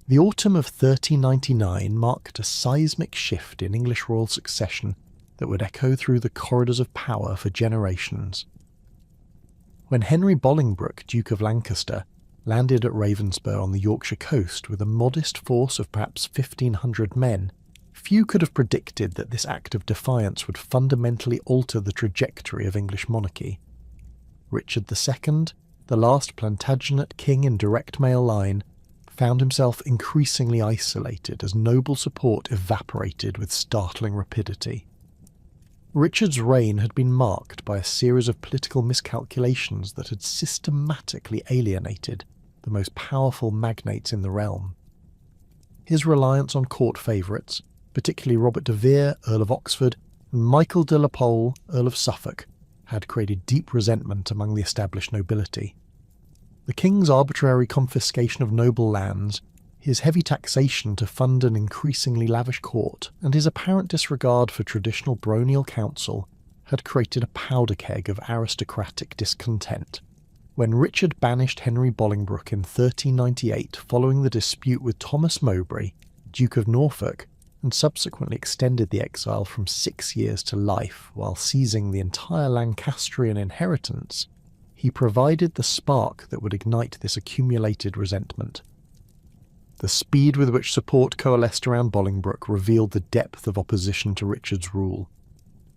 The autumn of 1399 marked a seismic shift in English royal succession that would echo through the corridors of power for generations. When Henry Bolingbroke, Duke of Lancaster, landed at Ravenspur on the Yorkshire coast with a modest force of perhaps 1,500 men, few could have predicted that this act of defiance would fundamentally alter the trajectory of English monarchy. Richard II, the last Plantagenet king in direct male line, found himself increasingly isolated as noble support evaporated with startling rapidity. Richard's reign had been marked by a series of political miscalculations that had systematically alienated the most powerful magnates in the realm. His reliance on court favourites, particularly Robert de Vere, Earl of Oxford, and Michael de la Pole, Earl of Suffolk, had created deep resentment among the established nobility. The king's arbitrary confiscation of noble lands, his heavy taxation to fund an increasingly lavish court, and his apparent disregard for traditional baronial council had created a powder keg of aristocratic discontent. When Richard banished Henry Bolingbroke in 1398 following the dispute with Thomas Mowbray, Duke of Norfolk, and subsequently extended the exile from 6 years to life while seizing the entire Lancastrian inheritance, he provided the spark that would ignite this accumulated resentment. The speed with which support coalesced around Bolingbroke revealed the depth of opposition to Richard's rule.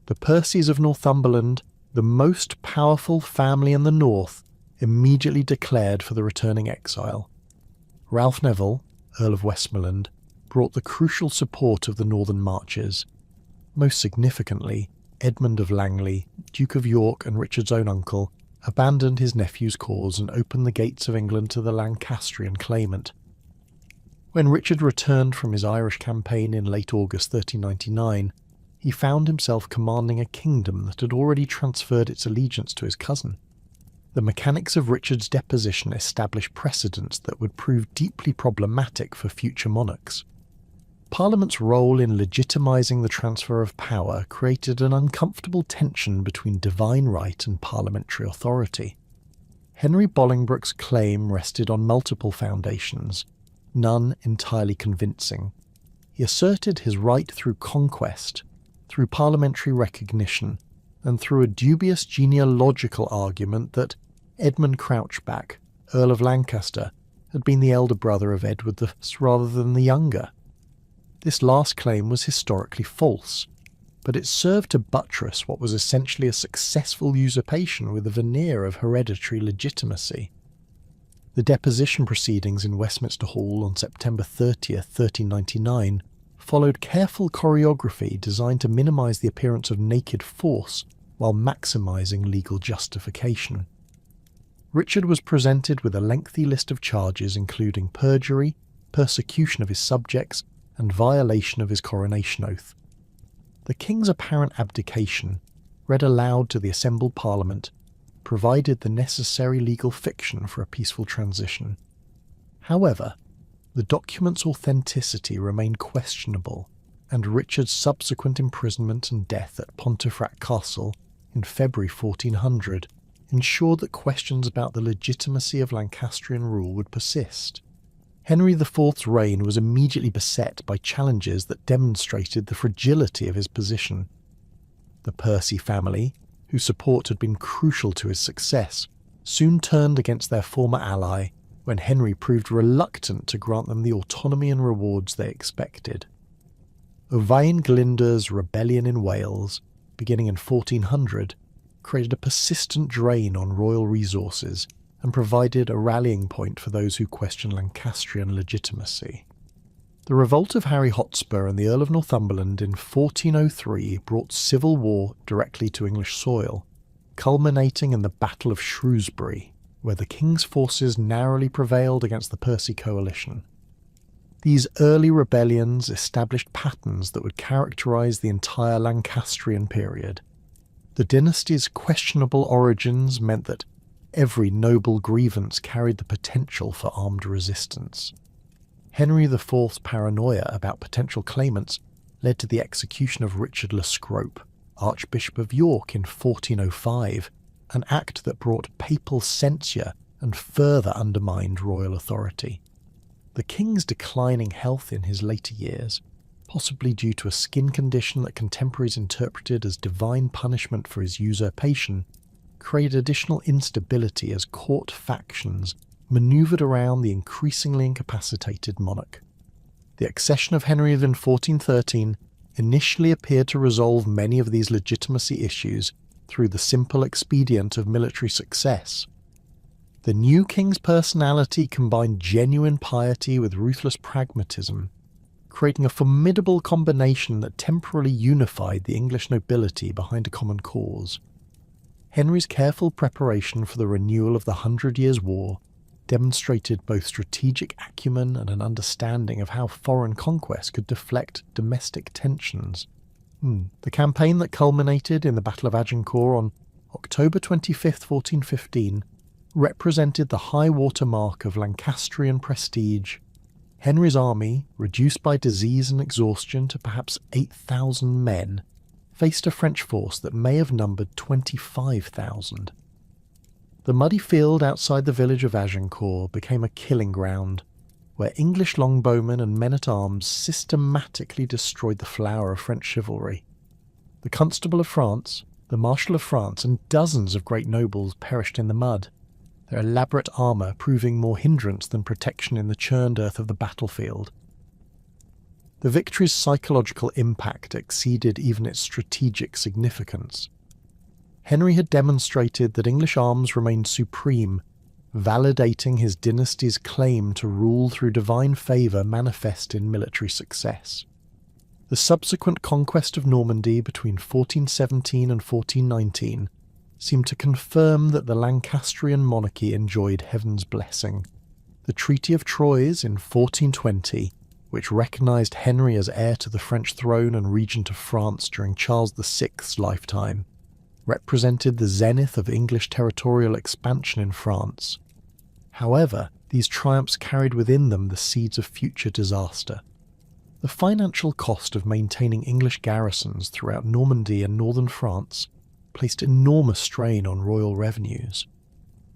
The Percys of Northumberland, the most powerful family in the north, immediately declared for the returning exile. Ralph Neville, Earl of Westmoreland, brought the crucial support of the northern marches. Most significantly, Edmund of Langley, Duke of York and Richard's own uncle, abandoned his nephew's cause and opened the gates of England to the Lancastrian claimant. When Richard returned from his Irish campaign in late August 1399, he found himself commanding a kingdom that had already transferred its allegiance to his cousin. The mechanics of Richard's deposition established precedents that would prove deeply problematic for future monarchs. Parliament's role in legitimising the transfer of power created an uncomfortable tension between divine right and parliamentary authority. Henry Bolingbroke's claim rested on multiple foundations, none entirely convincing. He asserted his right through conquest, through parliamentary recognition, and through a dubious genealogical argument that Edmund Crouchback, Earl of Lancaster, had been the elder brother of Edward I rather than the younger. This last claim was historically false, but it served to buttress what was essentially a successful usurpation with a veneer of hereditary legitimacy. The deposition proceedings in Westminster Hall on September 30th, 1399, followed careful choreography designed to minimise the appearance of naked force while maximising legal justification. Richard was presented with a lengthy list of charges including perjury, persecution of his subjects, and violation of his coronation oath. The king's apparent abdication, read aloud to the assembled parliament, provided the necessary legal fiction for a peaceful transition. However, the document's authenticity remained questionable, and Richard's subsequent imprisonment and death at Pontefract Castle in February 1400 ensured that questions about the legitimacy of Lancastrian rule would persist. Henry IV's reign was immediately beset by challenges that demonstrated the fragility of his position. The Percy family, whose support had been crucial to his success, soon turned against their former ally when Henry proved reluctant to grant them the autonomy and rewards they expected. Owain Glyndwr's rebellion in Wales, beginning in 1400, created a persistent drain on royal resources and provided a rallying point for those who questioned Lancastrian legitimacy. The revolt of Harry Hotspur and the Earl of Northumberland in 1403 brought civil war directly to English soil, culminating in the Battle of Shrewsbury, where the king's forces narrowly prevailed against the Percy coalition. These early rebellions established patterns that would characterise the entire Lancastrian period. The dynasty's questionable origins meant that every noble grievance carried the potential for armed resistance. Henry IV's paranoia about potential claimants led to the execution of Richard le Scrope, Archbishop of York, in 1405, an act that brought papal censure and further undermined royal authority. The king's declining health in his later years, possibly due to a skin condition that contemporaries interpreted as divine punishment for his usurpation, created additional instability as court factions manoeuvred around the increasingly incapacitated monarch. The accession of Henry in 1413 initially appeared to resolve many of these legitimacy issues through the simple expedient of military success. The new king's personality combined genuine piety with ruthless pragmatism, creating a formidable combination that temporarily unified the English nobility behind a common cause. Henry's careful preparation for the renewal of the 100 Years' War demonstrated both strategic acumen and an understanding of how foreign conquest could deflect domestic tensions. The campaign that culminated in the Battle of Agincourt on October 25, 1415, represented the high water mark of Lancastrian prestige. Henry's army, reduced by disease and exhaustion to perhaps 8,000 men, faced a French force that may have numbered 25,000. The muddy field outside the village of Agincourt became a killing ground, where English longbowmen and men-at-arms systematically destroyed the flower of French chivalry. The Constable of France, the Marshal of France, and dozens of great nobles perished in the mud, their elaborate armour proving more hindrance than protection in the churned earth of the battlefield. The victory's psychological impact exceeded even its strategic significance. Henry had demonstrated that English arms remained supreme, validating his dynasty's claim to rule through divine favour manifest in military success. The subsequent conquest of Normandy between 1417 and 1419 seemed to confirm that the Lancastrian monarchy enjoyed heaven's blessing. The Treaty of Troyes in 1420, which recognised Henry as heir to the French throne and regent of France during Charles VI's lifetime, represented the zenith of English territorial expansion in France. However, these triumphs carried within them the seeds of future disaster. The financial cost of maintaining English garrisons throughout Normandy and northern France placed enormous strain on royal revenues.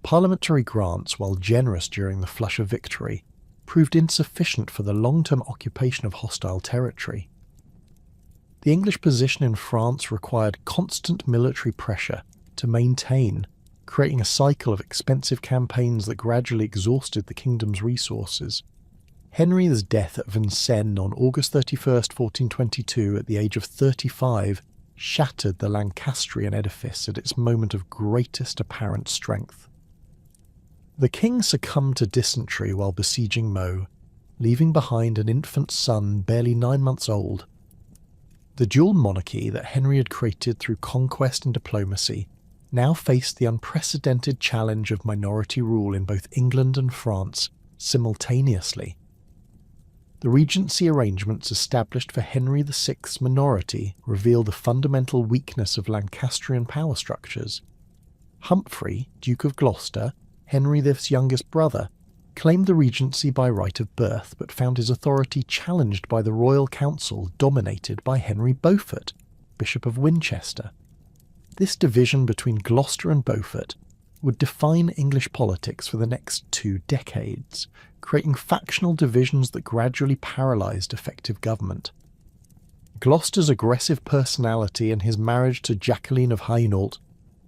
Parliamentary grants, while generous during the flush of victory, proved insufficient for the long-term occupation of hostile territory. The English position in France required constant military pressure to maintain, creating a cycle of expensive campaigns that gradually exhausted the kingdom's resources. Henry's death at Vincennes on August 31, 1422, at the age of 35, shattered the Lancastrian edifice at its moment of greatest apparent strength. The king succumbed to dysentery while besieging Meaux, leaving behind an infant son barely 9 months old. The dual monarchy that Henry had created through conquest and diplomacy now faced the unprecedented challenge of minority rule in both England and France simultaneously. The regency arrangements established for Henry VI's minority reveal the fundamental weakness of Lancastrian power structures. Humphrey, Duke of Gloucester, Henry V's youngest brother, claimed the regency by right of birth but found his authority challenged by the royal council dominated by Henry Beaufort, Bishop of Winchester. This division between Gloucester and Beaufort would define English politics for the next 2 decades, creating factional divisions that gradually paralysed effective government. Gloucester's aggressive personality and his marriage to Jacqueline of Hainault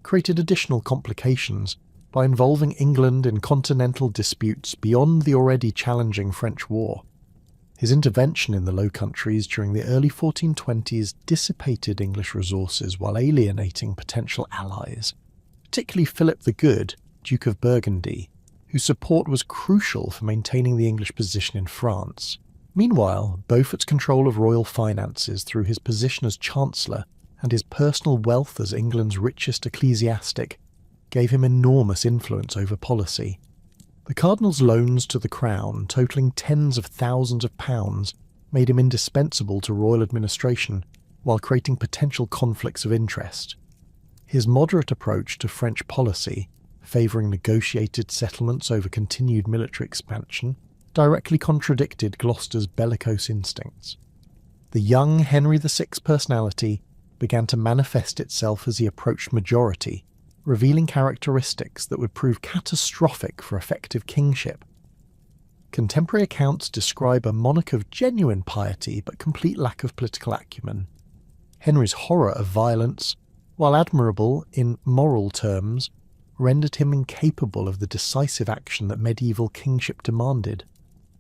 created additional complications by involving England in continental disputes beyond the already challenging French war. His intervention in the Low Countries during the early 1420s dissipated English resources while alienating potential allies, particularly Philip the Good, Duke of Burgundy, whose support was crucial for maintaining the English position in France. Meanwhile, Beaufort's control of royal finances through his position as Chancellor and his personal wealth as England's richest ecclesiastic gave him enormous influence over policy. The Cardinal's loans to the Crown, totalling tens of thousands of pounds, made him indispensable to royal administration while creating potential conflicts of interest. His moderate approach to French policy, favouring negotiated settlements over continued military expansion, directly contradicted Gloucester's bellicose instincts. The young Henry VI's personality began to manifest itself as he approached majority, revealing characteristics that would prove catastrophic for effective kingship. Contemporary accounts describe a monarch of genuine piety but complete lack of political acumen. Henry's horror of violence, while admirable in moral terms, rendered him incapable of the decisive action that medieval kingship demanded.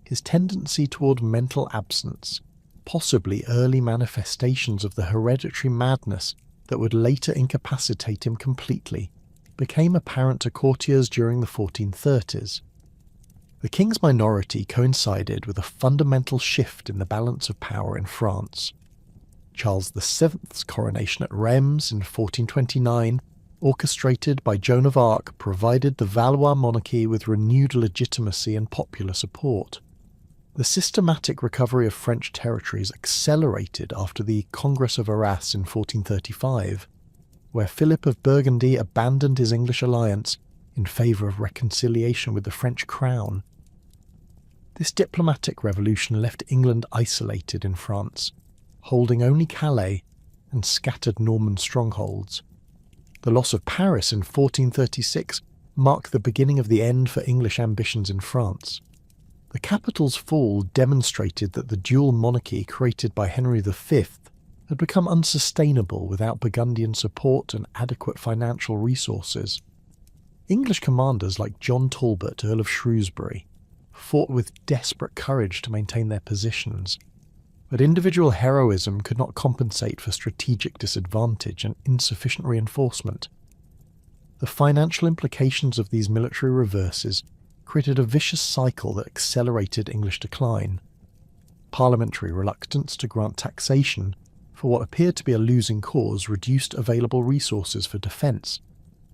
His tendency toward mental absence, possibly early manifestations of the hereditary madness that would later incapacitate him completely, became apparent to courtiers during the 1430s. The king's minority coincided with a fundamental shift in the balance of power in France. Charles VII's coronation at Reims in 1429, orchestrated by Joan of Arc, provided the Valois monarchy with renewed legitimacy and popular support. The systematic recovery of French territories accelerated after the Congress of Arras in 1435, where Philip of Burgundy abandoned his English alliance in favour of reconciliation with the French crown. This diplomatic revolution left England isolated in France, holding only Calais and scattered Norman strongholds. The loss of Paris in 1436 marked the beginning of the end for English ambitions in France. The capital's fall demonstrated that the dual monarchy created by Henry V had become unsustainable without Burgundian support and adequate financial resources. English commanders like John Talbot, Earl of Shrewsbury, fought with desperate courage to maintain their positions, but individual heroism could not compensate for strategic disadvantage and insufficient reinforcement. The financial implications of these military reverses created a vicious cycle that accelerated English decline. Parliamentary reluctance to grant taxation for what appeared to be a losing cause reduced available resources for defence,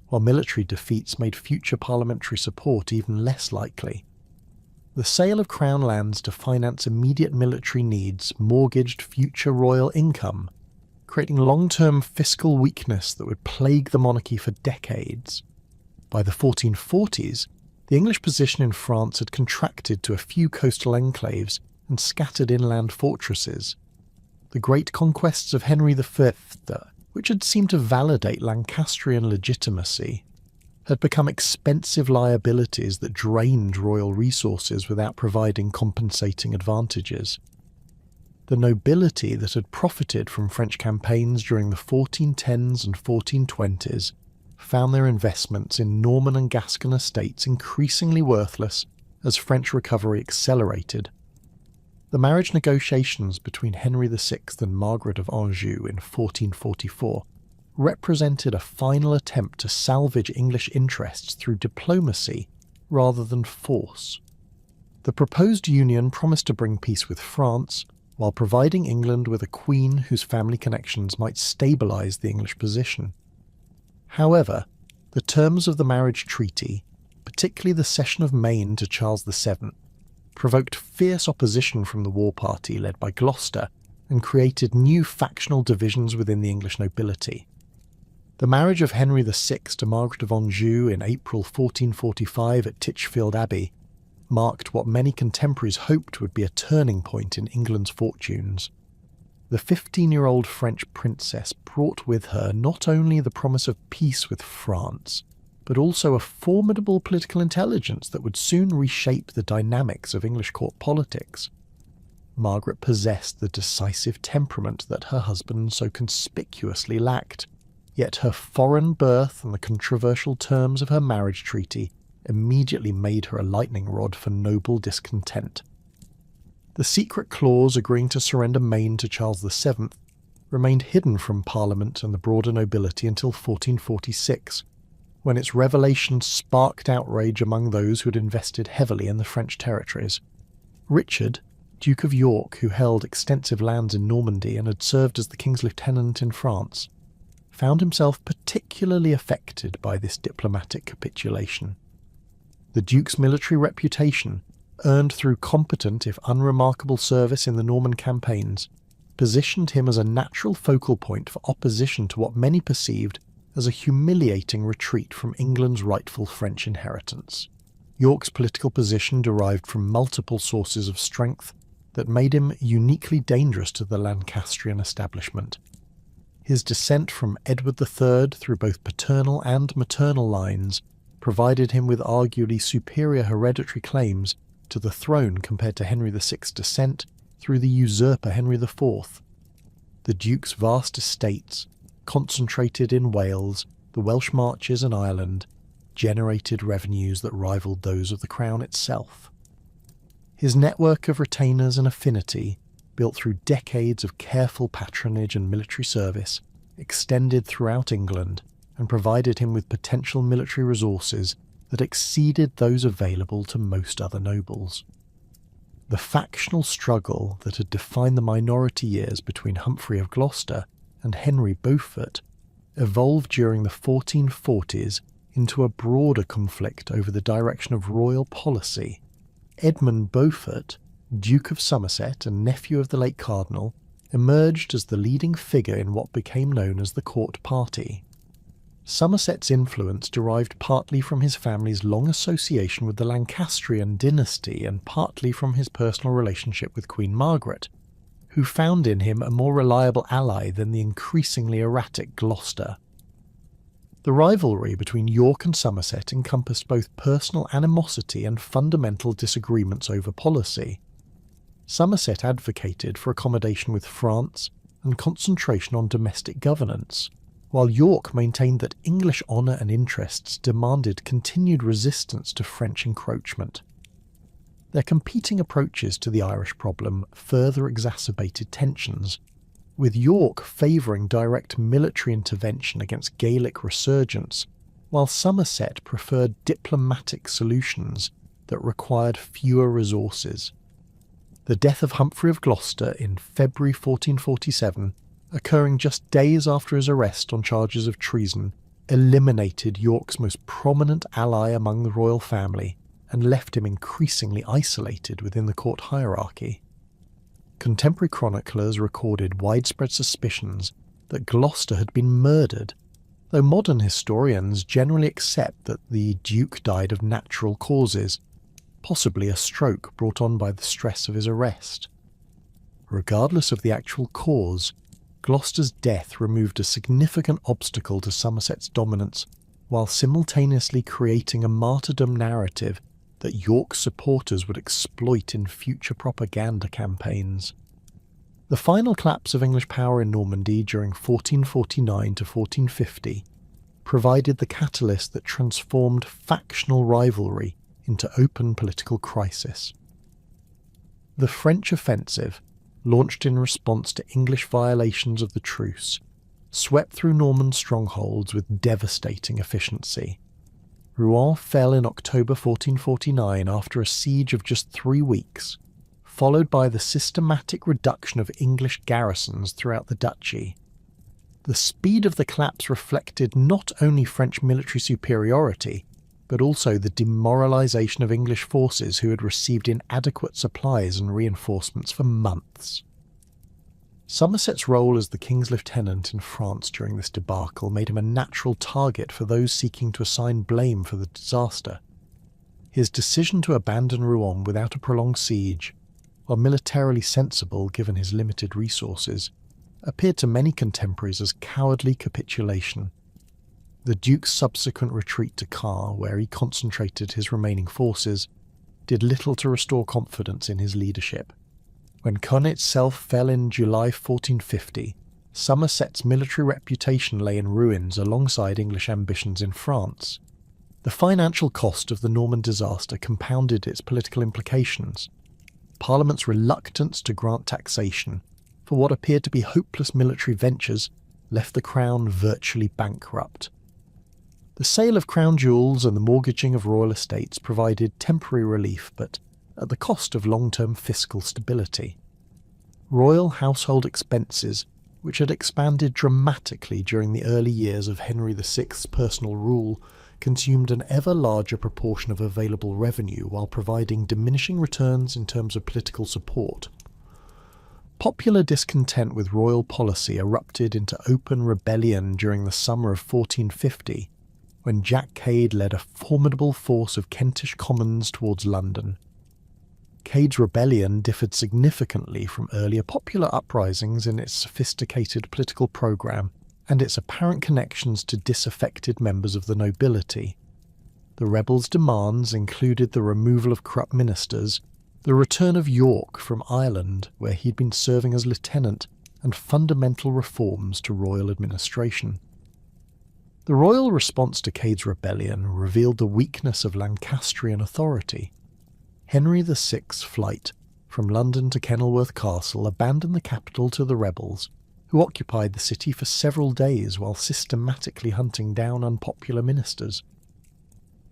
while military defeats made future parliamentary support even less likely. The sale of crown lands to finance immediate military needs mortgaged future royal income, creating long-term fiscal weakness that would plague the monarchy for decades. By the 1440s, the English position in France had contracted to a few coastal enclaves and scattered inland fortresses. The great conquests of Henry V, which had seemed to validate Lancastrian legitimacy, had become expensive liabilities that drained royal resources without providing compensating advantages. The nobility that had profited from French campaigns during the 1410s and 1420s found their investments in Norman and Gascon estates increasingly worthless as French recovery accelerated. The marriage negotiations between Henry VI and Margaret of Anjou in 1444 represented a final attempt to salvage English interests through diplomacy rather than force. The proposed union promised to bring peace with France, while providing England with a queen whose family connections might stabilise the English position. However, the terms of the marriage treaty, particularly the cession of Maine to Charles VII, provoked fierce opposition from the war party led by Gloucester and created new factional divisions within the English nobility. The marriage of Henry VI to Margaret of Anjou in April 1445 at Titchfield Abbey marked what many contemporaries hoped would be a turning point in England's fortunes. The 15-year-old French princess brought with her not only the promise of peace with France, but also a formidable political intelligence that would soon reshape the dynamics of English court politics. Margaret possessed the decisive temperament that her husband so conspicuously lacked, yet her foreign birth and the controversial terms of her marriage treaty immediately made her a lightning rod for noble discontent. The secret clause agreeing to surrender Maine to Charles VII remained hidden from Parliament and the broader nobility until 1446, when its revelation sparked outrage among those who had invested heavily in the French territories. Richard, Duke of York, who held extensive lands in Normandy and had served as the king's lieutenant in France, found himself particularly affected by this diplomatic capitulation. The Duke's military reputation, earned through competent if unremarkable service in the Norman campaigns, positioned him as a natural focal point for opposition to what many perceived as a humiliating retreat from England's rightful French inheritance. York's political position derived from multiple sources of strength that made him uniquely dangerous to the Lancastrian establishment. His descent from Edward III through both paternal and maternal lines provided him with arguably superior hereditary claims to the throne compared to Henry VI's descent through the usurper Henry IV. The Duke's vast estates, concentrated in Wales, the Welsh Marches and Ireland, generated revenues that rivaled those of the crown itself. His network of retainers and affinity, built through decades of careful patronage and military service, extended throughout England and provided him with potential military resources that exceeded those available to most other nobles. The factional struggle that had defined the minority years between Humphrey of Gloucester and Henry Beaufort evolved during the 1440s into a broader conflict over the direction of royal policy. Edmund Beaufort, Duke of Somerset and nephew of the late Cardinal, emerged as the leading figure in what became known as the Court Party. Somerset's influence derived partly from his family's long association with the Lancastrian dynasty and partly from his personal relationship with Queen Margaret, who found in him a more reliable ally than the increasingly erratic Gloucester. The rivalry between York and Somerset encompassed both personal animosity and fundamental disagreements over policy. Somerset advocated for accommodation with France and concentration on domestic governance, while York maintained that English honour and interests demanded continued resistance to French encroachment. Their competing approaches to the Irish problem further exacerbated tensions, with York favouring direct military intervention against Gaelic resurgence, while Somerset preferred diplomatic solutions that required fewer resources. The death of Humphrey of Gloucester in February 1447, occurring just days after his arrest on charges of treason, eliminated York's most prominent ally among the royal family and left him increasingly isolated within the court hierarchy. Contemporary chroniclers recorded widespread suspicions that Gloucester had been murdered, though modern historians generally accept that the Duke died of natural causes, possibly a stroke brought on by the stress of his arrest. Regardless of the actual cause, Gloucester's death removed a significant obstacle to Somerset's dominance, while simultaneously creating a martyrdom narrative that York's supporters would exploit in future propaganda campaigns. The final collapse of English power in Normandy during 1449 to 1450 provided the catalyst that transformed factional rivalry into open political crisis. The French offensive, launched in response to English violations of the truce, swept through Norman strongholds with devastating efficiency. Rouen fell in October 1449 after a siege of just 3 weeks, followed by the systematic reduction of English garrisons throughout the duchy. The speed of the collapse reflected not only French military superiority, but also the demoralisation of English forces who had received inadequate supplies and reinforcements for months. Somerset's role as the king's lieutenant in France during this debacle made him a natural target for those seeking to assign blame for the disaster. His decision to abandon Rouen without a prolonged siege, while militarily sensible given his limited resources, appeared to many contemporaries as cowardly capitulation. The Duke's subsequent retreat to Caen, where he concentrated his remaining forces, did little to restore confidence in his leadership. When Caen itself fell in July 1450, Somerset's military reputation lay in ruins alongside English ambitions in France. The financial cost of the Norman disaster compounded its political implications. Parliament's reluctance to grant taxation for what appeared to be hopeless military ventures left the crown virtually bankrupt. The sale of crown jewels and the mortgaging of royal estates provided temporary relief, but at the cost of long-term fiscal stability. Royal household expenses, which had expanded dramatically during the early years of Henry VI's personal rule, consumed an ever larger proportion of available revenue while providing diminishing returns in terms of political support. Popular discontent with royal policy erupted into open rebellion during the summer of 1450, when Jack Cade led a formidable force of Kentish commons towards London. Cade's rebellion differed significantly from earlier popular uprisings in its sophisticated political programme and its apparent connections to disaffected members of the nobility. The rebels' demands included the removal of corrupt ministers, the return of York from Ireland, where he'd been serving as lieutenant, and fundamental reforms to royal administration. The royal response to Cade's rebellion revealed the weakness of Lancastrian authority. Henry VI's flight from London to Kenilworth Castle abandoned the capital to the rebels, who occupied the city for several days while systematically hunting down unpopular ministers.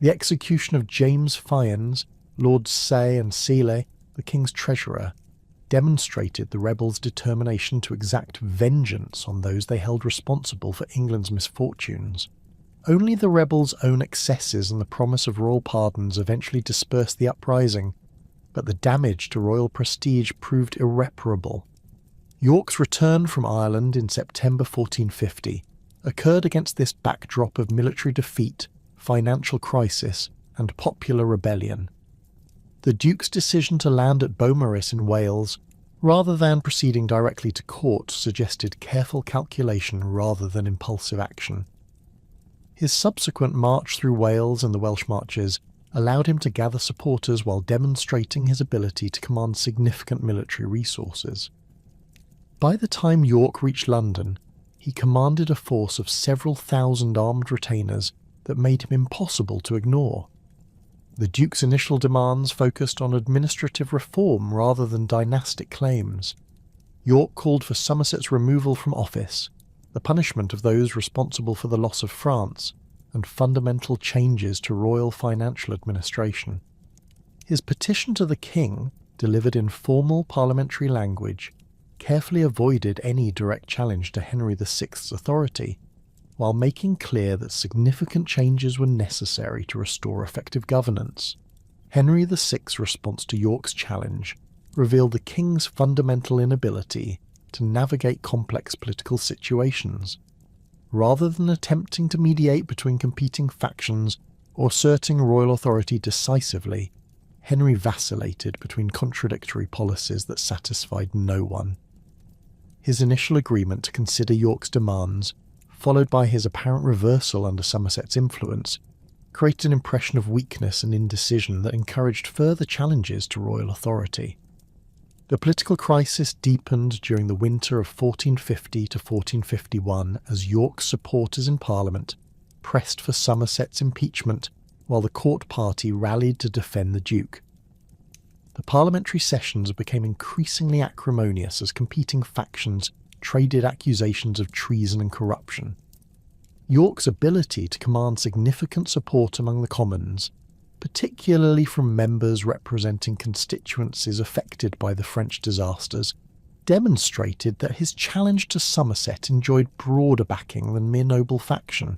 The execution of James Fiennes, Lords Say and Seeley, the king's treasurer, demonstrated the rebels' determination to exact vengeance on those they held responsible for England's misfortunes. Only the rebels' own excesses and the promise of royal pardons eventually dispersed the uprising, but the damage to royal prestige proved irreparable. York's return from Ireland in September 1450 occurred against this backdrop of military defeat, financial crisis, and popular rebellion. The Duke's decision to land at Beaumaris in Wales, rather than proceeding directly to court, suggested careful calculation rather than impulsive action. His subsequent march through Wales and the Welsh Marches allowed him to gather supporters while demonstrating his ability to command significant military resources. By the time York reached London, he commanded a force of several thousand armed retainers that made him impossible to ignore. The Duke's initial demands focused on administrative reform rather than dynastic claims. York called for Somerset's removal from office, the punishment of those responsible for the loss of France, and fundamental changes to royal financial administration. His petition to the king, delivered in formal parliamentary language, carefully avoided any direct challenge to Henry VI's authority, while making clear that significant changes were necessary to restore effective governance. Henry VI's response to York's challenge revealed the king's fundamental inability to navigate complex political situations. Rather than attempting to mediate between competing factions or asserting royal authority decisively, Henry vacillated between contradictory policies that satisfied no one. His initial agreement to consider York's demands, followed by his apparent reversal under Somerset's influence, created an impression of weakness and indecision that encouraged further challenges to royal authority. The political crisis deepened during the winter of 1450 to 1451 as York's supporters in Parliament pressed for Somerset's impeachment while the court party rallied to defend the Duke. The parliamentary sessions became increasingly acrimonious as competing factions traded accusations of treason and corruption. York's ability to command significant support among the Commons, particularly from members representing constituencies affected by the French disasters, demonstrated that his challenge to Somerset enjoyed broader backing than mere noble faction.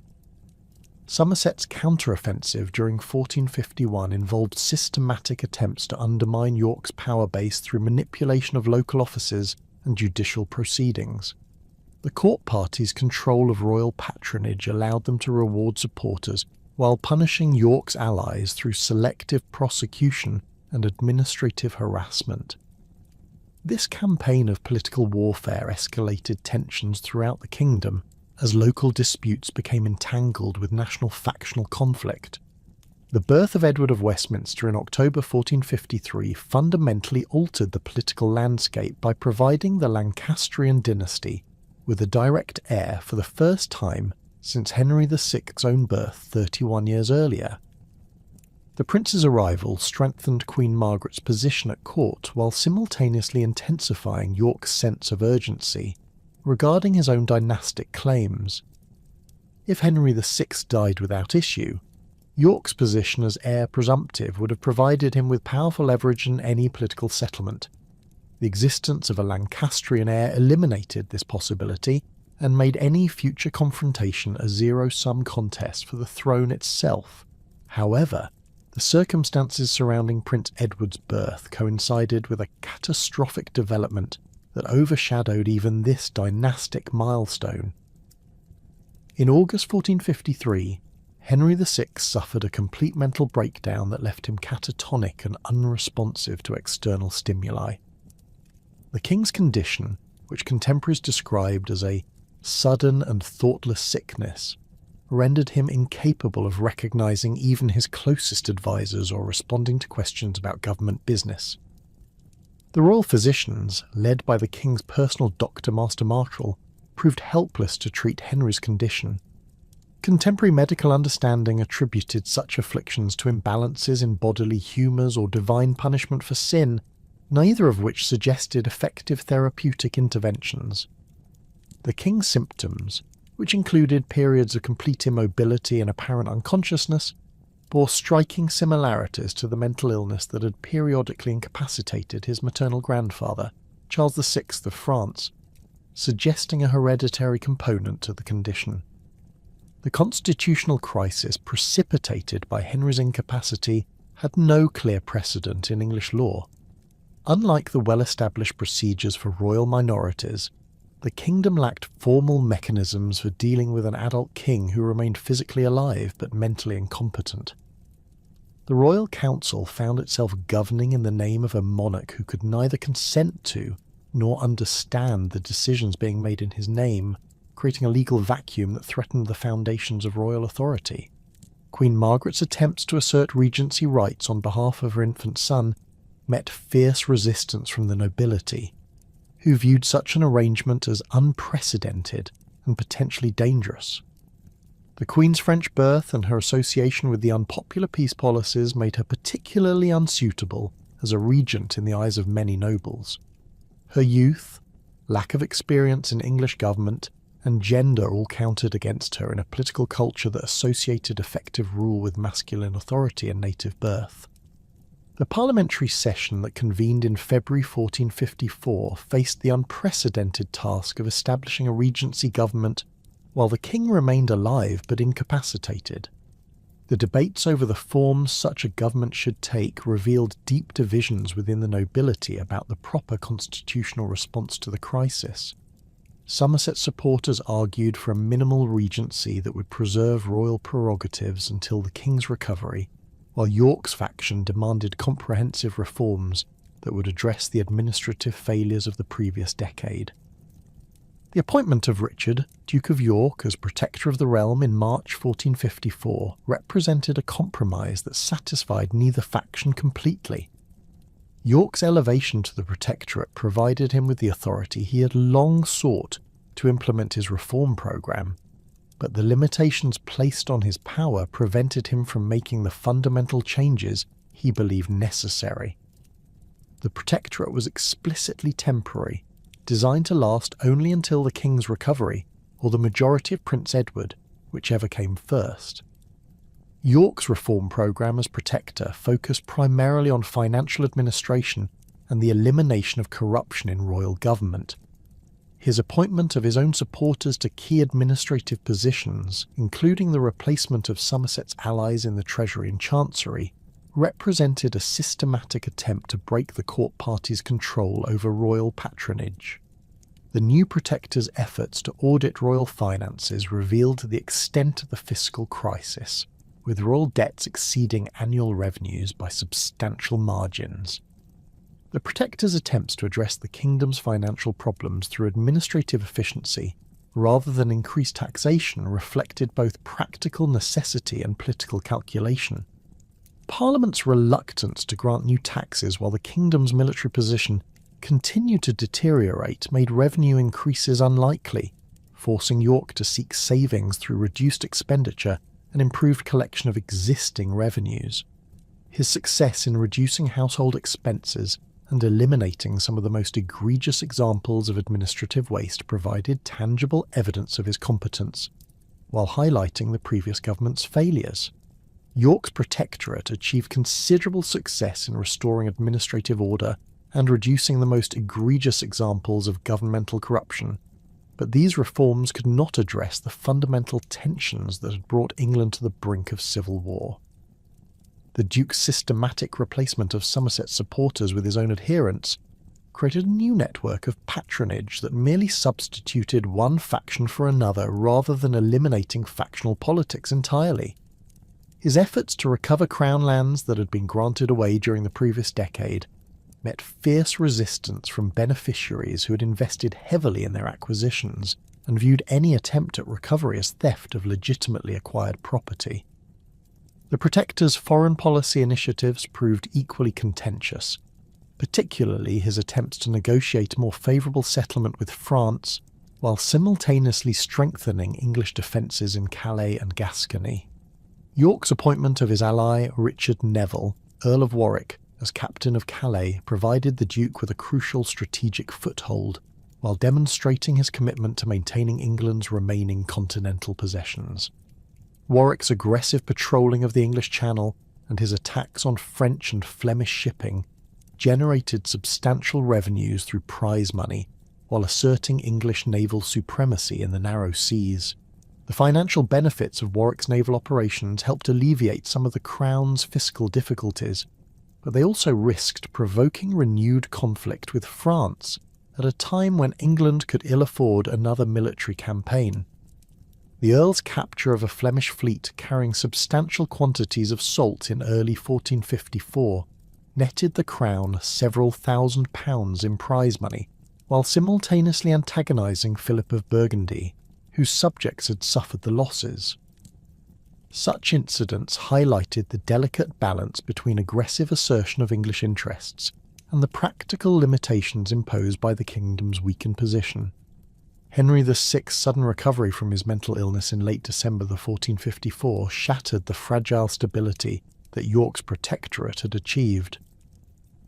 Somerset's counter-offensive during 1451 involved systematic attempts to undermine York's power base through manipulation of local offices and judicial proceedings. The court party's control of royal patronage allowed them to reward supporters while punishing York's allies through selective prosecution and administrative harassment. This campaign of political warfare escalated tensions throughout the kingdom as local disputes became entangled with national factional conflict. The birth of Edward of Westminster in October 1453 fundamentally altered the political landscape by providing the Lancastrian dynasty with a direct heir for the first time since Henry VI's own birth 31 years earlier. The prince's arrival strengthened Queen Margaret's position at court while simultaneously intensifying York's sense of urgency regarding his own dynastic claims. If Henry VI died without issue, York's position as heir presumptive would have provided him with powerful leverage in any political settlement. The existence of a Lancastrian heir eliminated this possibility and made any future confrontation a zero-sum contest for the throne itself. However, the circumstances surrounding Prince Edward's birth coincided with a catastrophic development that overshadowed even this dynastic milestone. In August 1453, Henry VI suffered a complete mental breakdown that left him catatonic and unresponsive to external stimuli. The king's condition, which contemporaries described as a sudden and thoughtless sickness, rendered him incapable of recognising even his closest advisors or responding to questions about government business. The royal physicians, led by the king's personal doctor Master Marshal, proved helpless to treat Henry's condition. Contemporary medical understanding attributed such afflictions to imbalances in bodily humours or divine punishment for sin, neither of which suggested effective therapeutic interventions. The king's symptoms, which included periods of complete immobility and apparent unconsciousness, bore striking similarities to the mental illness that had periodically incapacitated his maternal grandfather, Charles VI of France, suggesting a hereditary component to the condition. The constitutional crisis precipitated by Henry's incapacity had no clear precedent in English law. Unlike the well-established procedures for royal minorities, the kingdom lacked formal mechanisms for dealing with an adult king who remained physically alive but mentally incompetent. The Royal Council found itself governing in the name of a monarch who could neither consent to nor understand the decisions being made in his name, creating a legal vacuum that threatened the foundations of royal authority. Queen Margaret's attempts to assert regency rights on behalf of her infant son met fierce resistance from the nobility, who viewed such an arrangement as unprecedented and potentially dangerous. The Queen's French birth and her association with the unpopular peace policies made her particularly unsuitable as a regent in the eyes of many nobles. Her youth, lack of experience in English government, and gender all counted against her in a political culture that associated effective rule with masculine authority and native birth. The parliamentary session that convened in February 1454 faced the unprecedented task of establishing a regency government while the king remained alive but incapacitated. The debates over the forms such a government should take revealed deep divisions within the nobility about the proper constitutional response to the crisis. Somerset supporters argued for a minimal regency that would preserve royal prerogatives until the king's recovery, while York's faction demanded comprehensive reforms that would address the administrative failures of the previous decade. The appointment of Richard, Duke of York, as Protector of the realm in March 1454 represented a compromise that satisfied neither faction completely. York's elevation to the Protectorate provided him with the authority he had long sought to implement his reform programme, but the limitations placed on his power prevented him from making the fundamental changes he believed necessary. The Protectorate was explicitly temporary, designed to last only until the king's recovery or the majority of Prince Edward, whichever came first. York's reform programme as Protector focused primarily on financial administration and the elimination of corruption in royal government. His appointment of his own supporters to key administrative positions, including the replacement of Somerset's allies in the Treasury and Chancery, represented a systematic attempt to break the court party's control over royal patronage. The new Protector's efforts to audit royal finances revealed the extent of the fiscal crisis, with royal debts exceeding annual revenues by substantial margins. The Protector's attempts to address the kingdom's financial problems through administrative efficiency rather than increased taxation reflected both practical necessity and political calculation. Parliament's reluctance to grant new taxes while the kingdom's military position continued to deteriorate made revenue increases unlikely, forcing York to seek savings through reduced expenditure and improved collection of existing revenues. His success in reducing household expenses and eliminating some of the most egregious examples of administrative waste provided tangible evidence of his competence, while highlighting the previous government's failures. York's Protectorate achieved considerable success in restoring administrative order and reducing the most egregious examples of governmental corruption, but these reforms could not address the fundamental tensions that had brought England to the brink of civil war. The Duke's systematic replacement of Somerset's supporters with his own adherents created a new network of patronage that merely substituted one faction for another rather than eliminating factional politics entirely. His efforts to recover crown lands that had been granted away during the previous decade met fierce resistance from beneficiaries who had invested heavily in their acquisitions and viewed any attempt at recovery as theft of legitimately acquired property. The Protector's foreign policy initiatives proved equally contentious, particularly his attempts to negotiate a more favourable settlement with France while simultaneously strengthening English defences in Calais and Gascony. York's appointment of his ally Richard Neville, Earl of Warwick, as captain of Calais provided the Duke with a crucial strategic foothold, while demonstrating his commitment to maintaining England's remaining continental possessions. Warwick's aggressive patrolling of the English Channel and his attacks on French and Flemish shipping generated substantial revenues through prize money, while asserting English naval supremacy in the narrow seas. The financial benefits of Warwick's naval operations helped alleviate some of the Crown's fiscal difficulties, but they also risked provoking renewed conflict with France at a time when England could ill afford another military campaign. The Earl's capture of a Flemish fleet carrying substantial quantities of salt in early 1454 netted the Crown several £1,000s in prize money, while simultaneously antagonising Philip of Burgundy, whose subjects had suffered the losses. Such incidents highlighted the delicate balance between aggressive assertion of English interests and the practical limitations imposed by the kingdom's weakened position. Henry VI's sudden recovery from his mental illness in late December 1454 shattered the fragile stability that York's protectorate had achieved.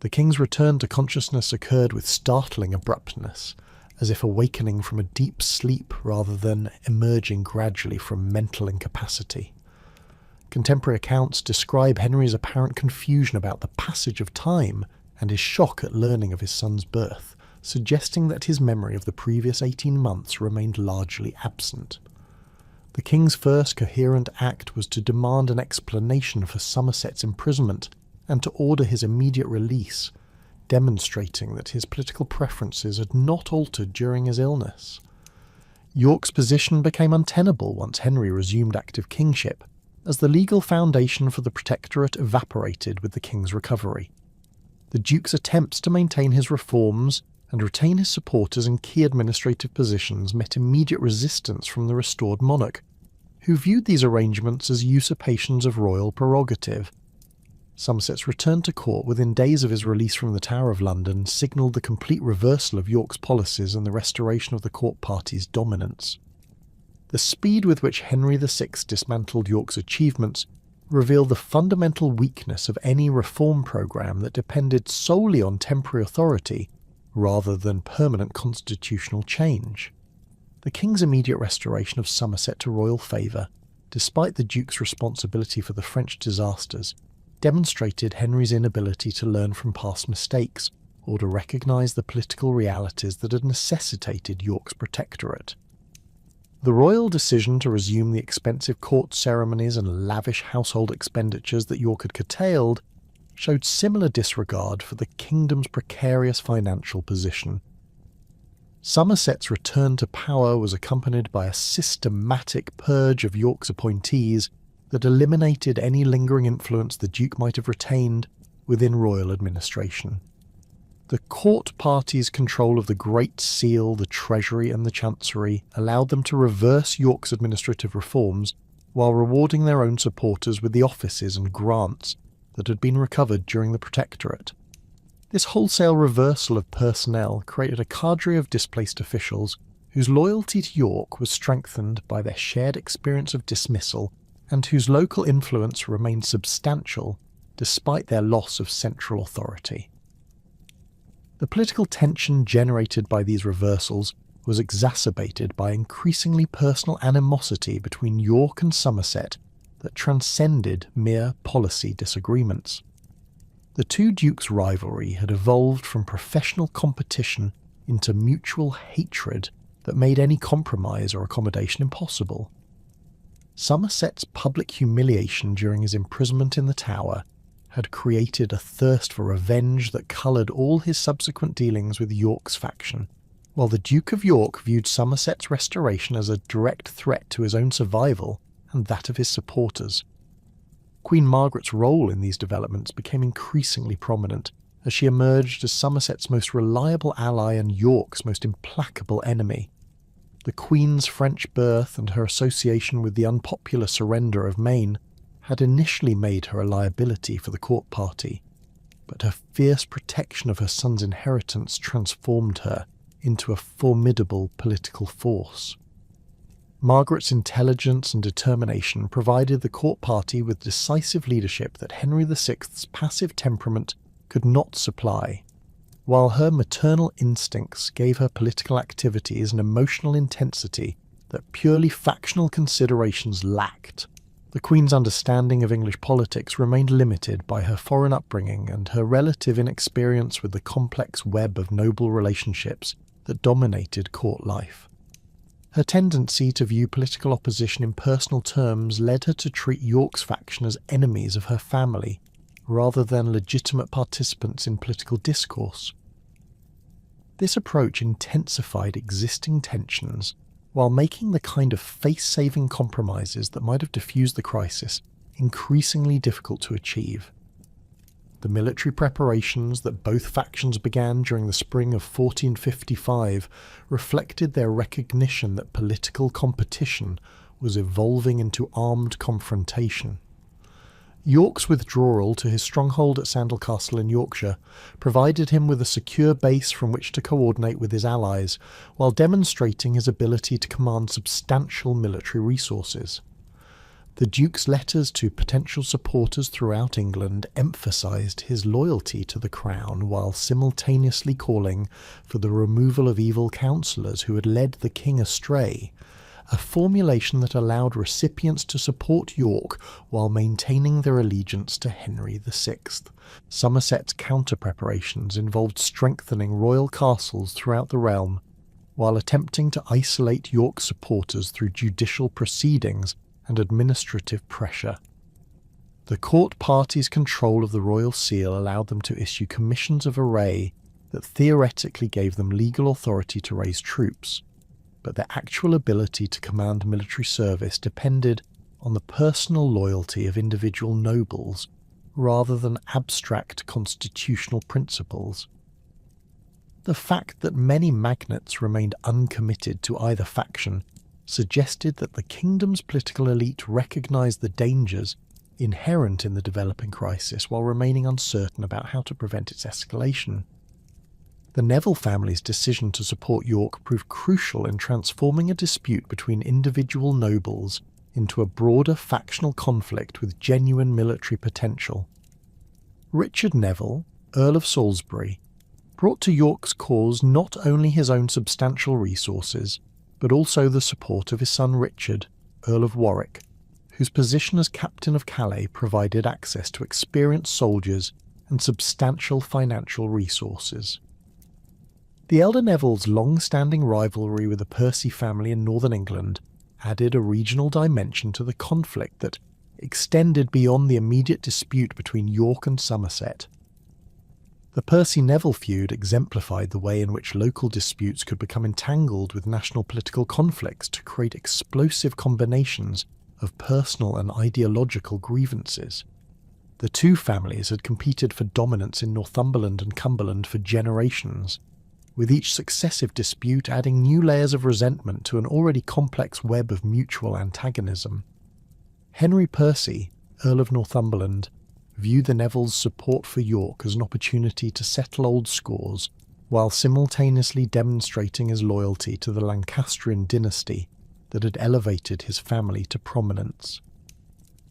The king's return to consciousness occurred with startling abruptness, as if awakening from a deep sleep rather than emerging gradually from mental incapacity. Contemporary accounts describe Henry's apparent confusion about the passage of time and his shock at learning of his son's birth, suggesting that his memory of the previous 18 months remained largely absent. The king's first coherent act was to demand an explanation for Somerset's imprisonment and to order his immediate release, demonstrating that his political preferences had not altered during his illness. York's position became untenable once Henry resumed active kingship, as the legal foundation for the protectorate evaporated with the king's recovery. The Duke's attempts to maintain his reforms and retain his supporters in key administrative positions met immediate resistance from the restored monarch, who viewed these arrangements as usurpations of royal prerogative. Somerset's return to court within days of his release from the Tower of London signalled the complete reversal of York's policies and the restoration of the court party's dominance. The speed with which Henry VI dismantled York's achievements revealed the fundamental weakness of any reform programme that depended solely on temporary authority rather than permanent constitutional change. The king's immediate restoration of Somerset to royal favour, despite the Duke's responsibility for the French disasters, demonstrated Henry's inability to learn from past mistakes or to recognise the political realities that had necessitated York's protectorate. The royal decision to resume the expensive court ceremonies and lavish household expenditures that York had curtailed showed similar disregard for the kingdom's precarious financial position. Somerset's return to power was accompanied by a systematic purge of York's appointees that eliminated any lingering influence the Duke might have retained within royal administration. The court party's control of the Great Seal, the Treasury and the Chancery allowed them to reverse York's administrative reforms while rewarding their own supporters with the offices and grants that had been recovered during the Protectorate. This wholesale reversal of personnel created a cadre of displaced officials whose loyalty to York was strengthened by their shared experience of dismissal and whose local influence remained substantial despite their loss of central authority. The political tension generated by these reversals was exacerbated by increasingly personal animosity between York and Somerset that transcended mere policy disagreements. The two dukes' rivalry had evolved from professional competition into mutual hatred that made any compromise or accommodation impossible. Somerset's public humiliation during his imprisonment in the Tower had created a thirst for revenge that coloured all his subsequent dealings with York's faction, while the Duke of York viewed Somerset's restoration as a direct threat to his own survival and that of his supporters. Queen Margaret's role in these developments became increasingly prominent as she emerged as Somerset's most reliable ally and York's most implacable enemy. The The Queen's French birth and her association with the unpopular surrender of Maine had initially made her a liability for the court party, but her fierce protection of her son's inheritance transformed her into a formidable political force. Margaret's intelligence and determination provided the court party with decisive leadership that Henry VI's passive temperament could not supply, while her maternal instincts gave her political activities an emotional intensity that purely factional considerations lacked. The Queen's understanding of English politics remained limited by her foreign upbringing and her relative inexperience with the complex web of noble relationships that dominated court life. Her tendency to view political opposition in personal terms led her to treat York's faction as enemies of her family, rather than legitimate participants in political discourse. This approach intensified existing tensions while making the kind of face-saving compromises that might have diffused the crisis increasingly difficult to achieve. The military preparations that both factions began during the spring of 1455 reflected their recognition that political competition was evolving into armed confrontation. York's withdrawal to his stronghold at Sandal Castle in Yorkshire provided him with a secure base from which to coordinate with his allies, while demonstrating his ability to command substantial military resources. The Duke's letters to potential supporters throughout England emphasised his loyalty to the Crown while simultaneously calling for the removal of evil counsellors who had led the King astray, a formulation that allowed recipients to support York while maintaining their allegiance to Henry VI. Somerset's counter-preparations involved strengthening royal castles throughout the realm, while attempting to isolate York's supporters through judicial proceedings and administrative pressure. The court party's control of the royal seal allowed them to issue commissions of array that theoretically gave them legal authority to raise troops, but their actual ability to command military service depended on the personal loyalty of individual nobles rather than abstract constitutional principles. The fact that many magnates remained uncommitted to either faction suggested that the kingdom's political elite recognised the dangers inherent in the developing crisis while remaining uncertain about how to prevent its escalation. The Neville family's decision to support York proved crucial in transforming a dispute between individual nobles into a broader factional conflict with genuine military potential. Richard Neville, Earl of Salisbury, brought to York's cause not only his own substantial resources, but also the support of his son Richard, Earl of Warwick, whose position as Captain of Calais provided access to experienced soldiers and substantial financial resources. The elder Neville's long-standing rivalry with the Percy family in northern England added a regional dimension to the conflict that extended beyond the immediate dispute between York and Somerset. The Percy-Neville feud exemplified the way in which local disputes could become entangled with national political conflicts to create explosive combinations of personal and ideological grievances. The two families had competed for dominance in Northumberland and Cumberland for generations, with each successive dispute adding new layers of resentment to an already complex web of mutual antagonism. Henry Percy, Earl of Northumberland, viewed the Nevilles' support for York as an opportunity to settle old scores, while simultaneously demonstrating his loyalty to the Lancastrian dynasty that had elevated his family to prominence.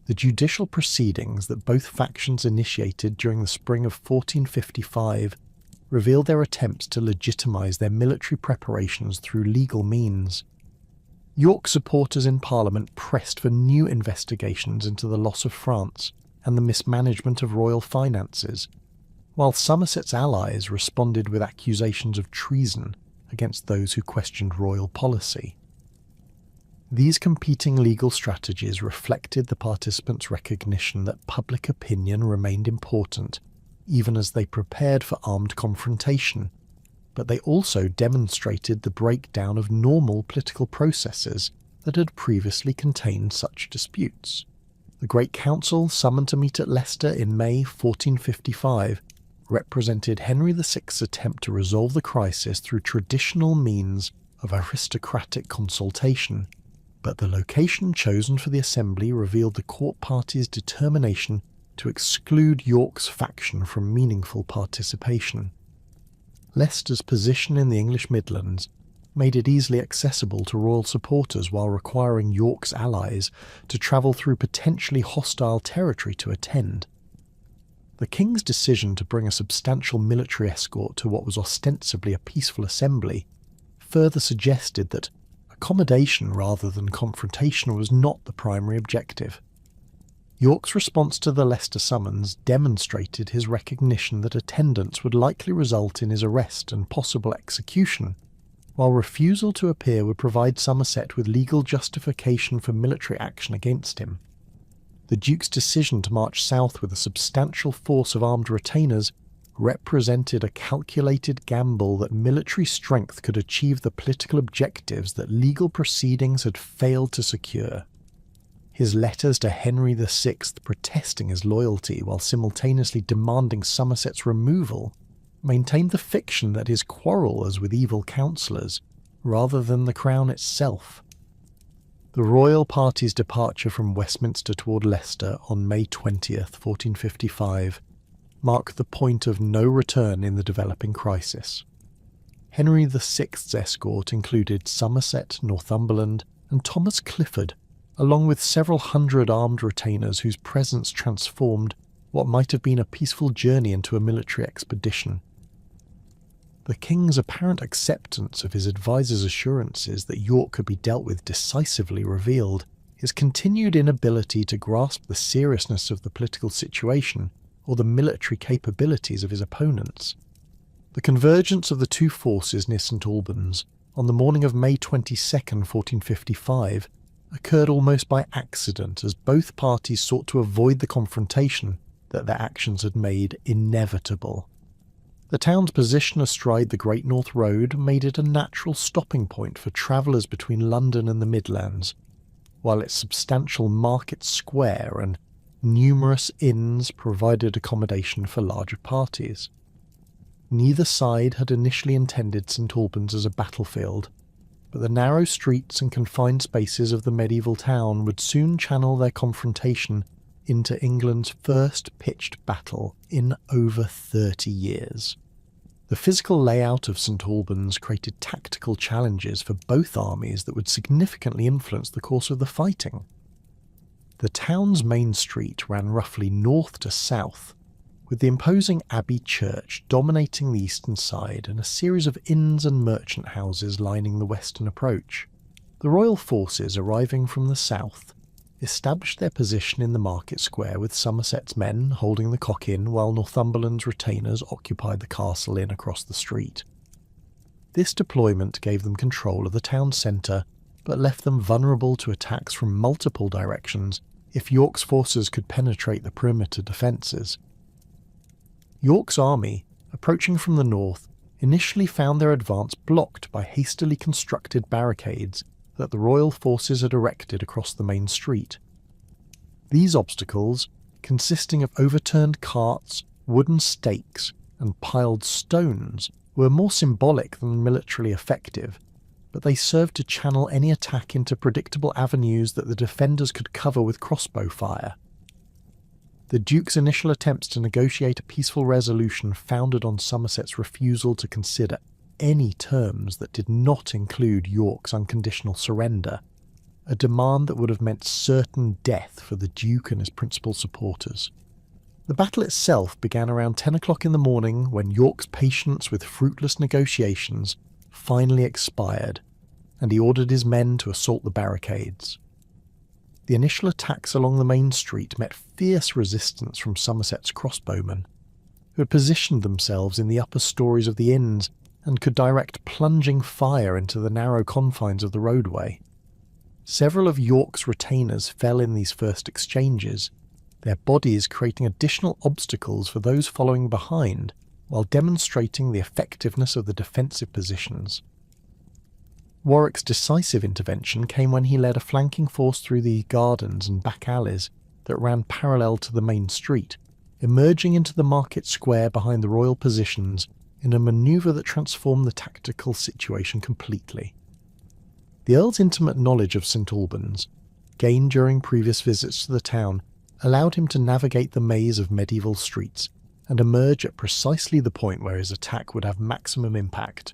The judicial proceedings that both factions initiated during the spring of 1455 revealed their attempts to legitimise their military preparations through legal means. York supporters in Parliament pressed for new investigations into the loss of France and the mismanagement of royal finances, while Somerset's allies responded with accusations of treason against those who questioned royal policy. These competing legal strategies reflected the participants' recognition that public opinion remained important, even as they prepared for armed confrontation, but they also demonstrated the breakdown of normal political processes that had previously contained such disputes. The Great Council, summoned to meet at Leicester in May 1455, represented Henry VI's attempt to resolve the crisis through traditional means of aristocratic consultation, but the location chosen for the assembly revealed the court party's determination to exclude York's faction from meaningful participation. Leicester's position in the English Midlands made it easily accessible to royal supporters while requiring York's allies to travel through potentially hostile territory to attend. The king's decision to bring a substantial military escort to what was ostensibly a peaceful assembly further suggested that accommodation rather than confrontation was not the primary objective. York's response to the Leicester summons demonstrated his recognition that attendance would likely result in his arrest and possible execution, while refusal to appear would provide Somerset with legal justification for military action against him. The Duke's decision to march south with a substantial force of armed retainers represented a calculated gamble that military strength could achieve the political objectives that legal proceedings had failed to secure. His letters to Henry VI protesting his loyalty while simultaneously demanding Somerset's removal maintained the fiction that his quarrel was with evil counsellors rather than the crown itself. The royal party's departure from Westminster toward Leicester on May 20th, 1455, marked the point of no return in the developing crisis. Henry VI's escort included Somerset, Northumberland, and Thomas Clifford, along with several hundred armed retainers whose presence transformed what might have been a peaceful journey into a military expedition. The king's apparent acceptance of his advisor's assurances that York could be dealt with decisively revealed his continued inability to grasp the seriousness of the political situation or the military capabilities of his opponents. The convergence of the two forces near St Albans on the morning of May 22, 1455, occurred almost by accident as both parties sought to avoid the confrontation that their actions had made inevitable. The town's position astride the Great North Road made it a natural stopping point for travellers between London and the Midlands, while its substantial market square and numerous inns provided accommodation for larger parties. Neither side had initially intended St Albans as a battlefield, but the narrow streets and confined spaces of the medieval town would soon channel their confrontation into England's first pitched battle in over 30 years. The physical layout of St Albans created tactical challenges for both armies that would significantly influence the course of the fighting. The town's main street ran roughly north to south, with the imposing Abbey Church dominating the eastern side and a series of inns and merchant houses lining the western approach. The royal forces arriving from the south established their position in the market square with Somerset's men holding the Cock Inn while Northumberland's retainers occupied the Castle Inn across the street. This deployment gave them control of the town centre, but left them vulnerable to attacks from multiple directions if York's forces could penetrate the perimeter defences. York's army, approaching from the north, initially found their advance blocked by hastily constructed barricades that the royal forces had erected across the main street. These obstacles, consisting of overturned carts, wooden stakes, and piled stones, were more symbolic than militarily effective, but they served to channel any attack into predictable avenues that the defenders could cover with crossbow fire. The Duke's initial attempts to negotiate a peaceful resolution founded on Somerset's refusal to consider any terms that did not include York's unconditional surrender, a demand that would have meant certain death for the Duke and his principal supporters. The battle itself began around 10 o'clock in the morning when York's patience with fruitless negotiations finally expired, and he ordered his men to assault the barricades. The initial attacks along the main street met fierce resistance from Somerset's crossbowmen, who had positioned themselves in the upper stories of the inns and could direct plunging fire into the narrow confines of the roadway. Several of York's retainers fell in these first exchanges, their bodies creating additional obstacles for those following behind, while demonstrating the effectiveness of the defensive positions. Warwick's decisive intervention came when he led a flanking force through the gardens and back alleys that ran parallel to the main street, emerging into the market square behind the royal positions in a manoeuvre that transformed the tactical situation completely. The Earl's intimate knowledge of St Albans, gained during previous visits to the town, allowed him to navigate the maze of medieval streets and emerge at precisely the point where his attack would have maximum impact.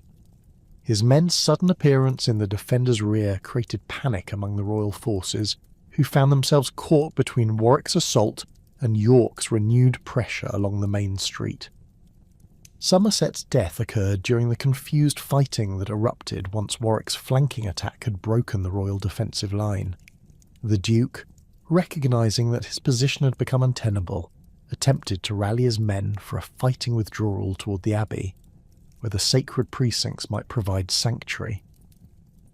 His men's sudden appearance in the defenders' rear created panic among the royal forces, who found themselves caught between Warwick's assault and York's renewed pressure along the main street. Somerset's death occurred during the confused fighting that erupted once Warwick's flanking attack had broken the royal defensive line. The Duke, recognising that his position had become untenable, attempted to rally his men for a fighting withdrawal toward the abbey, where the sacred precincts might provide sanctuary.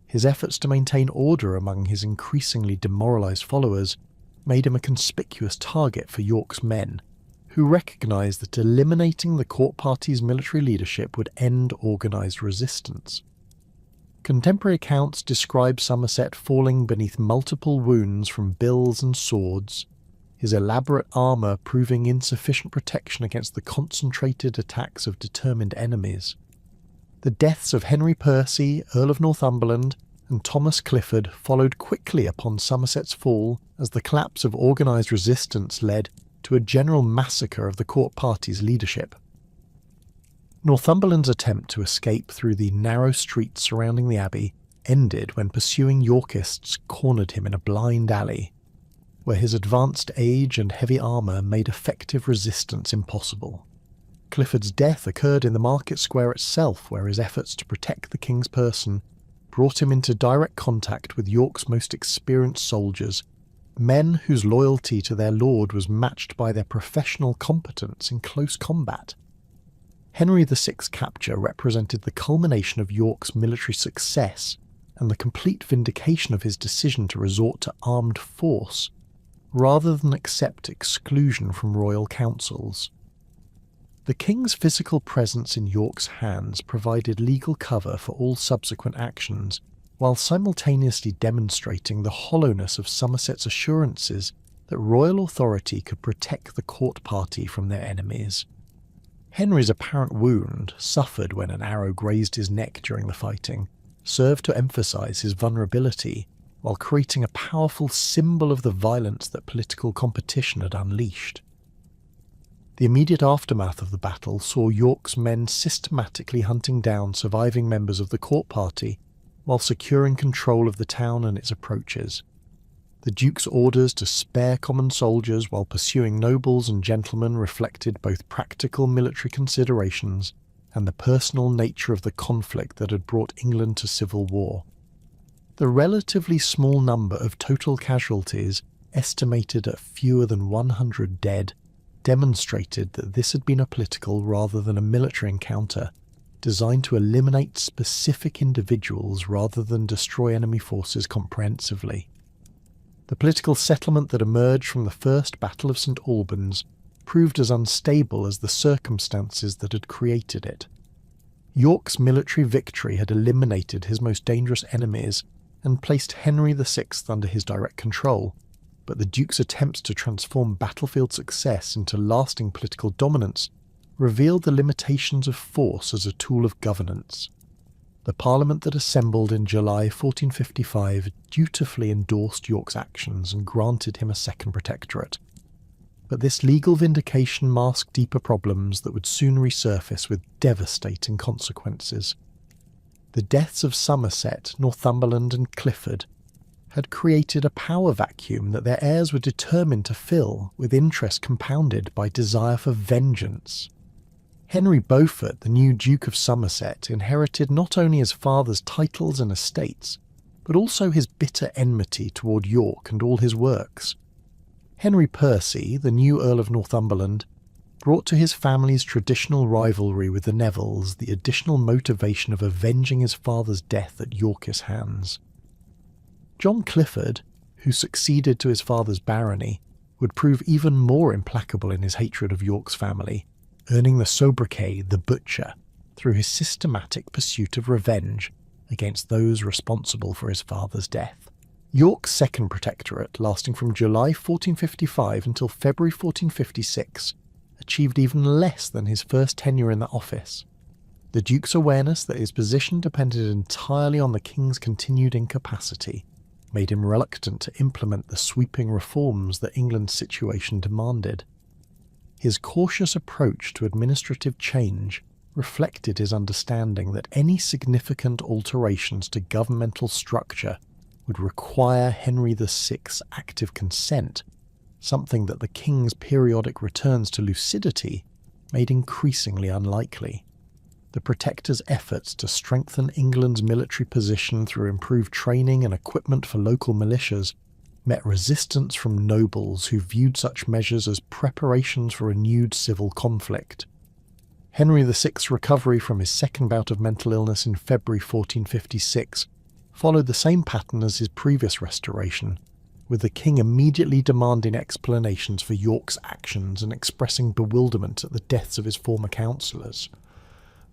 His efforts to maintain order among his increasingly demoralised followers made him a conspicuous target for York's men, who recognised that eliminating the court party's military leadership would end organised resistance. Contemporary accounts describe Somerset falling beneath multiple wounds from bills and swords, his elaborate armour proving insufficient protection against the concentrated attacks of determined enemies. The deaths of Henry Percy, Earl of Northumberland, and Thomas Clifford followed quickly upon Somerset's fall, as the collapse of organised resistance led to a general massacre of the court party's leadership. Northumberland's attempt to escape through the narrow streets surrounding the abbey ended when pursuing Yorkists cornered him in a blind alley, where his advanced age and heavy armour made effective resistance impossible. Clifford's death occurred in the market square itself, where his efforts to protect the king's person brought him into direct contact with York's most experienced soldiers, men whose loyalty to their lord was matched by their professional competence in close combat. Henry VI's capture represented the culmination of York's military success and the complete vindication of his decision to resort to armed force, rather than accept exclusion from royal councils. The king's physical presence in York's hands provided legal cover for all subsequent actions, while simultaneously demonstrating the hollowness of Somerset's assurances that royal authority could protect the court party from their enemies. Henry's apparent wound, suffered when an arrow grazed his neck during the fighting, served to emphasise his vulnerability, while creating a powerful symbol of the violence that political competition had unleashed. The immediate aftermath of the battle saw York's men systematically hunting down surviving members of the court party while securing control of the town and its approaches. The Duke's orders to spare common soldiers while pursuing nobles and gentlemen reflected both practical military considerations and the personal nature of the conflict that had brought England to civil war. The relatively small number of total casualties, estimated at fewer than 100 dead, demonstrated that this had been a political rather than a military encounter, designed to eliminate specific individuals rather than destroy enemy forces comprehensively. The political settlement that emerged from the First Battle of St Albans proved as unstable as the circumstances that had created it. York's military victory had eliminated his most dangerous enemies and placed Henry VI under his direct control, but the Duke's attempts to transform battlefield success into lasting political dominance revealed the limitations of force as a tool of governance. The Parliament that assembled in July 1455 dutifully endorsed York's actions and granted him a second protectorate. But this legal vindication masked deeper problems that would soon resurface with devastating consequences. The deaths of Somerset, Northumberland and Clifford had created a power vacuum that their heirs were determined to fill, with interest compounded by desire for vengeance. Henry Beaufort, the new Duke of Somerset, inherited not only his father's titles and estates, but also his bitter enmity toward York and all his works. Henry Percy, the new Earl of Northumberland, brought to his family's traditional rivalry with the Nevilles the additional motivation of avenging his father's death at Yorkist hands. John Clifford, who succeeded to his father's barony, would prove even more implacable in his hatred of York's family, earning the sobriquet the Butcher through his systematic pursuit of revenge against those responsible for his father's death. York's second protectorate, lasting from July 1455 until February 1456, achieved even less than his first tenure in that office. The Duke's awareness that his position depended entirely on the king's continued incapacity made him reluctant to implement the sweeping reforms that England's situation demanded. His cautious approach to administrative change reflected his understanding that any significant alterations to governmental structure would require Henry VI's active consent, something that the king's periodic returns to lucidity made increasingly unlikely. The Protector's efforts to strengthen England's military position through improved training and equipment for local militias met resistance from nobles who viewed such measures as preparations for renewed civil conflict. Henry VI's recovery from his second bout of mental illness in February 1456 followed the same pattern as his previous restoration, with the king immediately demanding explanations for York's actions and expressing bewilderment at the deaths of his former councillors.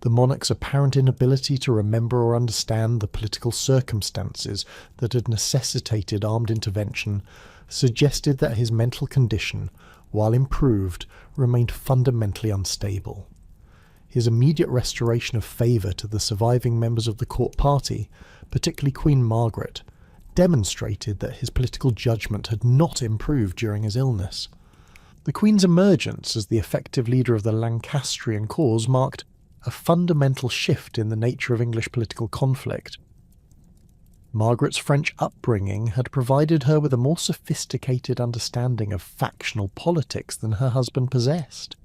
The monarch's apparent inability to remember or understand the political circumstances that had necessitated armed intervention suggested that his mental condition, while improved, remained fundamentally unstable. His immediate restoration of favour to the surviving members of the court party, particularly Queen Margaret, demonstrated that his political judgment had not improved during his illness. The Queen's emergence as the effective leader of the Lancastrian cause marked a fundamental shift in the nature of English political conflict. Margaret's French upbringing had provided her with a more sophisticated understanding of factional politics than her husband possessed.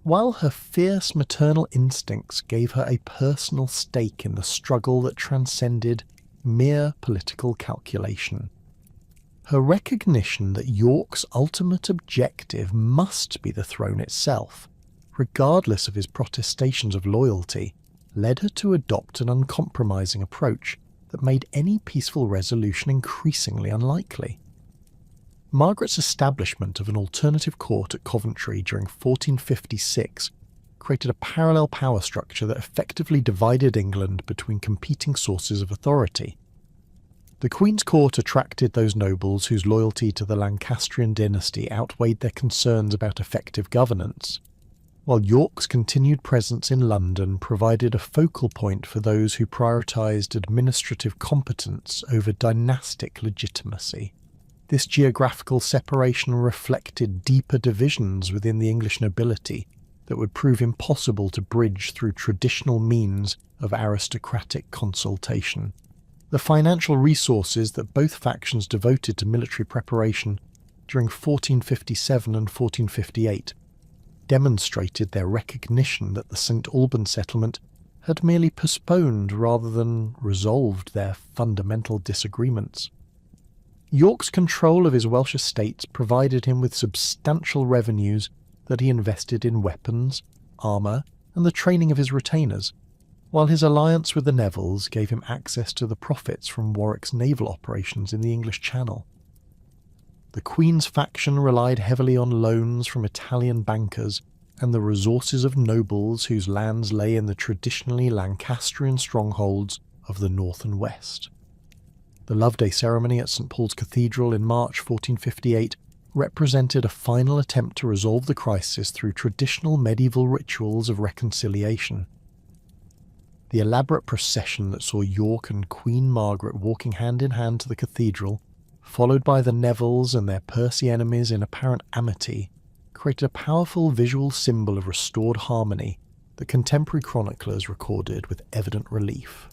While her fierce maternal instincts gave her a personal stake in the struggle that transcended mere political calculation, her recognition that York's ultimate objective must be the throne itself, regardless of his protestations of loyalty, led her to adopt an uncompromising approach that made any peaceful resolution increasingly unlikely. Margaret's establishment of an alternative court at Coventry during 1456 created a parallel power structure that effectively divided England between competing sources of authority. The Queen's court attracted those nobles whose loyalty to the Lancastrian dynasty outweighed their concerns about effective governance, while York's continued presence in London provided a focal point for those who prioritised administrative competence over dynastic legitimacy. This geographical separation reflected deeper divisions within the English nobility that would prove impossible to bridge through traditional means of aristocratic consultation. The financial resources that both factions devoted to military preparation during 1457 and 1458 demonstrated their recognition that the St. Albans settlement had merely postponed rather than resolved their fundamental disagreements. York's control of his Welsh estates provided him with substantial revenues that he invested in weapons, armour, and the training of his retainers, while his alliance with the Nevilles gave him access to the profits from Warwick's naval operations in the English Channel. The Queen's faction relied heavily on loans from Italian bankers and the resources of nobles whose lands lay in the traditionally Lancastrian strongholds of the north and west. The Loveday ceremony at St. Paul's Cathedral in March 1458 represented a final attempt to resolve the crisis through traditional medieval rituals of reconciliation. The elaborate procession that saw York and Queen Margaret walking hand in hand to the cathedral, followed by the Nevilles and their Percy enemies in apparent amity, created a powerful visual symbol of restored harmony that contemporary chroniclers recorded with evident relief.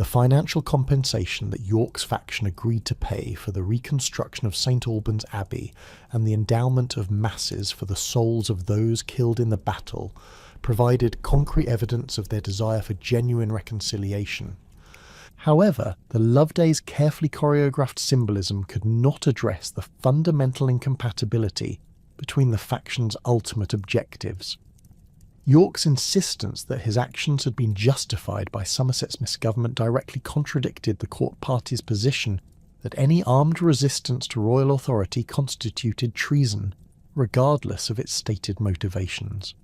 The financial compensation that York's faction agreed to pay for the reconstruction of St. Albans Abbey and the endowment of masses for the souls of those killed in the battle provided concrete evidence of their desire for genuine reconciliation. However, the Loveday's carefully choreographed symbolism could not address the fundamental incompatibility between the faction's ultimate objectives. York's insistence that his actions had been justified by Somerset's misgovernment directly contradicted the court party's position that any armed resistance to royal authority constituted treason, regardless of its stated motivations.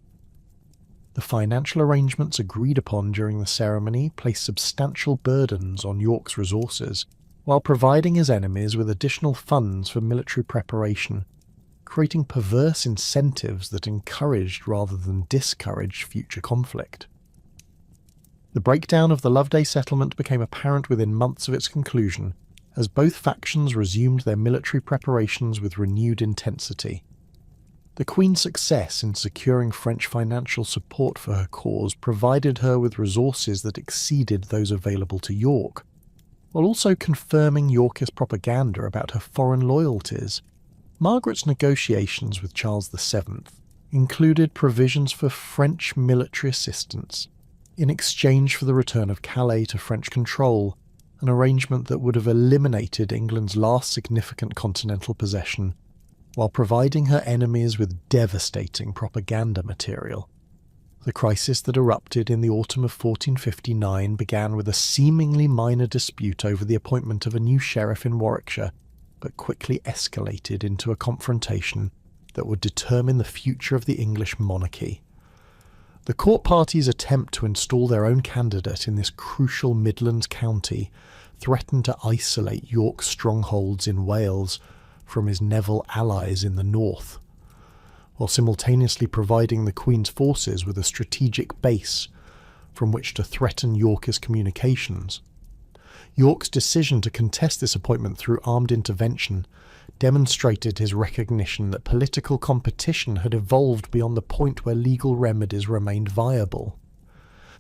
The financial arrangements agreed upon during the ceremony placed substantial burdens on York's resources, while providing his enemies with additional funds for military preparation, creating perverse incentives that encouraged rather than discouraged future conflict. The breakdown of the Loveday settlement became apparent within months of its conclusion, as both factions resumed their military preparations with renewed intensity. The Queen's success in securing French financial support for her cause provided her with resources that exceeded those available to York, while also confirming Yorkist propaganda about her foreign loyalties. Margaret's negotiations with Charles VII included provisions for French military assistance in exchange for the return of Calais to French control, an arrangement that would have eliminated England's last significant continental possession, while providing her enemies with devastating propaganda material. The crisis that erupted in the autumn of 1459 began with a seemingly minor dispute over the appointment of a new sheriff in Warwickshire, but quickly escalated into a confrontation that would determine the future of the English monarchy. The court parties' attempt to install their own candidate in this crucial Midlands county threatened to isolate York's strongholds in Wales from his Neville allies in the north, while simultaneously providing the Queen's forces with a strategic base from which to threaten Yorkist communications. York's decision to contest this appointment through armed intervention demonstrated his recognition that political competition had evolved beyond the point where legal remedies remained viable.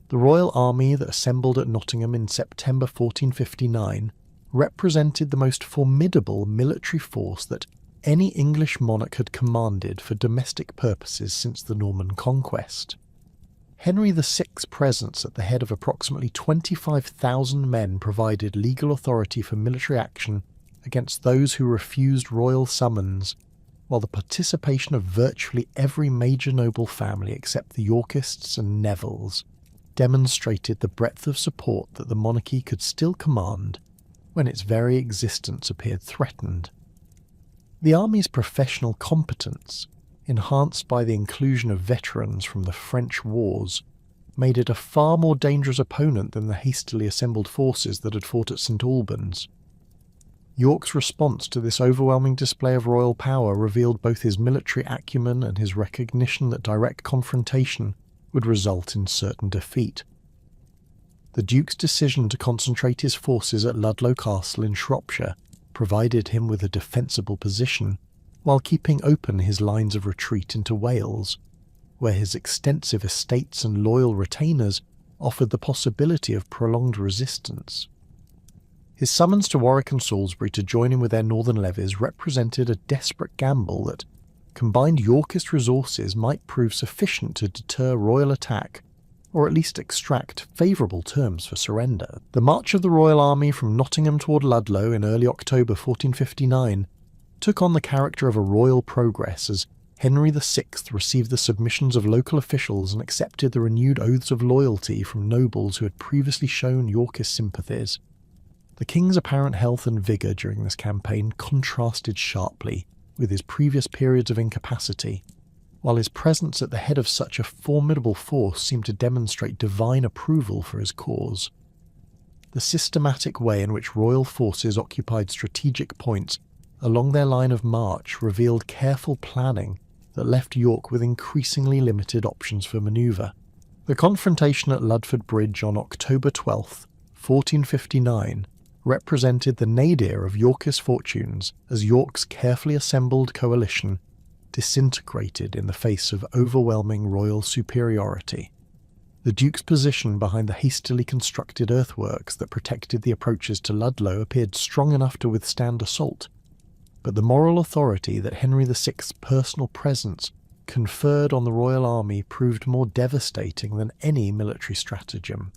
The royal army that assembled at Nottingham in September 1459 represented the most formidable military force that any English monarch had commanded for domestic purposes since the Norman conquest. Henry VI's presence at the head of approximately 25,000 men provided legal authority for military action against those who refused royal summons, while the participation of virtually every major noble family except the Yorkists and Nevilles demonstrated the breadth of support that the monarchy could still command when its very existence appeared threatened. The army's professional competence, enhanced by the inclusion of veterans from the French wars, made it a far more dangerous opponent than the hastily assembled forces that had fought at St Albans. York's response to this overwhelming display of royal power revealed both his military acumen and his recognition that direct confrontation would result in certain defeat. The Duke's decision to concentrate his forces at Ludlow Castle in Shropshire provided him with a defensible position, while keeping open his lines of retreat into Wales, where his extensive estates and loyal retainers offered the possibility of prolonged resistance. His summons to Warwick and Salisbury to join him with their northern levies represented a desperate gamble that, combined Yorkist resources, might prove sufficient to deter royal attack, or at least extract favourable terms for surrender. The march of the royal army from Nottingham toward Ludlow in early October 1459 took on the character of a royal progress as Henry VI received the submissions of local officials and accepted the renewed oaths of loyalty from nobles who had previously shown Yorkist sympathies. The king's apparent health and vigour during this campaign contrasted sharply with his previous periods of incapacity, while his presence at the head of such a formidable force seemed to demonstrate divine approval for his cause. The systematic way in which royal forces occupied strategic points along their line of march revealed careful planning that left York with increasingly limited options for manoeuvre. The confrontation at Ludford Bridge on October 12, 1459, represented the nadir of Yorkist fortunes as York's carefully assembled coalition disintegrated in the face of overwhelming royal superiority. The Duke's position behind the hastily constructed earthworks that protected the approaches to Ludlow appeared strong enough to withstand assault, but the moral authority that Henry VI's personal presence conferred on the royal army proved more devastating than any military stratagem.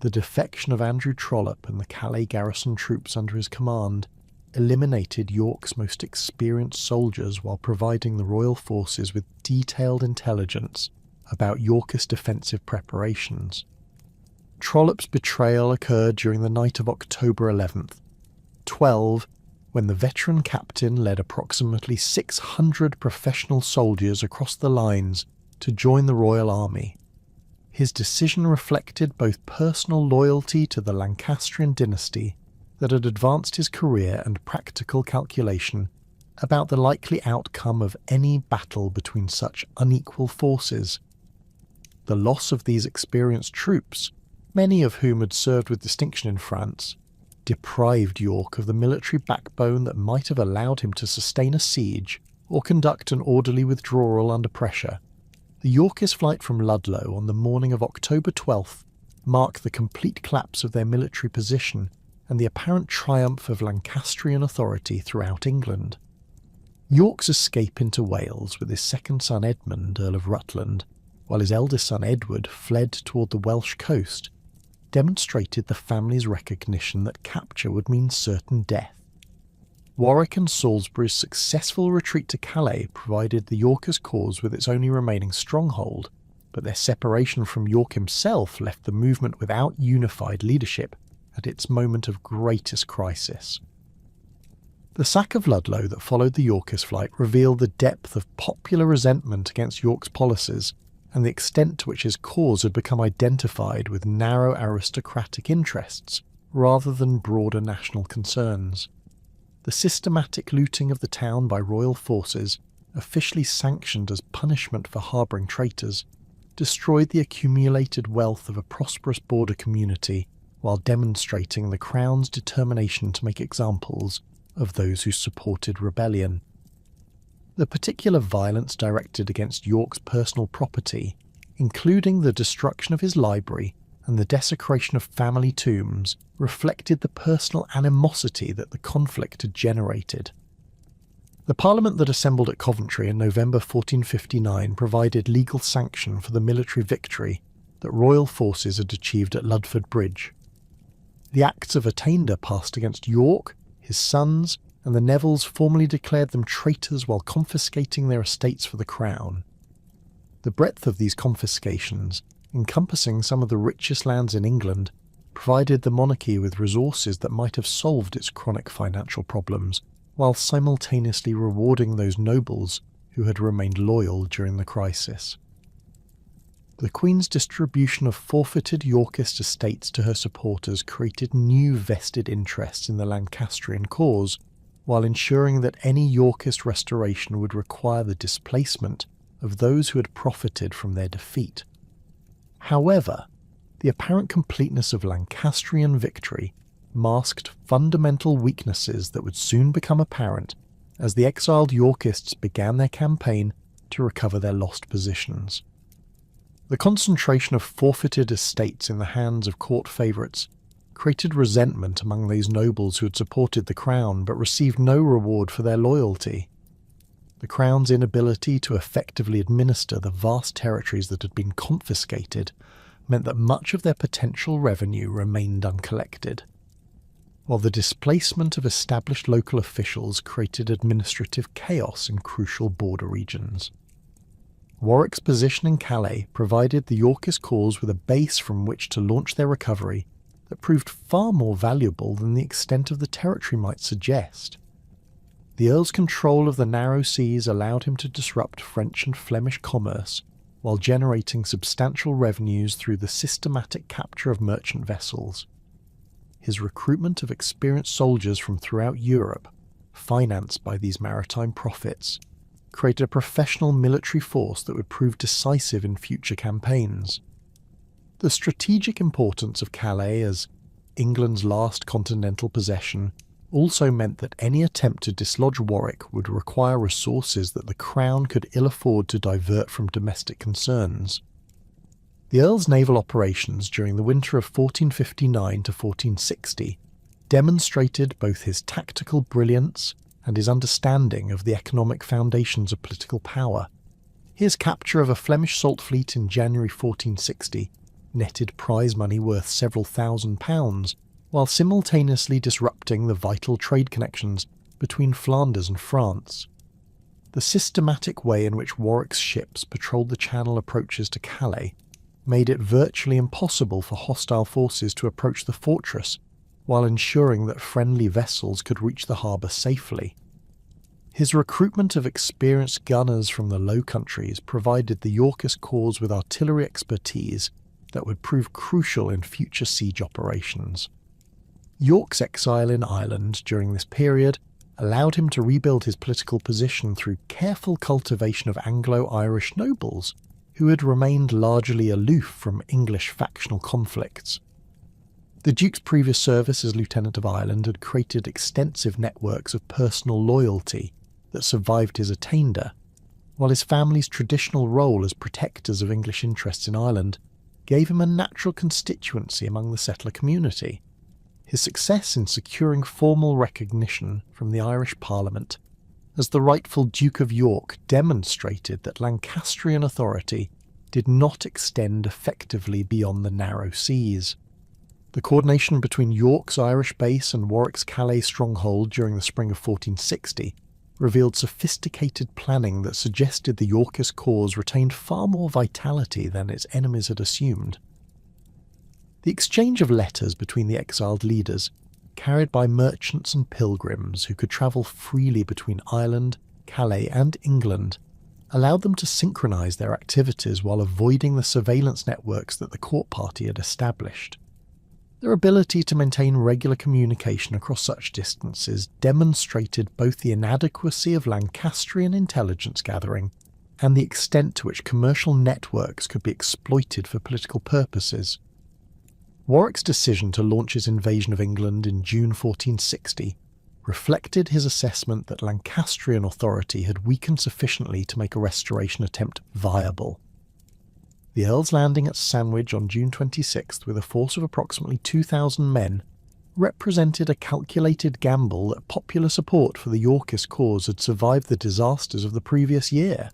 The defection of Andrew Trollope and the Calais garrison troops under his command eliminated York's most experienced soldiers while providing the royal forces with detailed intelligence about Yorkist defensive preparations. Trollope's betrayal occurred during the night of October 11th, 12, when the veteran captain led approximately 600 professional soldiers across the lines to join the royal army. His decision reflected both personal loyalty to the Lancastrian dynasty that had advanced his career and practical calculation about the likely outcome of any battle between such unequal forces. The loss of these experienced troops many of whom had served with distinction in France, deprived York of the military backbone that might have allowed him to sustain a siege or conduct an orderly withdrawal under pressure. The Yorkist flight from Ludlow on the morning of October 12th marked the complete collapse of their military position and the apparent triumph of Lancastrian authority throughout England. York's escape into Wales with his second son Edmund, Earl of Rutland, while his eldest son Edward fled toward the Welsh coast, demonstrated the family's recognition that capture would mean certain death. Warwick and Salisbury's successful retreat to Calais provided the Yorkist cause with its only remaining stronghold, but their separation from York himself left the movement without unified leadership at its moment of greatest crisis. The sack of Ludlow that followed the Yorkist flight revealed the depth of popular resentment against York's policies and the extent to which his cause had become identified with narrow aristocratic interests rather than broader national concerns. The systematic looting of the town by royal forces, officially sanctioned as punishment for harbouring traitors, destroyed the accumulated wealth of a prosperous border community while demonstrating the Crown's determination to make examples of those who supported rebellion. The particular violence directed against York's personal property, including the destruction of his library and the desecration of family tombs, reflected the personal animosity that the conflict had generated. The Parliament that assembled at Coventry in November 1459 provided legal sanction for the military victory that royal forces had achieved at Ludford Bridge. The Acts of Attainder passed against York, his sons, and the Nevilles formally declared them traitors while confiscating their estates for the Crown. The breadth of these confiscations, encompassing some of the richest lands in England, provided the monarchy with resources that might have solved its chronic financial problems, while simultaneously rewarding those nobles who had remained loyal during the crisis. The Queen's distribution of forfeited Yorkist estates to her supporters created new vested interests in the Lancastrian cause, while ensuring that any Yorkist restoration would require the displacement of those who had profited from their defeat. However, the apparent completeness of Lancastrian victory masked fundamental weaknesses that would soon become apparent as the exiled Yorkists began their campaign to recover their lost positions. The concentration of forfeited estates in the hands of court favourites created resentment among these nobles who had supported the Crown but received no reward for their loyalty. The Crown's inability to effectively administer the vast territories that had been confiscated meant that much of their potential revenue remained uncollected, while the displacement of established local officials created administrative chaos in crucial border regions. Warwick's position in Calais provided the Yorkist cause with a base from which to launch their recovery that proved far more valuable than the extent of the territory might suggest. The Earl's control of the narrow seas allowed him to disrupt French and Flemish commerce while generating substantial revenues through the systematic capture of merchant vessels. His recruitment of experienced soldiers from throughout Europe, financed by these maritime profits, created a professional military force that would prove decisive in future campaigns. The strategic importance of Calais as England's last continental possession also meant that any attempt to dislodge Warwick would require resources that the Crown could ill afford to divert from domestic concerns. The Earl's naval operations during the winter of 1459 to 1460 demonstrated both his tactical brilliance and his understanding of the economic foundations of political power. His capture of a Flemish salt fleet in January 1460 netted prize money worth several £1,000s, while simultaneously disrupting the vital trade connections between Flanders and France. The systematic way in which Warwick's ships patrolled the channel approaches to Calais made it virtually impossible for hostile forces to approach the fortress, while ensuring that friendly vessels could reach the harbour safely. His recruitment of experienced gunners from the Low Countries provided the Yorkist cause with artillery expertise that would prove crucial in future siege operations. York's exile in Ireland during this period allowed him to rebuild his political position through careful cultivation of Anglo-Irish nobles who had remained largely aloof from English factional conflicts. The Duke's previous service as Lieutenant of Ireland had created extensive networks of personal loyalty that survived his attainder, while his family's traditional role as protectors of English interests in Ireland gave him a natural constituency among the settler community. His success in securing formal recognition from the Irish Parliament as the rightful Duke of York demonstrated that Lancastrian authority did not extend effectively beyond the narrow seas. The coordination between York's Irish base and Warwick's Calais stronghold during the spring of 1460 revealed sophisticated planning that suggested the Yorkist cause retained far more vitality than its enemies had assumed. The exchange of letters between the exiled leaders, carried by merchants and pilgrims who could travel freely between Ireland, Calais and England, allowed them to synchronise their activities while avoiding the surveillance networks that the court party had established. Their ability to maintain regular communication across such distances demonstrated both the inadequacy of Lancastrian intelligence gathering and the extent to which commercial networks could be exploited for political purposes. Warwick's decision to launch his invasion of England in June 1460 reflected his assessment that Lancastrian authority had weakened sufficiently to make a restoration attempt viable. The Earl's landing at Sandwich on June 26th with a force of approximately 2,000 men represented a calculated gamble that popular support for the Yorkist cause had survived the disasters of the previous year.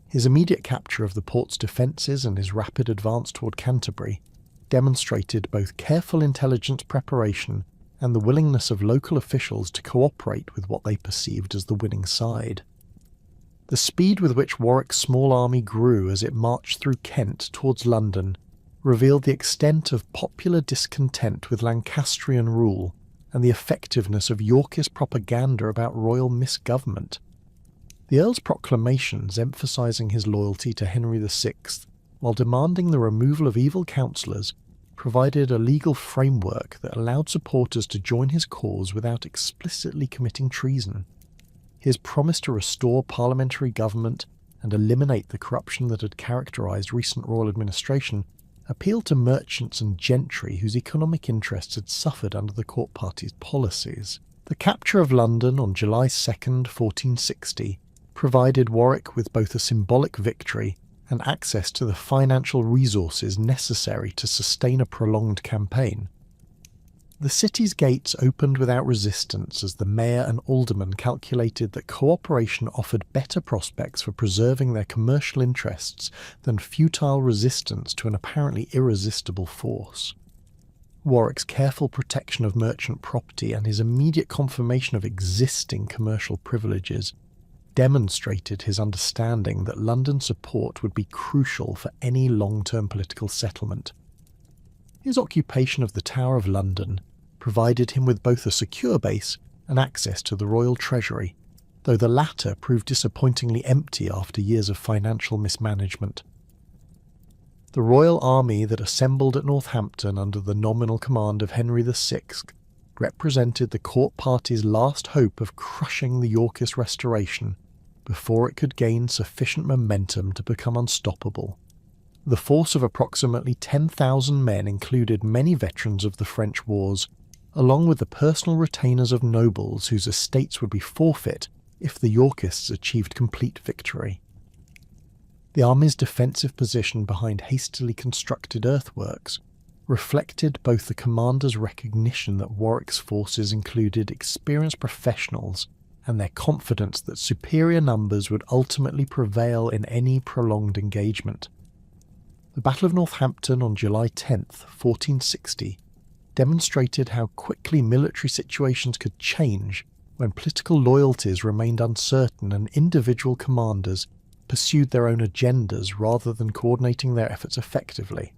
His immediate capture of the port's defences and his rapid advance toward Canterbury demonstrated both careful intelligence preparation and the willingness of local officials to cooperate with what they perceived as the winning side. The speed with which Warwick's small army grew as it marched through Kent towards London revealed the extent of popular discontent with Lancastrian rule and the effectiveness of Yorkist propaganda about royal misgovernment. The Earl's proclamations emphasising his loyalty to Henry VI, while demanding the removal of evil counsellors, provided a legal framework that allowed supporters to join his cause without explicitly committing treason. His promise to restore parliamentary government and eliminate the corruption that had characterised recent royal administration appealed to merchants and gentry whose economic interests had suffered under the court party's policies. The capture of London on July 2nd, 1460, provided Warwick with both a symbolic victory and access to the financial resources necessary to sustain a prolonged campaign. The city's gates opened without resistance as the mayor and aldermen calculated that cooperation offered better prospects for preserving their commercial interests than futile resistance to an apparently irresistible force. Warwick's careful protection of merchant property and his immediate confirmation of existing commercial privileges demonstrated his understanding that London support would be crucial for any long-term political settlement. His occupation of the Tower of London provided him with both a secure base and access to the royal treasury, though the latter proved disappointingly empty after years of financial mismanagement. The royal army that assembled at Northampton under the nominal command of Henry VI represented the court party's last hope of crushing the Yorkist restoration before it could gain sufficient momentum to become unstoppable. The force of approximately 10,000 men included many veterans of the French wars, along with the personal retainers of nobles whose estates would be forfeit if the Yorkists achieved complete victory. The army's defensive position behind hastily constructed earthworks reflected both the commander's recognition that Warwick's forces included experienced professionals and their confidence that superior numbers would ultimately prevail in any prolonged engagement. The Battle of Northampton on July 10th, 1460, demonstrated how quickly military situations could change when political loyalties remained uncertain and individual commanders pursued their own agendas rather than coordinating their efforts effectively.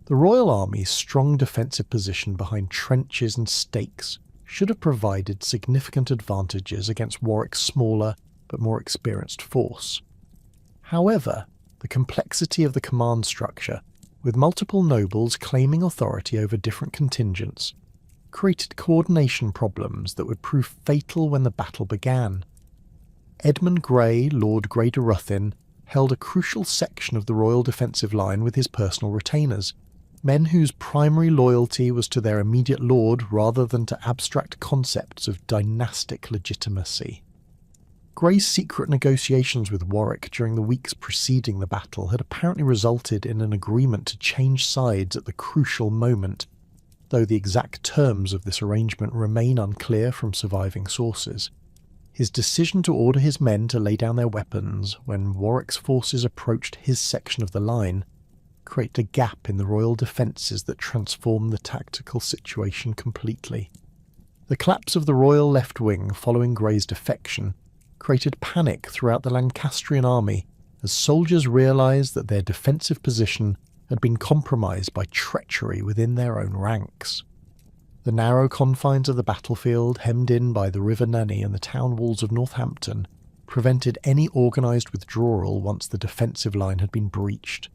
The Royal Army's strong defensive position behind trenches and stakes should have provided significant advantages against Warwick's smaller but more experienced force. However, the complexity of the command structure, with multiple nobles claiming authority over different contingents, created coordination problems that would prove fatal when the battle began. Edmund Grey, Lord Grey de Ruthin, held a crucial section of the royal defensive line with his personal retainers, men whose primary loyalty was to their immediate lord rather than to abstract concepts of dynastic legitimacy. Grey's secret negotiations with Warwick during the weeks preceding the battle had apparently resulted in an agreement to change sides at the crucial moment, though the exact terms of this arrangement remain unclear from surviving sources. His decision to order his men to lay down their weapons when Warwick's forces approached his section of the line created a gap in the royal defences that transformed the tactical situation completely. The collapse of the royal left wing following Grey's defection created panic throughout the Lancastrian army as soldiers realised that their defensive position had been compromised by treachery within their own ranks. The narrow confines of the battlefield, hemmed in by the River Nanny and the town walls of Northampton, prevented any organised withdrawal once the defensive line had been breached.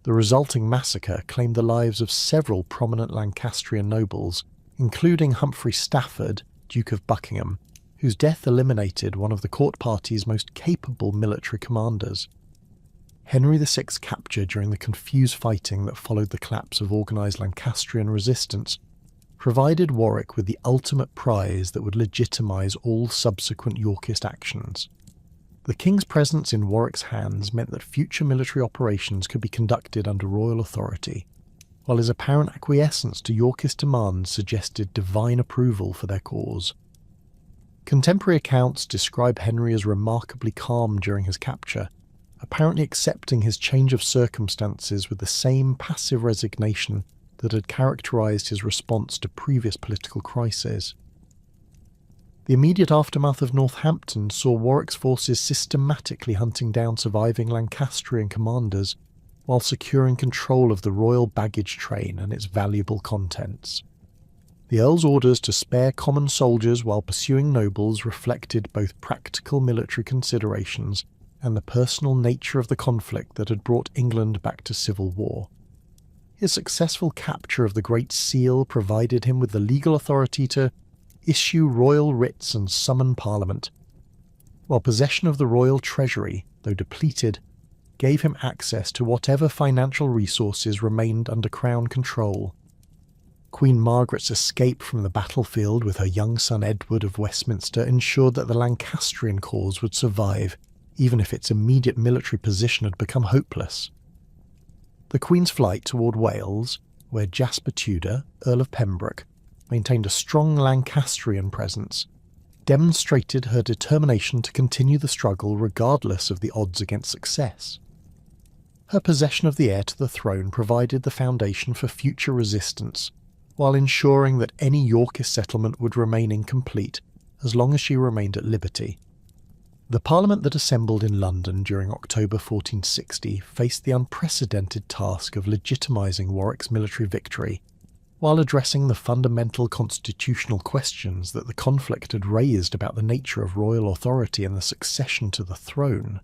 The resulting massacre claimed the lives of several prominent Lancastrian nobles, including Humphrey Stafford, Duke of Buckingham, whose death eliminated one of the court party's most capable military commanders. Henry VI's capture during the confused fighting that followed the collapse of organised Lancastrian resistance provided Warwick with the ultimate prize that would legitimise all subsequent Yorkist actions. The king's presence in Warwick's hands meant that future military operations could be conducted under royal authority, while his apparent acquiescence to Yorkist demands suggested divine approval for their cause. Contemporary accounts describe Henry as remarkably calm during his capture, apparently accepting his change of circumstances with the same passive resignation that had characterised his response to previous political crises. The immediate aftermath of Northampton saw Warwick's forces systematically hunting down surviving Lancastrian commanders while securing control of the royal baggage train and its valuable contents. The Earl's orders to spare common soldiers while pursuing nobles reflected both practical military considerations and the personal nature of the conflict that had brought England back to civil war. His successful capture of the Great Seal provided him with the legal authority to issue royal writs and summon Parliament, while possession of the royal treasury, though depleted, gave him access to whatever financial resources remained under Crown control. Queen Margaret's escape from the battlefield with her young son Edward of Westminster ensured that the Lancastrian cause would survive, even if its immediate military position had become hopeless. The Queen's flight toward Wales, where Jasper Tudor, Earl of Pembroke, maintained a strong Lancastrian presence, demonstrated her determination to continue the struggle regardless of the odds against success. Her possession of the heir to the throne provided the foundation for future resistance, while ensuring that any Yorkist settlement would remain incomplete as long as she remained at liberty. The Parliament that assembled in London during October 1460 faced the unprecedented task of legitimising Warwick's military victory, while addressing the fundamental constitutional questions that the conflict had raised about the nature of royal authority and the succession to the throne.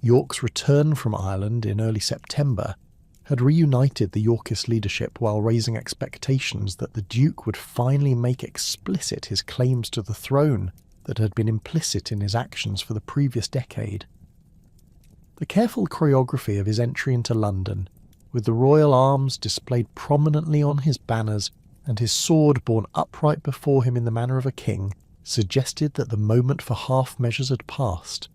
York's return from Ireland in early September had reunited the Yorkist leadership while raising expectations that the Duke would finally make explicit his claims to the throne that had been implicit in his actions for the previous decade. The careful choreography of his entry into London, with the royal arms displayed prominently on his banners and his sword borne upright before him in the manner of a king, suggested that the moment for half measures had passed.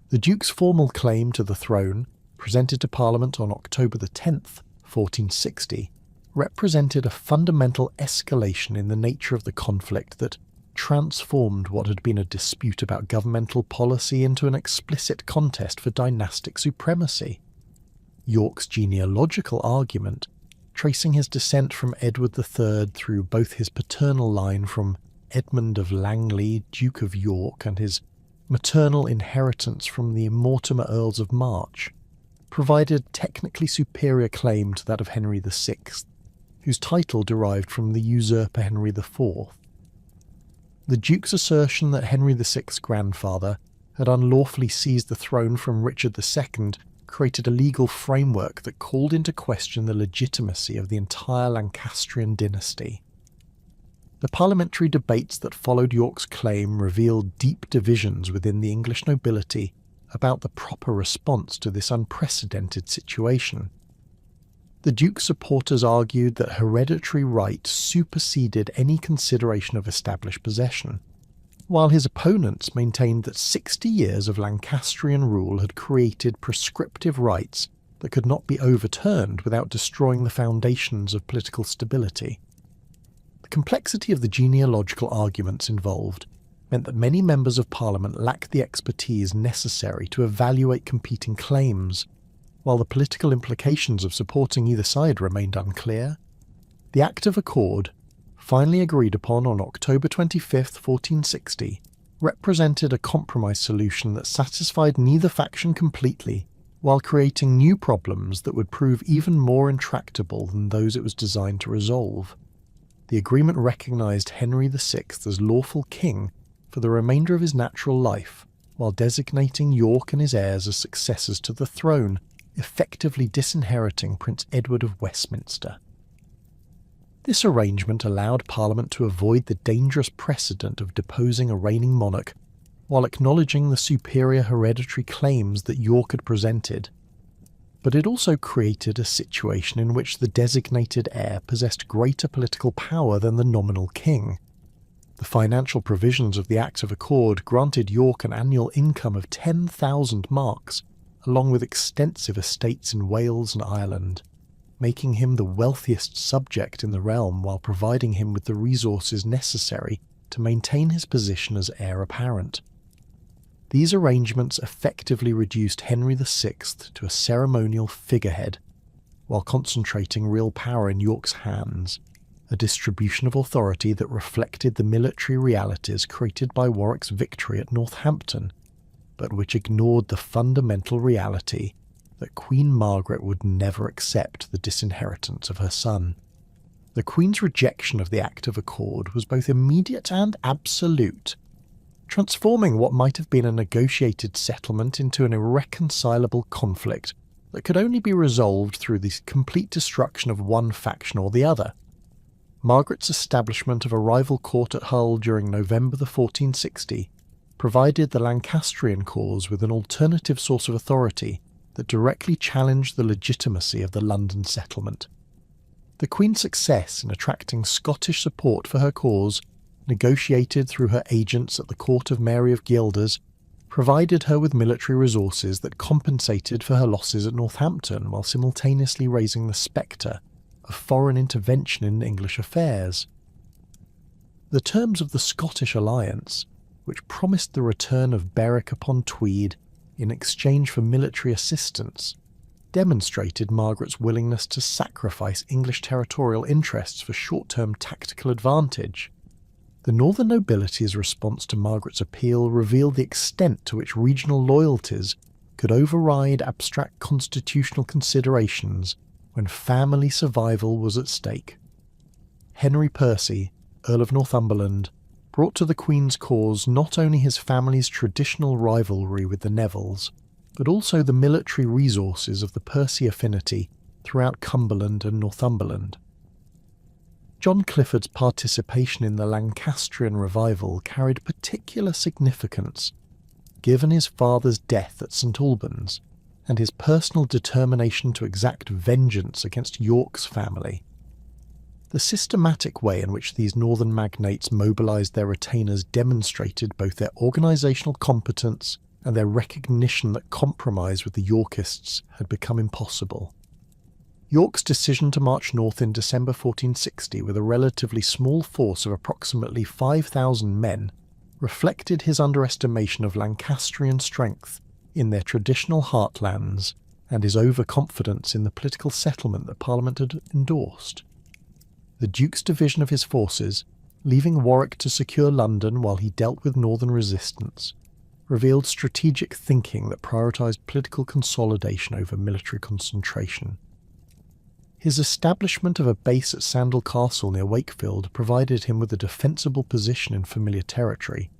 The Duke's formal claim to the throne, presented to Parliament on October the 10th, 1460, represented a fundamental escalation in the nature of the conflict that transformed what had been a dispute about governmental policy into an explicit contest for dynastic supremacy. York's genealogical argument, tracing his descent from Edward III through both his paternal line from Edmund of Langley, Duke of York, and his maternal inheritance from the Mortimer Earls of March, provided technically superior claim to that of Henry VI, whose title derived from the usurper Henry IV. The Duke's assertion that Henry VI's grandfather had unlawfully seized the throne from Richard II created a legal framework that called into question the legitimacy of the entire Lancastrian dynasty. The parliamentary debates that followed York's claim revealed deep divisions within the English nobility about the proper response to this unprecedented situation. The Duke's supporters argued that hereditary right superseded any consideration of established possession, while his opponents maintained that 60 years of Lancastrian rule had created prescriptive rights that could not be overturned without destroying the foundations of political stability. The complexity of the genealogical arguments involved meant that many members of Parliament lacked the expertise necessary to evaluate competing claims, while the political implications of supporting either side remained unclear. The Act of Accord, finally agreed upon on October 25, 1460, represented a compromise solution that satisfied neither faction completely, while creating new problems that would prove even more intractable than those it was designed to resolve. The agreement recognised Henry VI as lawful king for the remainder of his natural life, while designating York and his heirs as successors to the throne, effectively disinheriting Prince Edward of Westminster. This arrangement allowed Parliament to avoid the dangerous precedent of deposing a reigning monarch, while acknowledging the superior hereditary claims that York had presented. But it also created a situation in which the designated heir possessed greater political power than the nominal king. The financial provisions of the Act of Accord granted York an annual income of 10,000 marks, along with extensive estates in Wales and Ireland, making him the wealthiest subject in the realm while providing him with the resources necessary to maintain his position as heir apparent. These arrangements effectively reduced Henry VI to a ceremonial figurehead, while concentrating real power in York's hands, a distribution of authority that reflected the military realities created by Warwick's victory at Northampton, but which ignored the fundamental reality that Queen Margaret would never accept the disinheritance of her son. The Queen's rejection of the Act of Accord was both immediate and absolute, transforming what might have been a negotiated settlement into an irreconcilable conflict that could only be resolved through the complete destruction of one faction or the other. Margaret's establishment of a rival court at Hull during November 1460 provided the Lancastrian cause with an alternative source of authority that directly challenged the legitimacy of the London settlement. The Queen's success in attracting Scottish support for her cause, negotiated through her agents at the court of Mary of Guelders, provided her with military resources that compensated for her losses at Northampton while simultaneously raising the spectre of foreign intervention in English affairs. The terms of the Scottish alliance, which promised the return of Berwick upon Tweed in exchange for military assistance, demonstrated Margaret's willingness to sacrifice English territorial interests for short-term tactical advantage. The northern nobility's response to Margaret's appeal revealed the extent to which regional loyalties could override abstract constitutional considerations when family survival was at stake. Henry Percy, Earl of Northumberland, brought to the Queen's cause not only his family's traditional rivalry with the Nevilles, but also the military resources of the Percy affinity throughout Cumberland and Northumberland. John Clifford's participation in the Lancastrian revival carried particular significance, given his father's death at St Albans, and his personal determination to exact vengeance against York's family. The systematic way in which these northern magnates mobilised their retainers demonstrated both their organisational competence and their recognition that compromise with the Yorkists had become impossible. York's decision to march north in December 1460 with a relatively small force of approximately 5,000 men reflected his underestimation of Lancastrian strength in their traditional heartlands and his overconfidence in the political settlement that Parliament had endorsed. The Duke's division of his forces, leaving Warwick to secure London while he dealt with northern resistance, revealed strategic thinking that prioritised political consolidation over military concentration. His establishment of a base at Sandal Castle near Wakefield provided him with a defensible position in familiar territory,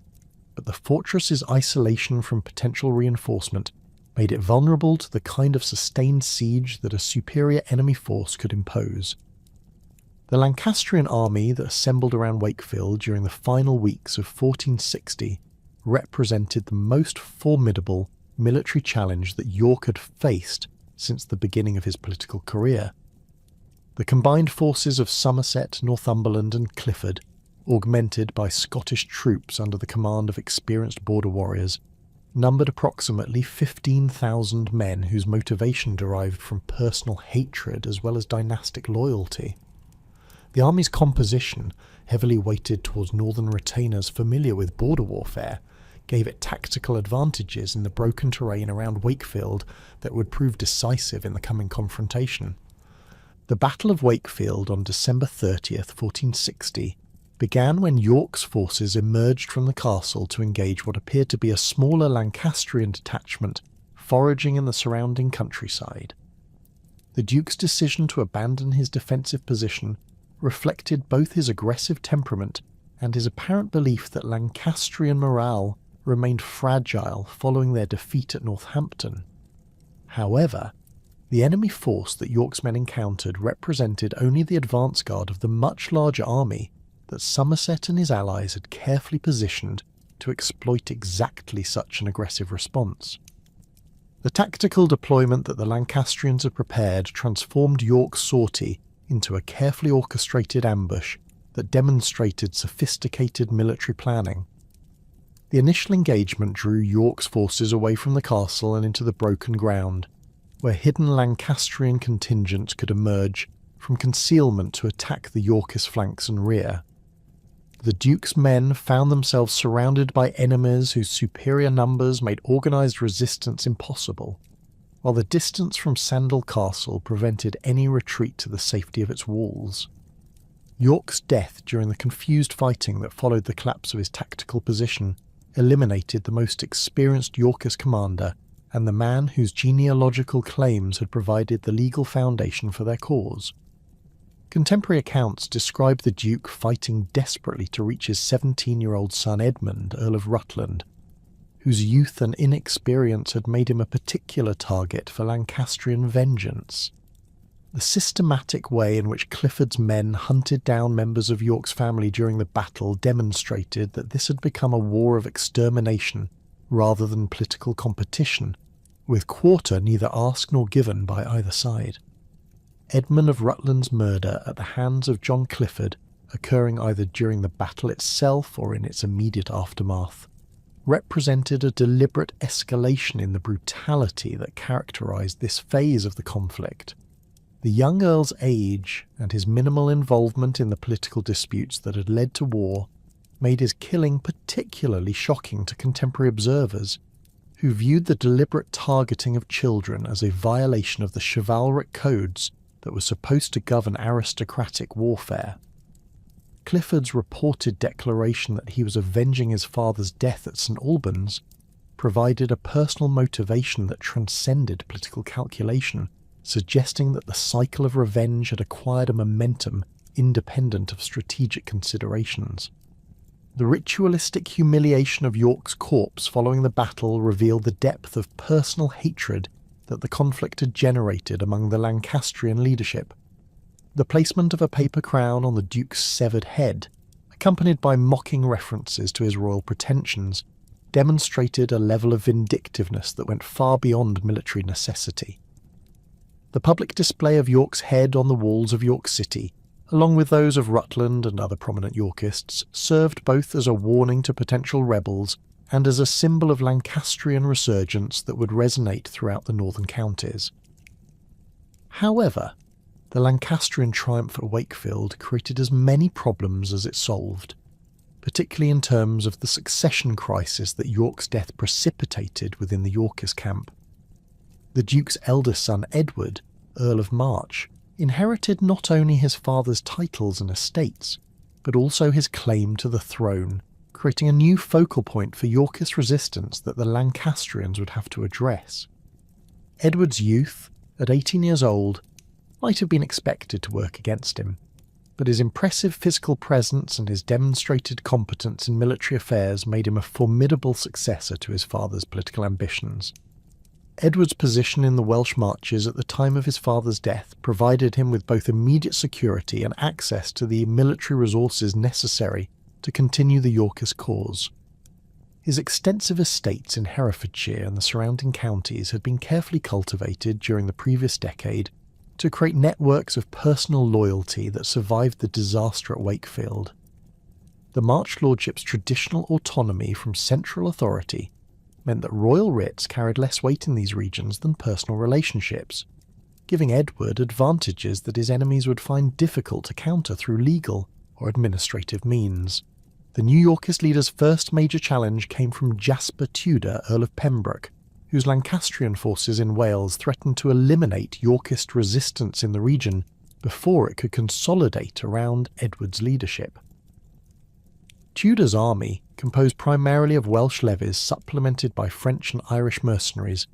but the fortress's isolation from potential reinforcement made it vulnerable to the kind of sustained siege that a superior enemy force could impose. The Lancastrian army that assembled around Wakefield during the final weeks of 1460 represented the most formidable military challenge that York had faced since the beginning of his political career. The combined forces of Somerset, Northumberland and Clifford, augmented by Scottish troops under the command of experienced border warriors, numbered approximately 15,000 men whose motivation derived from personal hatred as well as dynastic loyalty. The army's composition, heavily weighted towards northern retainers familiar with border warfare, gave it tactical advantages in the broken terrain around Wakefield that would prove decisive in the coming confrontation. The Battle of Wakefield on December 30th, 1460, began when York's forces emerged from the castle to engage what appeared to be a smaller Lancastrian detachment foraging in the surrounding countryside. The Duke's decision to abandon his defensive position reflected both his aggressive temperament and his apparent belief that Lancastrian morale remained fragile following their defeat at Northampton. However, the enemy force that York's men encountered represented only the advance guard of the much larger army that Somerset and his allies had carefully positioned to exploit exactly such an aggressive response. The tactical deployment that the Lancastrians had prepared transformed York's sortie into a carefully orchestrated ambush that demonstrated sophisticated military planning. The initial engagement drew York's forces away from the castle and into the broken ground, where hidden Lancastrian contingents could emerge from concealment to attack the Yorkist flanks and rear. The Duke's men found themselves surrounded by enemies whose superior numbers made organised resistance impossible, while the distance from Sandal Castle prevented any retreat to the safety of its walls. York's death during the confused fighting that followed the collapse of his tactical position eliminated the most experienced Yorkist commander and the man whose genealogical claims had provided the legal foundation for their cause. Contemporary accounts describe the Duke fighting desperately to reach his 17-year-old son Edmund, Earl of Rutland, whose youth and inexperience had made him a particular target for Lancastrian vengeance. The systematic way in which Clifford's men hunted down members of York's family during the battle demonstrated that this had become a war of extermination rather than political competition, with quarter neither asked nor given by either side. Edmund of Rutland's murder at the hands of John Clifford, occurring either during the battle itself or in its immediate aftermath, represented a deliberate escalation in the brutality that characterised this phase of the conflict. The young Earl's age and his minimal involvement in the political disputes that had led to war made his killing particularly shocking to contemporary observers, who viewed the deliberate targeting of children as a violation of the chivalric codes that were supposed to govern aristocratic warfare. Clifford's reported declaration that he was avenging his father's death at St Albans provided a personal motivation that transcended political calculation, suggesting that the cycle of revenge had acquired a momentum independent of strategic considerations. The ritualistic humiliation of York's corpse following the battle revealed the depth of personal hatred that the conflict had generated among the Lancastrian leadership. The placement of a paper crown on the Duke's severed head, accompanied by mocking references to his royal pretensions, demonstrated a level of vindictiveness that went far beyond military necessity. The public display of York's head on the walls of York City, along with those of Rutland and other prominent Yorkists, served both as a warning to potential rebels and as a symbol of Lancastrian resurgence that would resonate throughout the northern counties. However, the Lancastrian triumph at Wakefield created as many problems as it solved, particularly in terms of the succession crisis that York's death precipitated within the Yorkist camp. The Duke's eldest son Edward, Earl of March, inherited not only his father's titles and estates, but also his claim to the throne, creating a new focal point for Yorkist resistance that the Lancastrians would have to address. Edward's youth, at 18 years old, might have been expected to work against him, but his impressive physical presence and his demonstrated competence in military affairs made him a formidable successor to his father's political ambitions. Edward's position in the Welsh marches at the time of his father's death provided him with both immediate security and access to the military resources necessary to continue the Yorkist cause. His extensive estates in Herefordshire and the surrounding counties had been carefully cultivated during the previous decade, to create networks of personal loyalty that survived the disaster at Wakefield. The March Lordship's traditional autonomy from central authority meant that royal writs carried less weight in these regions than personal relationships, giving Edward advantages that his enemies would find difficult to counter through legal or administrative means. The New Yorkist leader's first major challenge came from Jasper Tudor, Earl of Pembroke, whose Lancastrian forces in Wales threatened to eliminate Yorkist resistance in the region before it could consolidate around Edward's leadership. Tudor's army, composed primarily of Welsh levies supplemented by French and Irish mercenaries,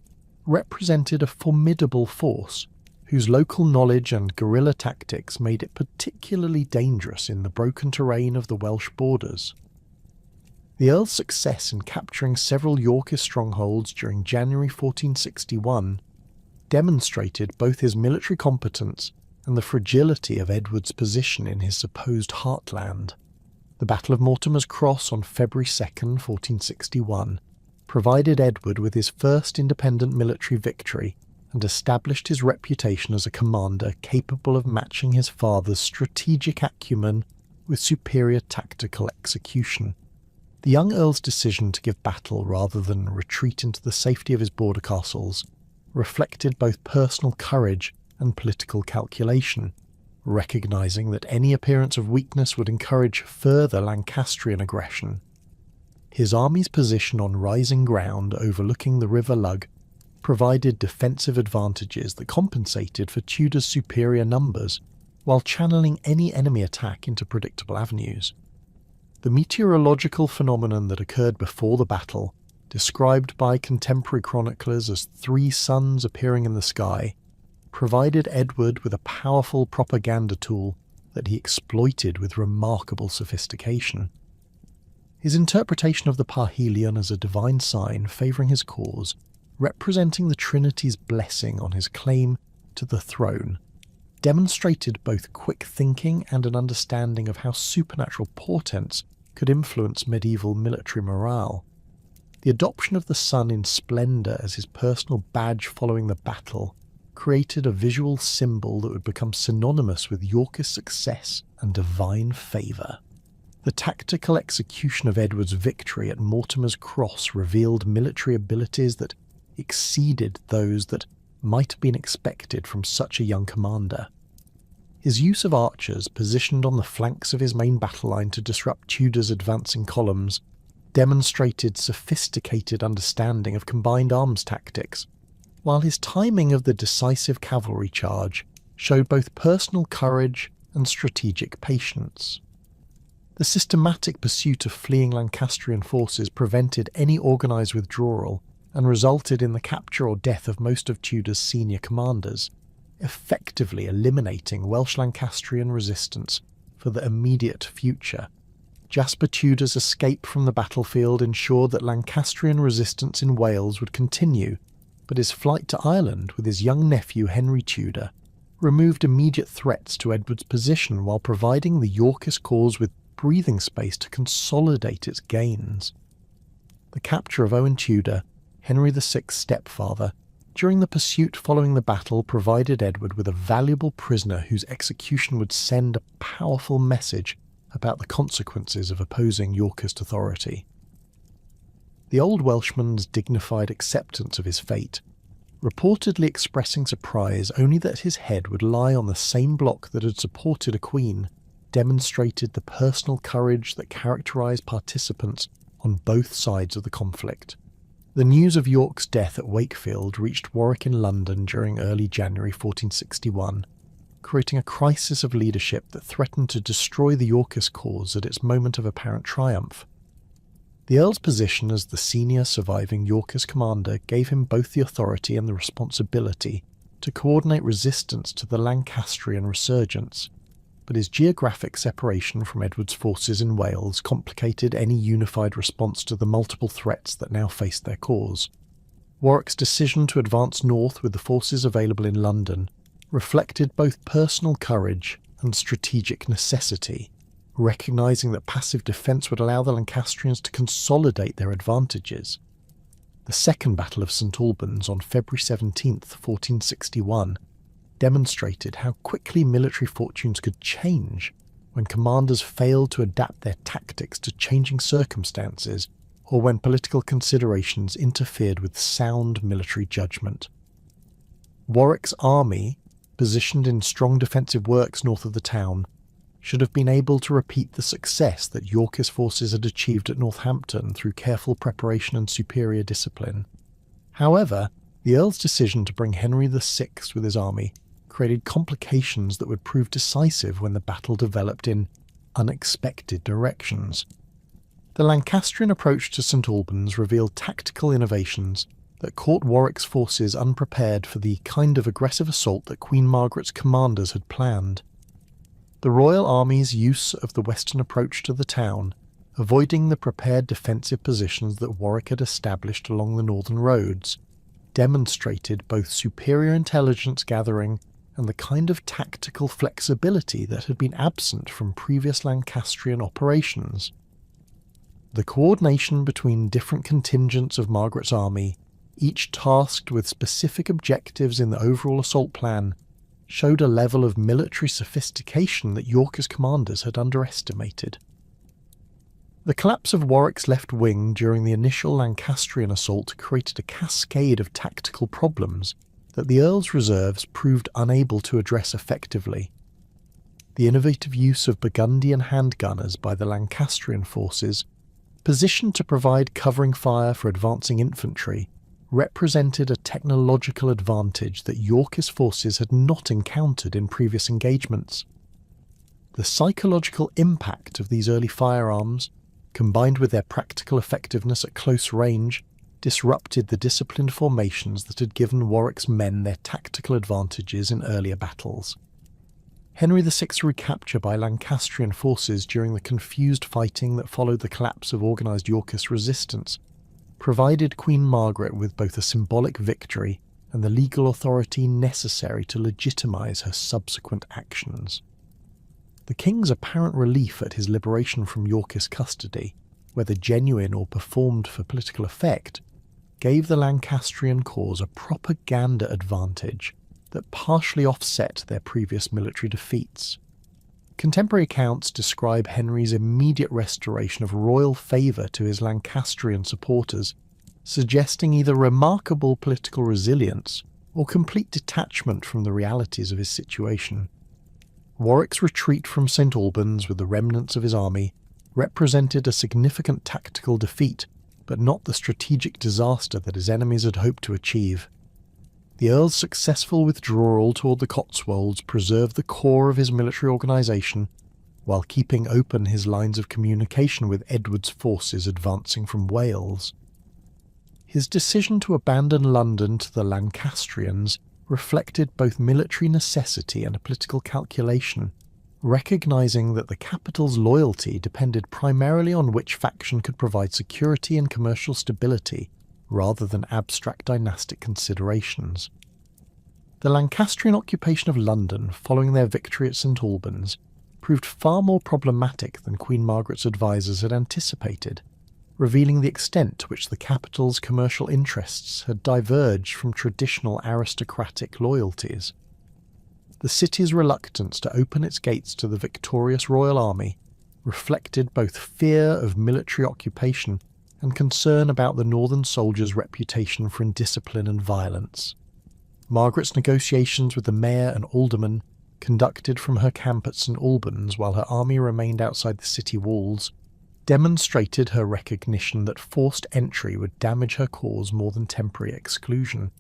represented a formidable force whose local knowledge and guerrilla tactics made it particularly dangerous in the broken terrain of the Welsh borders. The Earl's success in capturing several Yorkist strongholds during January 1461 demonstrated both his military competence and the fragility of Edward's position in his supposed heartland. The Battle of Mortimer's Cross on February 2, 1461, provided Edward with his first independent military victory and established his reputation as a commander capable of matching his father's strategic acumen with superior tactical execution. The young Earl's decision to give battle rather than retreat into the safety of his border castles reflected both personal courage and political calculation, recognising that any appearance of weakness would encourage further Lancastrian aggression. His army's position on rising ground overlooking the River Lugg provided defensive advantages that compensated for Tudor's superior numbers, while channeling any enemy attack into predictable avenues. The meteorological phenomenon that occurred before the battle, described by contemporary chroniclers as 3 suns appearing in the sky, provided Edward with a powerful propaganda tool that he exploited with remarkable sophistication. His interpretation of the parhelion as a divine sign favouring his cause, representing the Trinity's blessing on his claim to the throne, demonstrated both quick thinking and an understanding of how supernatural portents could influence medieval military morale. The adoption of the sun in splendour as his personal badge following the battle created a visual symbol that would become synonymous with Yorkist success and divine favour. The tactical execution of Edward's victory at Mortimer's Cross revealed military abilities that exceeded those that might have been expected from such a young commander. His use of archers positioned on the flanks of his main battle line to disrupt Tudor's advancing columns demonstrated sophisticated understanding of combined arms tactics, while his timing of the decisive cavalry charge showed both personal courage and strategic patience. The systematic pursuit of fleeing Lancastrian forces prevented any organised withdrawal and resulted in the capture or death of most of Tudor's senior commanders, effectively eliminating Welsh Lancastrian resistance for the immediate future. Jasper Tudor's escape from the battlefield ensured that Lancastrian resistance in Wales would continue, but his flight to Ireland with his young nephew Henry Tudor removed immediate threats to Edward's position while providing the Yorkist cause with breathing space to consolidate its gains. The capture of Owen Tudor, Henry VI's stepfather, during the pursuit following the battle provided Edward with a valuable prisoner whose execution would send a powerful message about the consequences of opposing Yorkist authority. The old Welshman's dignified acceptance of his fate, reportedly expressing surprise only that his head would lie on the same block that had supported a queen, demonstrated the personal courage that characterised participants on both sides of the conflict. The news of York's death at Wakefield reached Warwick in London during early January 1461, creating a crisis of leadership that threatened to destroy the Yorkist cause at its moment of apparent triumph. The Earl's position as the senior surviving Yorkist commander gave him both the authority and the responsibility to coordinate resistance to the Lancastrian resurgence, but his geographic separation from Edward's forces in Wales complicated any unified response to the multiple threats that now faced their cause. Warwick's decision to advance north with the forces available in London reflected both personal courage and strategic necessity, recognising that passive defence would allow the Lancastrians to consolidate their advantages. The Second Battle of St Albans on February 17, 1461, demonstrated how quickly military fortunes could change when commanders failed to adapt their tactics to changing circumstances or when political considerations interfered with sound military judgment. Warwick's army, positioned in strong defensive works north of the town, should have been able to repeat the success that Yorkist forces had achieved at Northampton through careful preparation and superior discipline. However, the Earl's decision to bring Henry VI with his army created complications that would prove decisive when the battle developed in unexpected directions. The Lancastrian approach to St Albans revealed tactical innovations that caught Warwick's forces unprepared for the kind of aggressive assault that Queen Margaret's commanders had planned. The Royal Army's use of the western approach to the town, avoiding the prepared defensive positions that Warwick had established along the northern roads, demonstrated both superior intelligence gathering and the kind of tactical flexibility that had been absent from previous Lancastrian operations. The coordination between different contingents of Margaret's army, each tasked with specific objectives in the overall assault plan, showed a level of military sophistication that Yorkist commanders had underestimated. The collapse of Warwick's left wing during the initial Lancastrian assault created a cascade of tactical problems that the Earl's reserves proved unable to address effectively. The innovative use of Burgundian handgunners by the Lancastrian forces, positioned to provide covering fire for advancing infantry, represented a technological advantage that Yorkist forces had not encountered in previous engagements. The psychological impact of these early firearms, combined with their practical effectiveness at close range, disrupted the disciplined formations that had given Warwick's men their tactical advantages in earlier battles. Henry VI's recapture by Lancastrian forces during the confused fighting that followed the collapse of organised Yorkist resistance provided Queen Margaret with both a symbolic victory and the legal authority necessary to legitimise her subsequent actions. The king's apparent relief at his liberation from Yorkist custody, whether genuine or performed for political effect, gave the Lancastrian cause a propaganda advantage that partially offset their previous military defeats. Contemporary accounts describe Henry's immediate restoration of royal favour to his Lancastrian supporters, suggesting either remarkable political resilience or complete detachment from the realities of his situation. Warwick's retreat from St Albans with the remnants of his army represented a significant tactical defeat, but not the strategic disaster that his enemies had hoped to achieve. The Earl's successful withdrawal toward the Cotswolds preserved the core of his military organisation, while keeping open his lines of communication with Edward's forces advancing from Wales. His decision to abandon London to the Lancastrians reflected both military necessity and a political calculation, recognising that the capital's loyalty depended primarily on which faction could provide security and commercial stability, rather than abstract dynastic considerations. The Lancastrian occupation of London following their victory at St Albans proved far more problematic than Queen Margaret's advisers had anticipated, revealing the extent to which the capital's commercial interests had diverged from traditional aristocratic loyalties. The city's reluctance to open its gates to the victorious royal army reflected both fear of military occupation and concern about the northern soldiers' reputation for indiscipline and violence. Margaret's negotiations with the mayor and aldermen, conducted from her camp at St Albans while her army remained outside the city walls, demonstrated her recognition that forced entry would damage her cause more than temporary exclusion.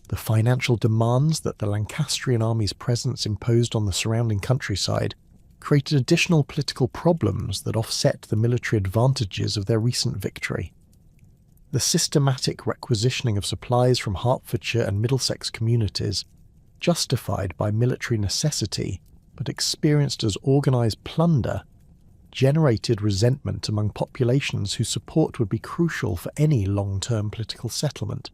The financial demands that the Lancastrian army's presence imposed on the surrounding countryside created additional political problems that offset the military advantages of their recent victory. The systematic requisitioning of supplies from Hertfordshire and Middlesex communities, justified by military necessity but experienced as organised plunder, generated resentment among populations whose support would be crucial for any long-term political settlement.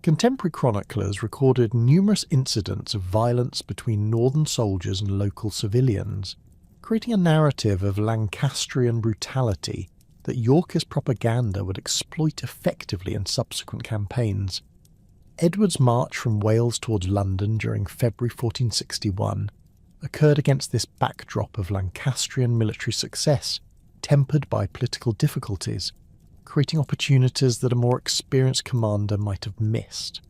Contemporary chroniclers recorded numerous incidents of violence between northern soldiers and local civilians, creating a narrative of Lancastrian brutality that Yorkist propaganda would exploit effectively in subsequent campaigns. Edward's march from Wales towards London during February 1461 occurred against this backdrop of Lancastrian military success, tempered by political difficulties, creating opportunities that a more experienced commander might have missed.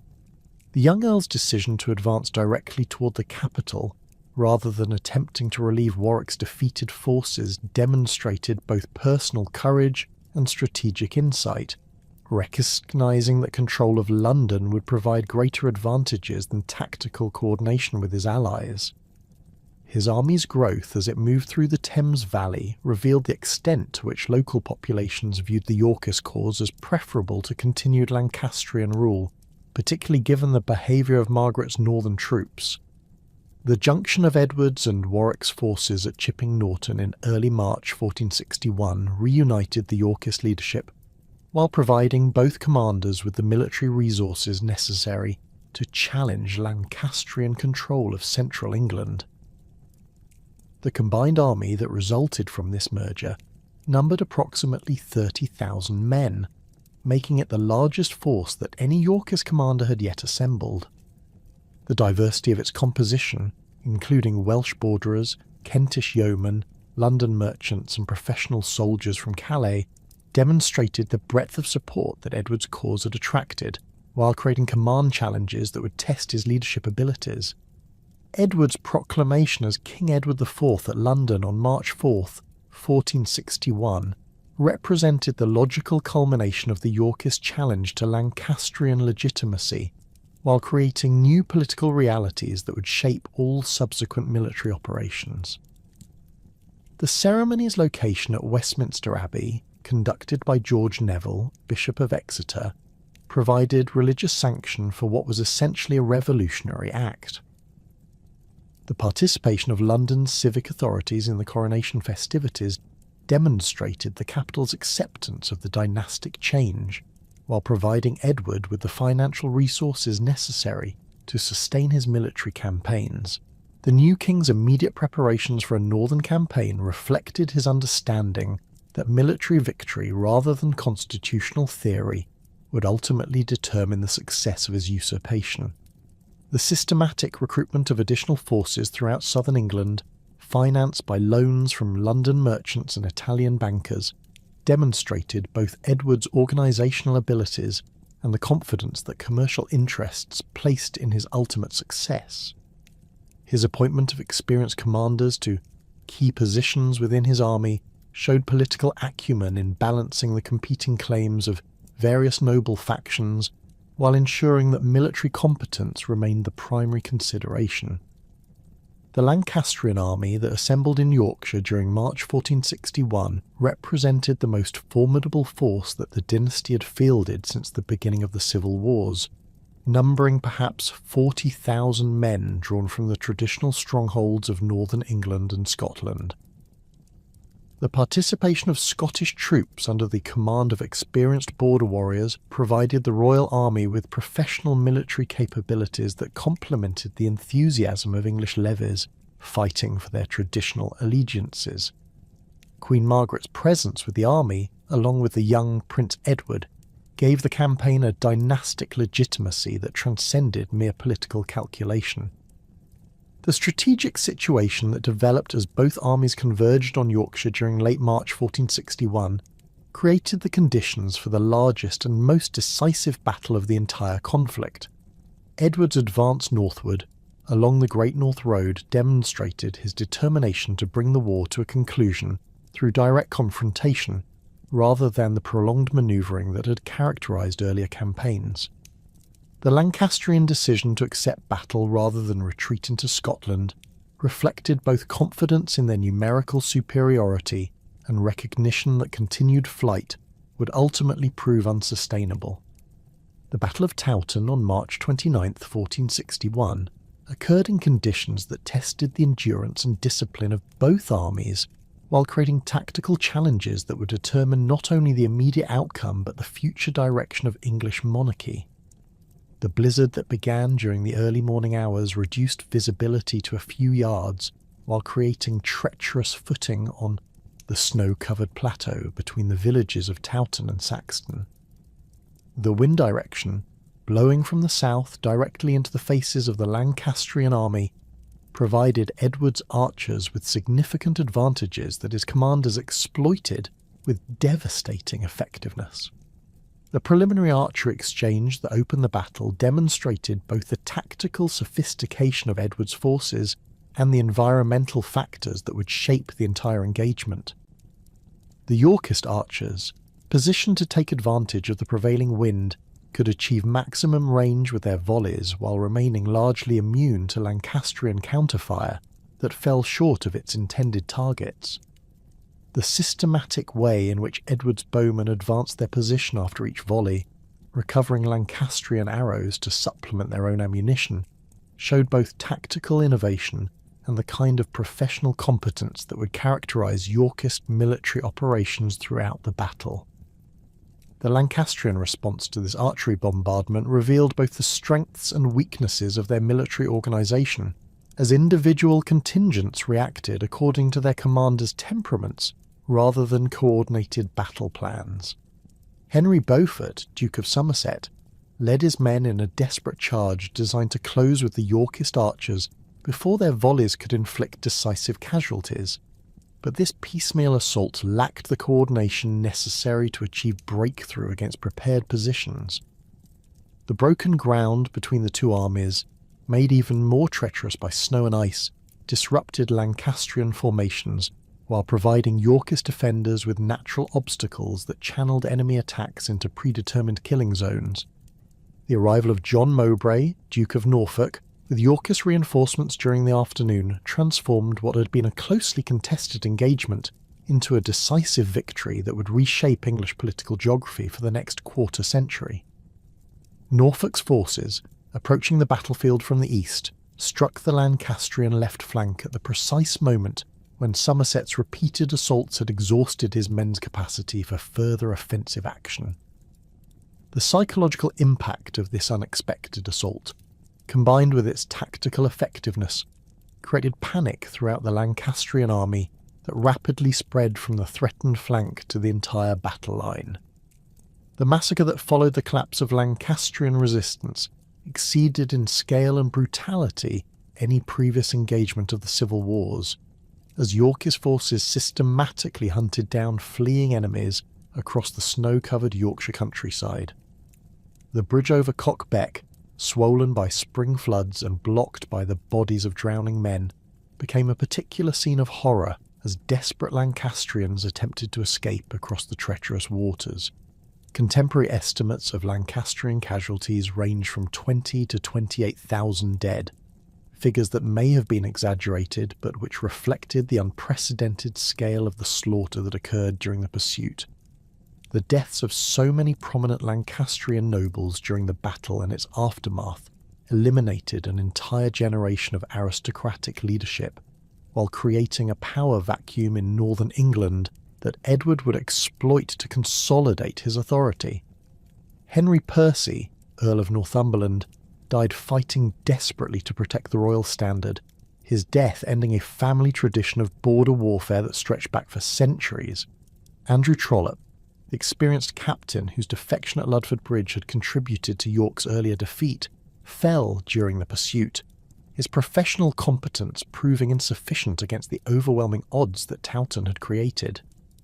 The young Earl's decision to advance directly toward the capital, rather than attempting to relieve Warwick's defeated forces, demonstrated both personal courage and strategic insight, recognising that control of London would provide greater advantages than tactical coordination with his allies. His army's growth as it moved through the Thames Valley revealed the extent to which local populations viewed the Yorkist cause as preferable to continued Lancastrian rule, particularly given the behaviour of Margaret's northern troops. The junction of Edward's and Warwick's forces at Chipping Norton in early March 1461 reunited the Yorkist leadership, while providing both commanders with the military resources necessary to challenge Lancastrian control of central England. The combined army that resulted from this merger numbered approximately 30,000 men, making it the largest force that any Yorkist commander had yet assembled. The diversity of its composition, including Welsh borderers, Kentish yeomen, London merchants and professional soldiers from Calais, demonstrated the breadth of support that Edward's cause had attracted, while creating command challenges that would test his leadership abilities. Edward's proclamation as King Edward IV at London on March 4, 1461, represented the logical culmination of the Yorkist challenge to Lancastrian legitimacy, while creating new political realities that would shape all subsequent military operations. The ceremony's location at Westminster Abbey, conducted by George Neville, Bishop of Exeter, provided religious sanction for what was essentially a revolutionary act. The participation of London's civic authorities in the coronation festivities demonstrated the capital's acceptance of the dynastic change, while providing Edward with the financial resources necessary to sustain his military campaigns. The new king's immediate preparations for a northern campaign reflected his understanding that military victory rather than constitutional theory would ultimately determine the success of his usurpation. The systematic recruitment of additional forces throughout southern England, financed by loans from London merchants and Italian bankers, demonstrated both Edward's organisational abilities and the confidence that commercial interests placed in his ultimate success. His appointment of experienced commanders to key positions within his army showed political acumen in balancing the competing claims of various noble factions, while ensuring that military competence remained the primary consideration. The Lancastrian army that assembled in Yorkshire during March 1461 represented the most formidable force that the dynasty had fielded since the beginning of the civil wars, numbering perhaps 40,000 men drawn from the traditional strongholds of northern England and Scotland. The participation of Scottish troops under the command of experienced border warriors provided the royal army with professional military capabilities that complemented the enthusiasm of English levies fighting for their traditional allegiances. Queen Margaret's presence with the army, along with the young Prince Edward, gave the campaign a dynastic legitimacy that transcended mere political calculation. The strategic situation that developed as both armies converged on Yorkshire during late March 1461 created the conditions for the largest and most decisive battle of the entire conflict. Edward's advance northward, along the Great North Road, demonstrated his determination to bring the war to a conclusion through direct confrontation, rather than the prolonged manoeuvring that had characterised earlier campaigns. The Lancastrian decision to accept battle rather than retreat into Scotland reflected both confidence in their numerical superiority and recognition that continued flight would ultimately prove unsustainable. The Battle of Towton on March 29, 1461, occurred in conditions that tested the endurance and discipline of both armies, while creating tactical challenges that would determine not only the immediate outcome but the future direction of English monarchy. The blizzard that began during the early morning hours reduced visibility to a few yards, while creating treacherous footing on the snow-covered plateau between the villages of Towton and Saxton. The wind direction, blowing from the south directly into the faces of the Lancastrian army, provided Edward's archers with significant advantages that his commanders exploited with devastating effectiveness. The preliminary archery exchange that opened the battle demonstrated both the tactical sophistication of Edward's forces and the environmental factors that would shape the entire engagement. The Yorkist archers, positioned to take advantage of the prevailing wind, could achieve maximum range with their volleys while remaining largely immune to Lancastrian counterfire that fell short of its intended targets. The systematic way in which Edward's bowmen advanced their position after each volley, recovering Lancastrian arrows to supplement their own ammunition, showed both tactical innovation and the kind of professional competence that would characterise Yorkist military operations throughout the battle. The Lancastrian response to this archery bombardment revealed both the strengths and weaknesses of their military organisation, as individual contingents reacted according to their commanders' temperaments rather than coordinated battle plans. Henry Beaufort, Duke of Somerset, led his men in a desperate charge designed to close with the Yorkist archers before their volleys could inflict decisive casualties. But this piecemeal assault lacked the coordination necessary to achieve breakthrough against prepared positions. The broken ground between the two armies, made even more treacherous by snow and ice, disrupted Lancastrian formations while providing Yorkist defenders with natural obstacles that channeled enemy attacks into predetermined killing zones. The arrival of John Mowbray, Duke of Norfolk, with Yorkist reinforcements during the afternoon, transformed what had been a closely contested engagement into a decisive victory that would reshape English political geography for the next quarter century. Norfolk's forces, approaching the battlefield from the east, struck the Lancastrian left flank at the precise moment when Somerset's repeated assaults had exhausted his men's capacity for further offensive action. The psychological impact of this unexpected assault, combined with its tactical effectiveness, created panic throughout the Lancastrian army that rapidly spread from the threatened flank to the entire battle line. The massacre that followed the collapse of Lancastrian resistance exceeded in scale and brutality any previous engagement of the civil wars, as Yorkist forces systematically hunted down fleeing enemies across the snow-covered Yorkshire countryside. The bridge over Cock Beck, swollen by spring floods and blocked by the bodies of drowning men, became a particular scene of horror as desperate Lancastrians attempted to escape across the treacherous waters. Contemporary estimates of Lancastrian casualties range from 20 to 28,000 dead, figures that may have been exaggerated but which reflected the unprecedented scale of the slaughter that occurred during the pursuit. The deaths of so many prominent Lancastrian nobles during the battle and its aftermath eliminated an entire generation of aristocratic leadership, while creating a power vacuum in northern England that Edward would exploit to consolidate his authority. Henry Percy, Earl of Northumberland, died fighting desperately to protect the royal standard, his death ending a family tradition of border warfare that stretched back for centuries. Andrew Trollope, the experienced captain whose defection at Ludford Bridge had contributed to York's earlier defeat, fell during the pursuit, his professional competence proving insufficient against the overwhelming odds that Towton had created.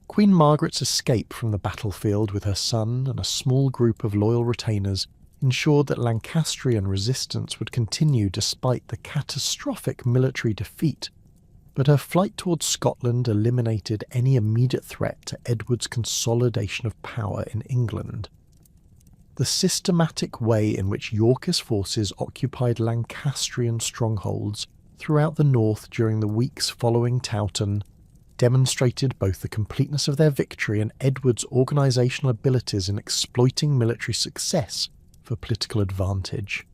Queen Margaret's escape from the battlefield with her son and a small group of loyal retainers ensured that Lancastrian resistance would continue despite the catastrophic military defeat, but her flight towards Scotland eliminated any immediate threat to Edward's consolidation of power in England. The systematic way in which Yorkist forces occupied Lancastrian strongholds throughout the north during the weeks following Towton demonstrated both the completeness of their victory and Edward's organisational abilities in exploiting military success for political advantage.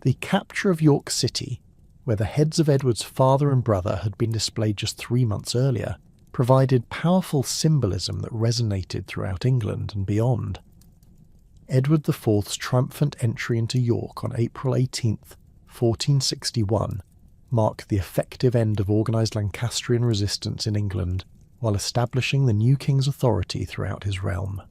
The capture of York City, where the heads of Edward's father and brother had been displayed just 3 months earlier, provided powerful symbolism that resonated throughout England and beyond. Edward IV's triumphant entry into York on April 18, 1461, marked the effective end of organised Lancastrian resistance in England, while establishing the new king's authority throughout his realm.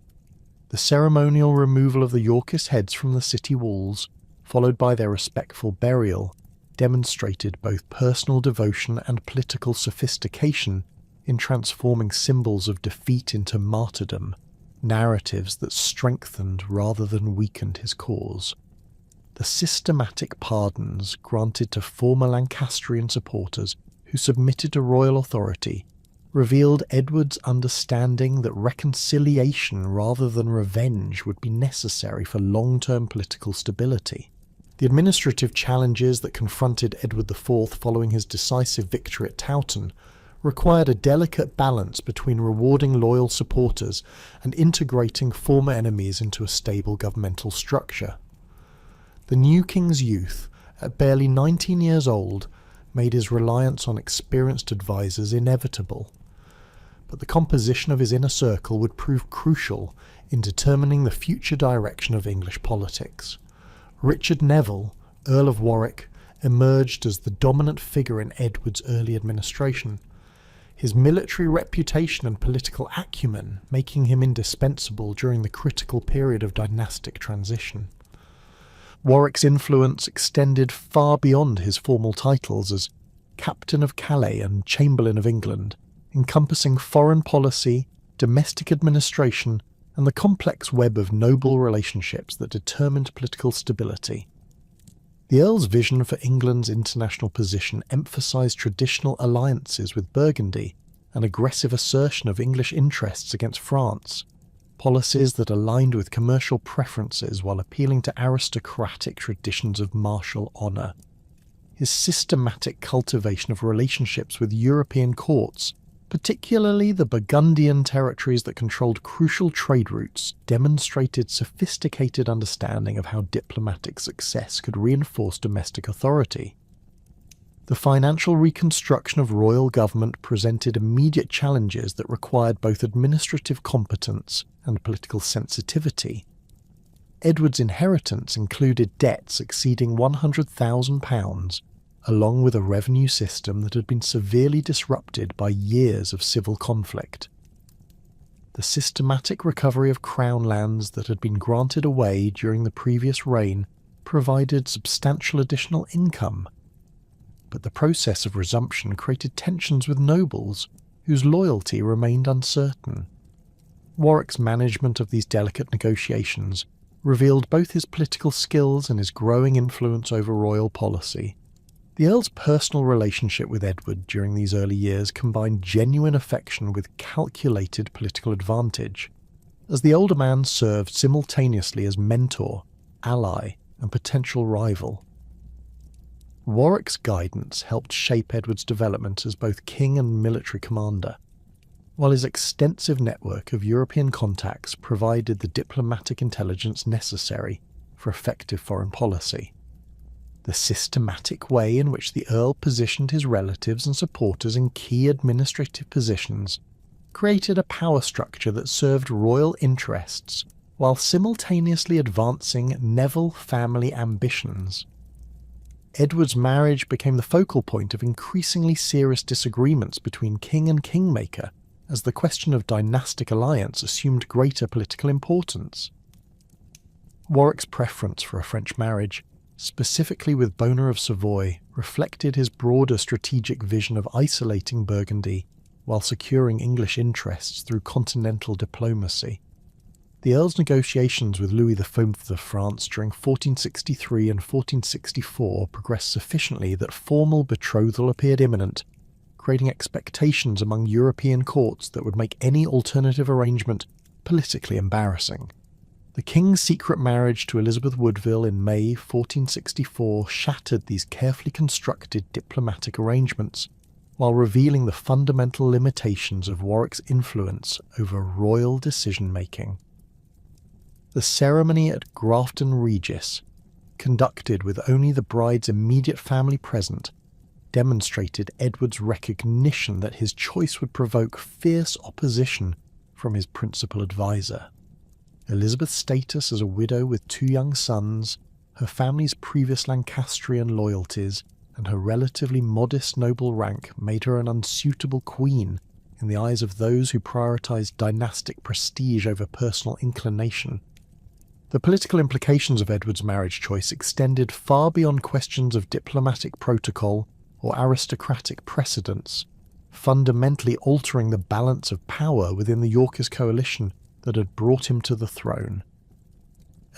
The ceremonial removal of the Yorkist heads from the city walls, followed by their respectful burial, demonstrated both personal devotion and political sophistication in transforming symbols of defeat into martyrdom, narratives that strengthened rather than weakened his cause. The systematic pardons granted to former Lancastrian supporters who submitted to royal authority revealed Edward's understanding that reconciliation rather than revenge would be necessary for long-term political stability. The administrative challenges that confronted Edward IV following his decisive victory at Towton required a delicate balance between rewarding loyal supporters and integrating former enemies into a stable governmental structure. The new king's youth, at barely 19 years old, made his reliance on experienced advisers inevitable. But the composition of his inner circle would prove crucial in determining the future direction of English politics. Richard Neville, Earl of Warwick, emerged as the dominant figure in Edward's early administration, his military reputation and political acumen making him indispensable during the critical period of dynastic transition. Warwick's influence extended far beyond his formal titles as Captain of Calais and Chamberlain of England, encompassing foreign policy, domestic administration, and the complex web of noble relationships that determined political stability. The Earl's vision for England's international position emphasised traditional alliances with Burgundy, an aggressive assertion of English interests against France, policies that aligned with commercial preferences while appealing to aristocratic traditions of martial honour. His systematic cultivation of relationships with European courts, particularly the Burgundian territories that controlled crucial trade routes, demonstrated sophisticated understanding of how diplomatic success could reinforce domestic authority. The financial reconstruction of royal government presented immediate challenges that required both administrative competence and political sensitivity. Edward's inheritance included debts exceeding £100,000, along with a revenue system that had been severely disrupted by years of civil conflict. The systematic recovery of crown lands that had been granted away during the previous reign provided substantial additional income, but the process of resumption created tensions with nobles, whose loyalty remained uncertain. Warwick's management of these delicate negotiations revealed both his political skills and his growing influence over royal policy. The Earl's personal relationship with Edward during these early years combined genuine affection with calculated political advantage, as the older man served simultaneously as mentor, ally, and potential rival. Warwick's guidance helped shape Edward's development as both king and military commander, while his extensive network of European contacts provided the diplomatic intelligence necessary for effective foreign policy. The systematic way in which the Earl positioned his relatives and supporters in key administrative positions created a power structure that served royal interests while simultaneously advancing Neville family ambitions. Edward's marriage became the focal point of increasingly serious disagreements between king and kingmaker as the question of dynastic alliance assumed greater political importance. Warwick's preference for a French marriage, specifically with Bona of Savoy, reflected his broader strategic vision of isolating Burgundy while securing English interests through continental diplomacy. The Earl's negotiations with Louis XV of France during 1463 and 1464 progressed sufficiently that formal betrothal appeared imminent, creating expectations among European courts that would make any alternative arrangement politically embarrassing. The king's secret marriage to Elizabeth Woodville in May 1464 shattered these carefully constructed diplomatic arrangements, while revealing the fundamental limitations of Warwick's influence over royal decision-making. The ceremony at Grafton Regis, conducted with only the bride's immediate family present, demonstrated Edward's recognition that his choice would provoke fierce opposition from his principal advisor. Elizabeth's status as a widow with 2 young sons, her family's previous Lancastrian loyalties, and her relatively modest noble rank made her an unsuitable queen in the eyes of those who prioritised dynastic prestige over personal inclination. The political implications of Edward's marriage choice extended far beyond questions of diplomatic protocol or aristocratic precedence, fundamentally altering the balance of power within the Yorkist coalition that had brought him to the throne.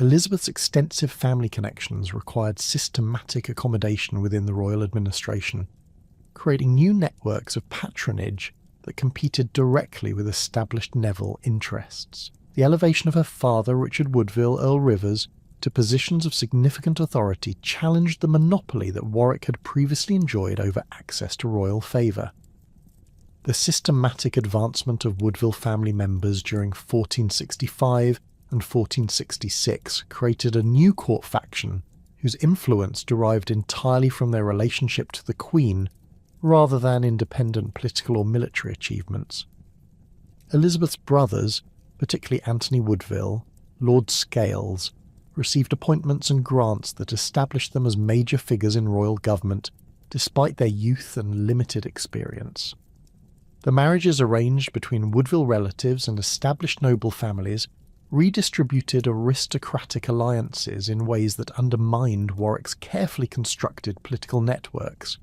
Elizabeth's extensive family connections required systematic accommodation within the royal administration, creating new networks of patronage that competed directly with established Neville interests. The elevation of her father, Richard Woodville, Earl Rivers, to positions of significant authority challenged the monopoly that Warwick had previously enjoyed over access to royal favour. The systematic advancement of Woodville family members during 1465 and 1466 created a new court faction whose influence derived entirely from their relationship to the Queen rather than independent political or military achievements. Elizabeth's brothers, particularly Anthony Woodville, Lord Scales, received appointments and grants that established them as major figures in royal government despite their youth and limited experience. The marriages arranged between Woodville relatives and established noble families redistributed aristocratic alliances in ways that undermined Warwick's carefully constructed political networks.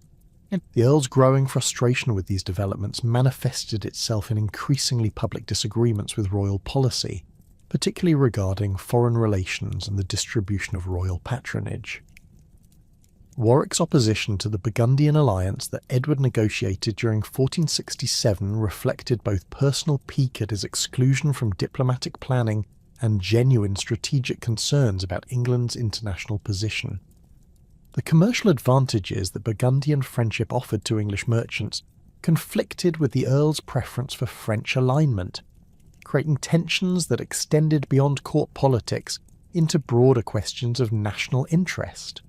The Earl's growing frustration with these developments manifested itself in increasingly public disagreements with royal policy, particularly regarding foreign relations and the distribution of royal patronage. Warwick's opposition to the Burgundian alliance that Edward negotiated during 1467 reflected both personal pique at his exclusion from diplomatic planning and genuine strategic concerns about England's international position. The commercial advantages that Burgundian friendship offered to English merchants conflicted with the Earl's preference for French alignment, creating tensions that extended beyond court politics into broader questions of national interest.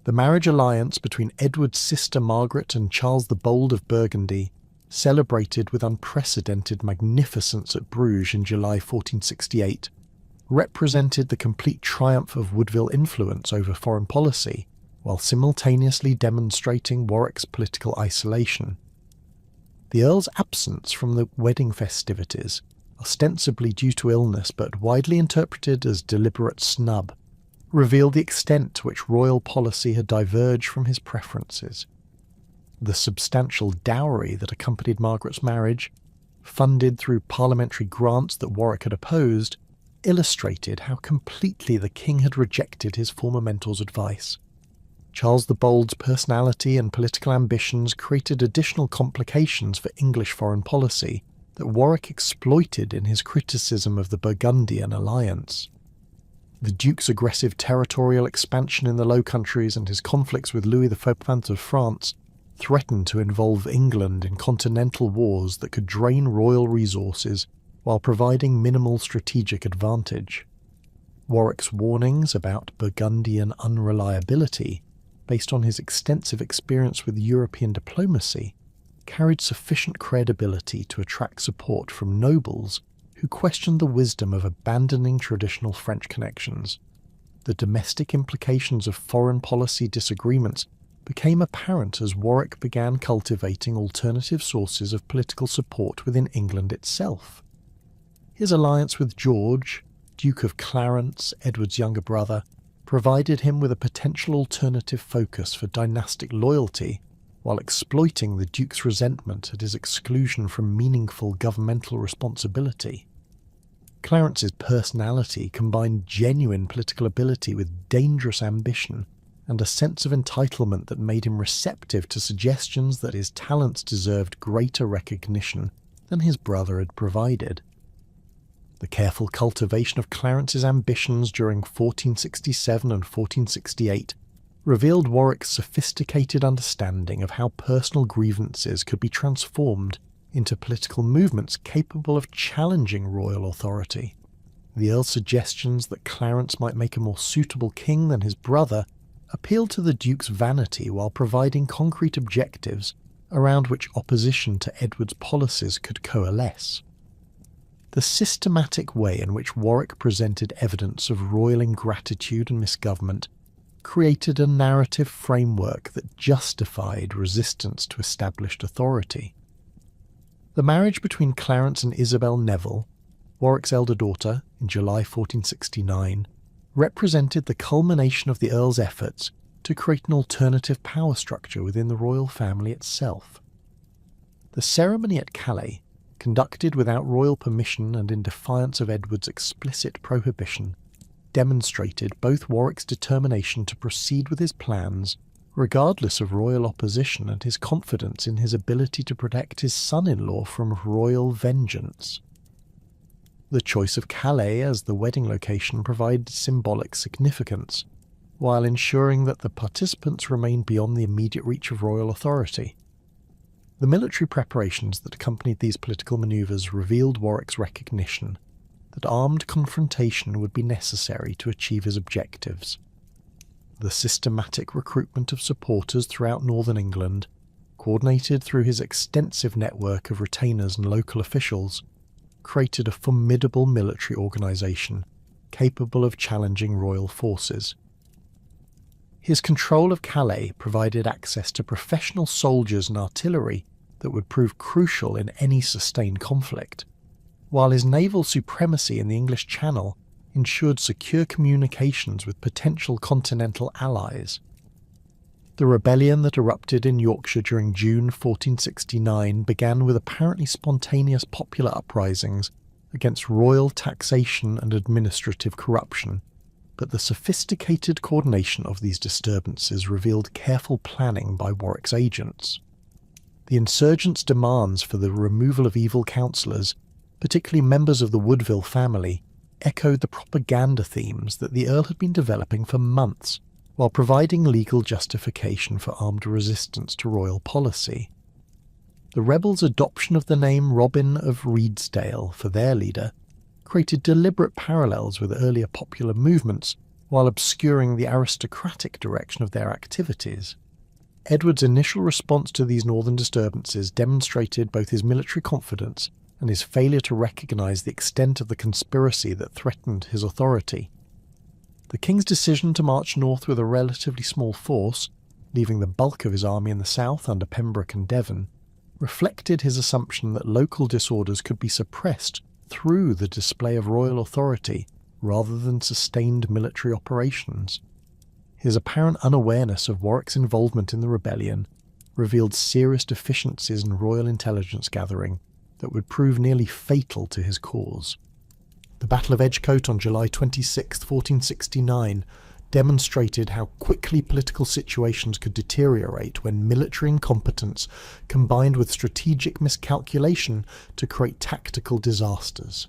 The marriage alliance between Edward's sister Margaret and Charles the Bold of Burgundy, celebrated with unprecedented magnificence at Bruges in July 1468, represented the complete triumph of Woodville influence over foreign policy, while simultaneously demonstrating Warwick's political isolation. The Earl's absence from the wedding festivities, ostensibly due to illness but widely interpreted as deliberate snub, revealed the extent to which royal policy had diverged from his preferences. The substantial dowry that accompanied Margaret's marriage, funded through parliamentary grants that Warwick had opposed, illustrated how completely the king had rejected his former mentor's advice. Charles the Bold's personality and political ambitions created additional complications for English foreign policy that Warwick exploited in his criticism of the Burgundian alliance. The Duke's aggressive territorial expansion in the Low Countries and his conflicts with Louis XIV of France threatened to involve England in continental wars that could drain royal resources while providing minimal strategic advantage. Warwick's warnings about Burgundian unreliability, based on his extensive experience with European diplomacy, carried sufficient credibility to attract support from nobles who questioned the wisdom of abandoning traditional French connections. The domestic implications of foreign policy disagreements became apparent as Warwick began cultivating alternative sources of political support within England itself. His alliance with George, Duke of Clarence, Edward's younger brother, provided him with a potential alternative focus for dynastic loyalty while exploiting the Duke's resentment at his exclusion from meaningful governmental responsibility. Clarence's personality combined genuine political ability with dangerous ambition and a sense of entitlement that made him receptive to suggestions that his talents deserved greater recognition than his brother had provided. The careful cultivation of Clarence's ambitions during 1467 and 1468 revealed Warwick's sophisticated understanding of how personal grievances could be transformed into political movements capable of challenging royal authority. The Earl's suggestions that Clarence might make a more suitable king than his brother appealed to the Duke's vanity while providing concrete objectives around which opposition to Edward's policies could coalesce. The systematic way in which Warwick presented evidence of royal ingratitude and misgovernment created a narrative framework that justified resistance to established authority. The marriage between Clarence and Isabel Neville, Warwick's elder daughter, in July 1469, represented the culmination of the Earl's efforts to create an alternative power structure within the royal family itself. The ceremony at Calais, conducted without royal permission and in defiance of Edward's explicit prohibition, demonstrated both Warwick's determination to proceed with his plans, regardless of royal opposition, and his confidence in his ability to protect his son-in-law from royal vengeance. The choice of Calais as the wedding location provided symbolic significance, while ensuring that the participants remained beyond the immediate reach of royal authority. The military preparations that accompanied these political manoeuvres revealed Warwick's recognition that armed confrontation would be necessary to achieve his objectives. The systematic recruitment of supporters throughout northern England, coordinated through his extensive network of retainers and local officials, created a formidable military organisation capable of challenging royal forces. His control of Calais provided access to professional soldiers and artillery that would prove crucial in any sustained conflict, while his naval supremacy in the English Channel ensured secure communications with potential continental allies. The rebellion that erupted in Yorkshire during June 1469 began with apparently spontaneous popular uprisings against royal taxation and administrative corruption, but the sophisticated coordination of these disturbances revealed careful planning by Warwick's agents. The insurgents' demands for the removal of evil councillors, particularly members of the Woodville family, echoed the propaganda themes that the Earl had been developing for months, while providing legal justification for armed resistance to royal policy. The rebels' adoption of the name Robin of Redesdale for their leader created deliberate parallels with earlier popular movements, while obscuring the aristocratic direction of their activities. Edward's initial response to these northern disturbances demonstrated both his military confidence and his failure to recognise the extent of the conspiracy that threatened his authority. The king's decision to march north with a relatively small force, leaving the bulk of his army in the south under Pembroke and Devon, reflected his assumption that local disorders could be suppressed through the display of royal authority rather than sustained military operations. His apparent unawareness of Warwick's involvement in the rebellion revealed serious deficiencies in royal intelligence gathering that would prove nearly fatal to his cause. The Battle of Edgecote on July 26, 1469, demonstrated how quickly political situations could deteriorate when military incompetence combined with strategic miscalculation to create tactical disasters.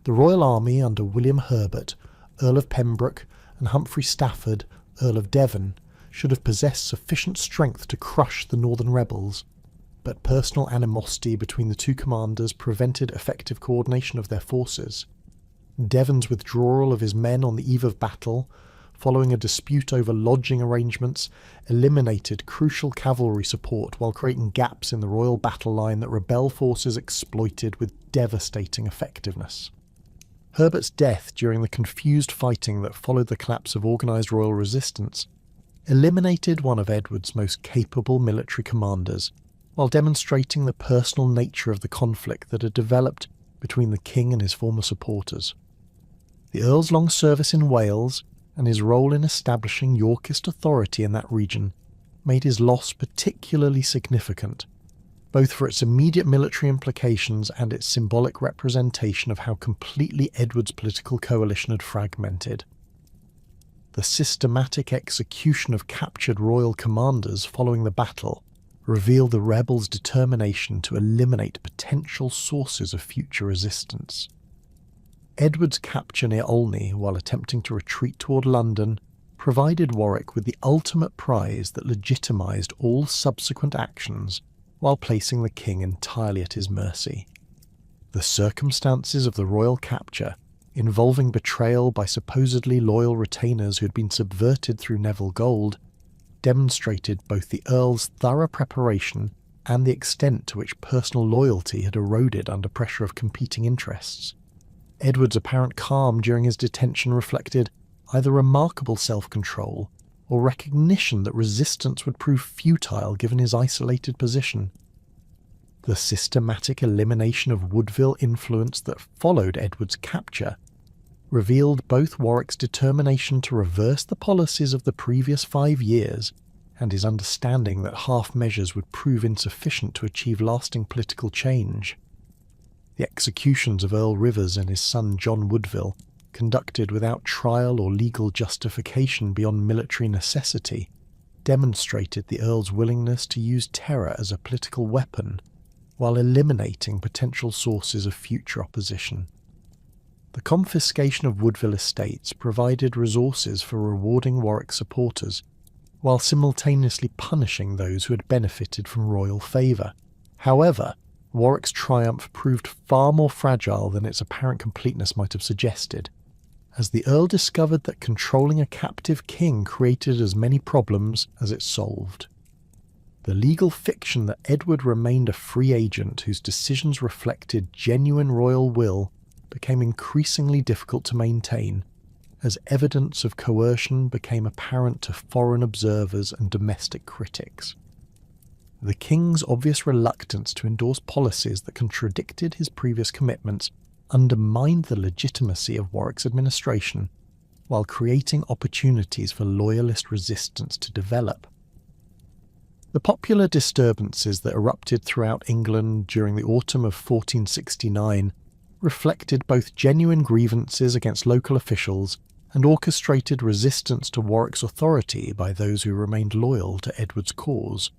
The Royal Army under William Herbert, Earl of Pembroke, and Humphrey Stafford, Earl of Devon, should have possessed sufficient strength to crush the northern rebels, but personal animosity between the two commanders prevented effective coordination of their forces. Devon's withdrawal of his men on the eve of battle, following a dispute over lodging arrangements, eliminated crucial cavalry support while creating gaps in the royal battle line that rebel forces exploited with devastating effectiveness. Herbert's death during the confused fighting that followed the collapse of organised royal resistance eliminated one of Edward's most capable military commanders, while demonstrating the personal nature of the conflict that had developed between the king and his former supporters. The Earl's long service in Wales and his role in establishing Yorkist authority in that region made his loss particularly significant, both for its immediate military implications and its symbolic representation of how completely Edward's political coalition had fragmented. The systematic execution of captured royal commanders following the battle revealed the rebels' determination to eliminate potential sources of future resistance. Edward's capture near Olney, while attempting to retreat toward London, provided Warwick with the ultimate prize that legitimised all subsequent actions while placing the king entirely at his mercy. The circumstances of the royal capture, involving betrayal by supposedly loyal retainers who had been subverted through Neville Gold, demonstrated both the Earl's thorough preparation and the extent to which personal loyalty had eroded under pressure of competing interests. Edward's apparent calm during his detention reflected either remarkable self-control or recognition that resistance would prove futile given his isolated position. The systematic elimination of Woodville influence that followed Edward's capture revealed both Warwick's determination to reverse the policies of the previous 5 years and his understanding that half measures would prove insufficient to achieve lasting political change. The executions of Earl Rivers and his son John Woodville, conducted without trial or legal justification beyond military necessity, demonstrated the Earl's willingness to use terror as a political weapon while eliminating potential sources of future opposition. The confiscation of Woodville estates provided resources for rewarding Warwick's supporters, while simultaneously punishing those who had benefited from royal favour. However, Warwick's triumph proved far more fragile than its apparent completeness might have suggested, as the Earl discovered that controlling a captive king created as many problems as it solved. The legal fiction that Edward remained a free agent whose decisions reflected genuine royal will became increasingly difficult to maintain, as evidence of coercion became apparent to foreign observers and domestic critics. The king's obvious reluctance to endorse policies that contradicted his previous commitments undermined the legitimacy of Warwick's administration, while creating opportunities for loyalist resistance to develop. The popular disturbances that erupted throughout England during the autumn of 1469 reflected both genuine grievances against local officials and orchestrated resistance to Warwick's authority by those who remained loyal to Edward's cause.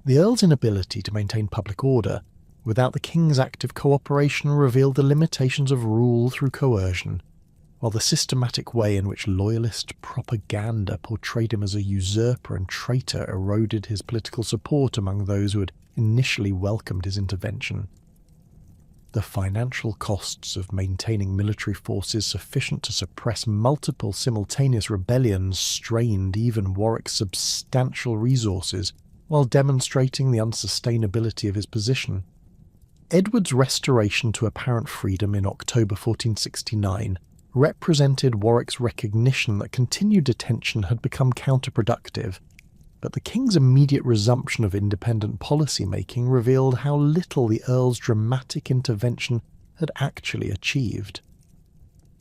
The Earl's inability to maintain public order without the king's active cooperation revealed the limitations of rule through coercion, while the systematic way in which loyalist propaganda portrayed him as a usurper and traitor eroded his political support among those who had initially welcomed his intervention. The financial costs of maintaining military forces sufficient to suppress multiple simultaneous rebellions strained even Warwick's substantial resources, while demonstrating the unsustainability of his position. Edward's restoration to apparent freedom in October 1469 represented Warwick's recognition that continued detention had become counterproductive, but the king's immediate resumption of independent policy-making revealed how little the Earl's dramatic intervention had actually achieved.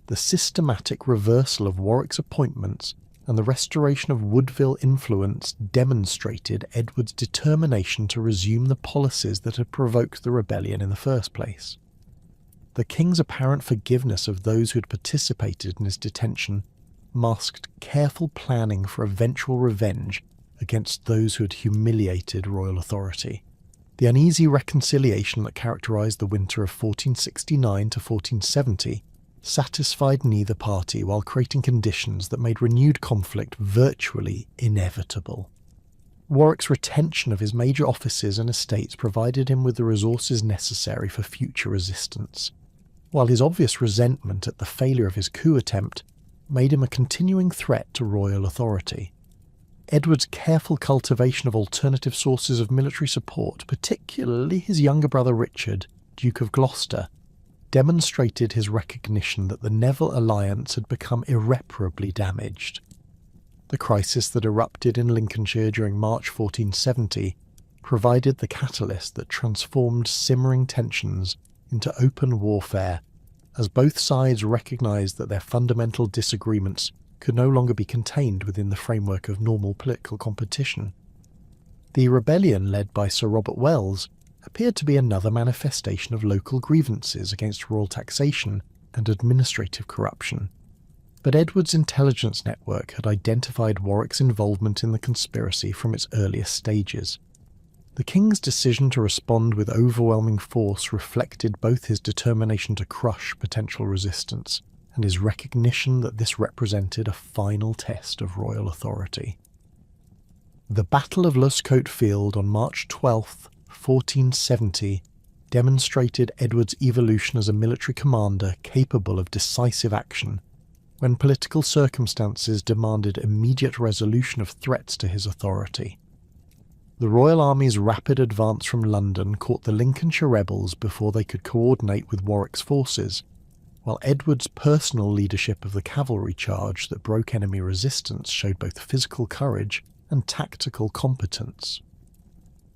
The systematic reversal of Warwick's appointments and the restoration of Woodville influence demonstrated Edward's determination to resume the policies that had provoked the rebellion in the first place. The king's apparent forgiveness of those who had participated in his detention masked careful planning for eventual revenge against those who had humiliated royal authority. The uneasy reconciliation that characterised the winter of 1469 to 1470 satisfied neither party while creating conditions that made renewed conflict virtually inevitable. Warwick's retention of his major offices and estates provided him with the resources necessary for future resistance, while his obvious resentment at the failure of his coup attempt made him a continuing threat to royal authority. Edward's careful cultivation of alternative sources of military support, particularly his younger brother Richard, Duke of Gloucester, demonstrated his recognition that the Neville alliance had become irreparably damaged. The crisis that erupted in Lincolnshire during March 1470 provided the catalyst that transformed simmering tensions into open warfare, as both sides recognised that their fundamental disagreements could no longer be contained within the framework of normal political competition. The rebellion led by Sir Robert Wells appeared to be another manifestation of local grievances against royal taxation and administrative corruption, but Edward's intelligence network had identified Warwick's involvement in the conspiracy from its earliest stages. The king's decision to respond with overwhelming force reflected both his determination to crush potential resistance and his recognition that this represented a final test of royal authority. The Battle of Luscote Field on March 12, 1470, demonstrated Edward's evolution as a military commander capable of decisive action when political circumstances demanded immediate resolution of threats to his authority. The Royal Army's rapid advance from London caught the Lincolnshire rebels before they could coordinate with Warwick's forces, while Edward's personal leadership of the cavalry charge that broke enemy resistance showed both physical courage and tactical competence.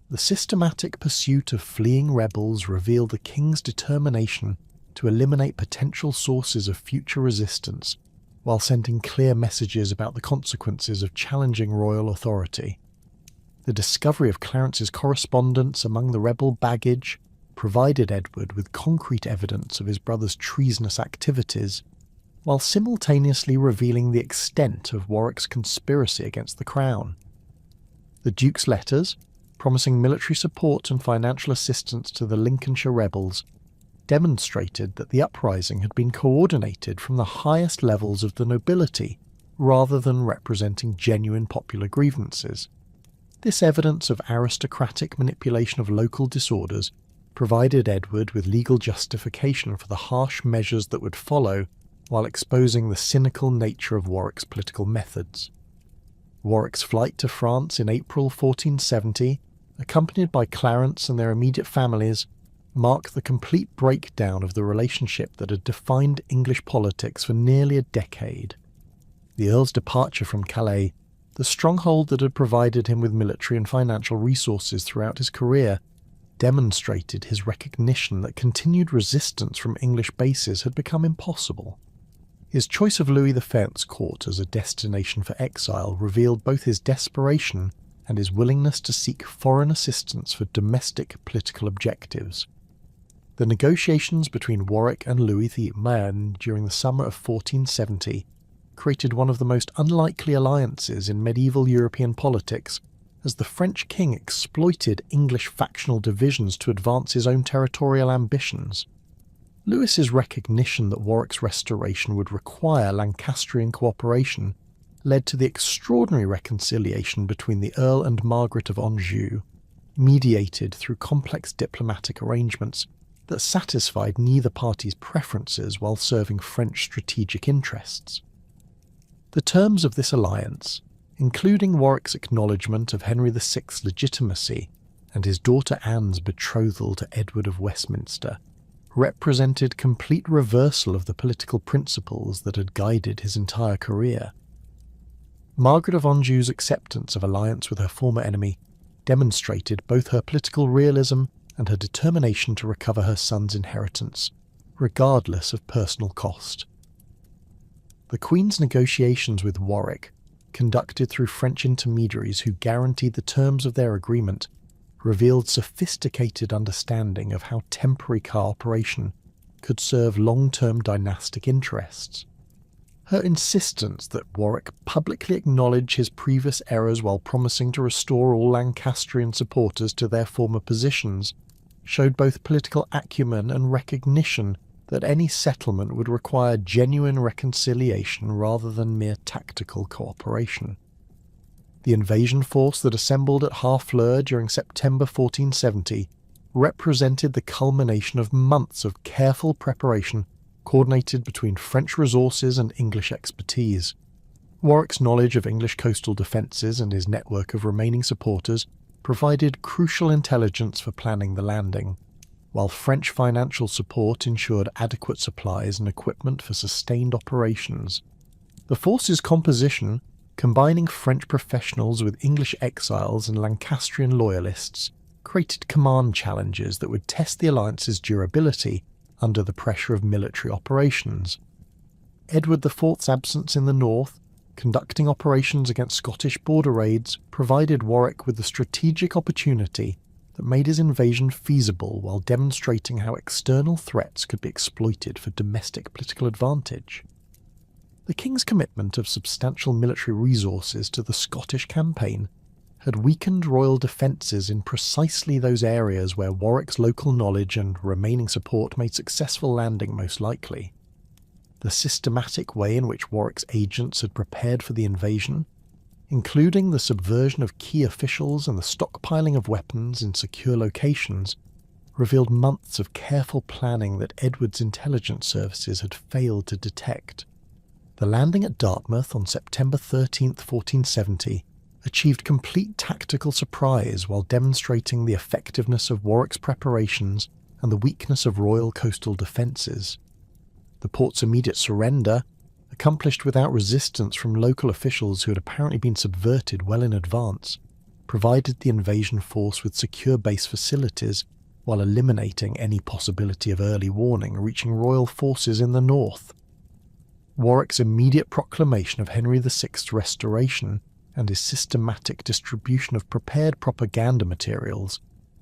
The systematic pursuit of fleeing rebels revealed the king's determination to eliminate potential sources of future resistance, while sending clear messages about the consequences of challenging royal authority. The discovery of Clarence's correspondence among the rebel baggage provided Edward with concrete evidence of his brother's treasonous activities, while simultaneously revealing the extent of Warwick's conspiracy against the crown. The Duke's letters, promising military support and financial assistance to the Lincolnshire rebels, demonstrated that the uprising had been coordinated from the highest levels of the nobility rather than representing genuine popular grievances. This evidence of aristocratic manipulation of local disorders provided Edward with legal justification for the harsh measures that would follow, while exposing the cynical nature of Warwick's political methods. Warwick's flight to France in April 1470, accompanied by Clarence and their immediate families, marked the complete breakdown of the relationship that had defined English politics for nearly a decade. The Earl's departure from Calais, the stronghold that had provided him with military and financial resources throughout his career, demonstrated his recognition that continued resistance from English bases had become impossible. His choice of Louis XV's court as a destination for exile revealed both his desperation and his willingness to seek foreign assistance for domestic political objectives. The negotiations between Warwick and Louis XVIII during the summer of 1470 created one of the most unlikely alliances in medieval European politics, as the French king exploited English factional divisions to advance his own territorial ambitions. Louis's recognition that Warwick's restoration would require Lancastrian cooperation led to the extraordinary reconciliation between the Earl and Margaret of Anjou, mediated through complex diplomatic arrangements that satisfied neither party's preferences while serving French strategic interests. The terms of this alliance, including Warwick's acknowledgement of Henry VI's legitimacy and his daughter Anne's betrothal to Edward of Westminster, represented complete reversal of the political principles that had guided his entire career. Margaret of Anjou's acceptance of alliance with her former enemy demonstrated both her political realism and her determination to recover her son's inheritance, regardless of personal cost. The Queen's negotiations with Warwick, conducted through French intermediaries who guaranteed the terms of their agreement, revealed sophisticated understanding of how temporary cooperation could serve long-term dynastic interests. Her insistence that Warwick publicly acknowledge his previous errors while promising to restore all Lancastrian supporters to their former positions showed both political acumen and recognition that any settlement would require genuine reconciliation rather than mere tactical cooperation. The invasion force that assembled at Harfleur during September 1470 represented the culmination of months of careful preparation coordinated between French resources and English expertise. Warwick's knowledge of English coastal defences and his network of remaining supporters provided crucial intelligence for planning the landing, while French financial support ensured adequate supplies and equipment for sustained operations. The force's composition, combining French professionals with English exiles and Lancastrian loyalists, created command challenges that would test the alliance's durability under the pressure of military operations. Edward IV's absence in the north, conducting operations against Scottish border raids, provided Warwick with the strategic opportunity that made his invasion feasible while demonstrating how external threats could be exploited for domestic political advantage. The king's commitment of substantial military resources to the Scottish campaign had weakened royal defences in precisely those areas where Warwick's local knowledge and remaining support made successful landing most likely. The systematic way in which Warwick's agents had prepared for the invasion, including the subversion of key officials and the stockpiling of weapons in secure locations, revealed months of careful planning that Edward's intelligence services had failed to detect. The landing at Dartmouth on September 13, 1470, achieved complete tactical surprise while demonstrating the effectiveness of Warwick's preparations and the weakness of royal coastal defences. The port's immediate surrender, accomplished without resistance from local officials who had apparently been subverted well in advance, provided the invasion force with secure base facilities while eliminating any possibility of early warning reaching royal forces in the north. Warwick's immediate proclamation of Henry VI's restoration and his systematic distribution of prepared propaganda materials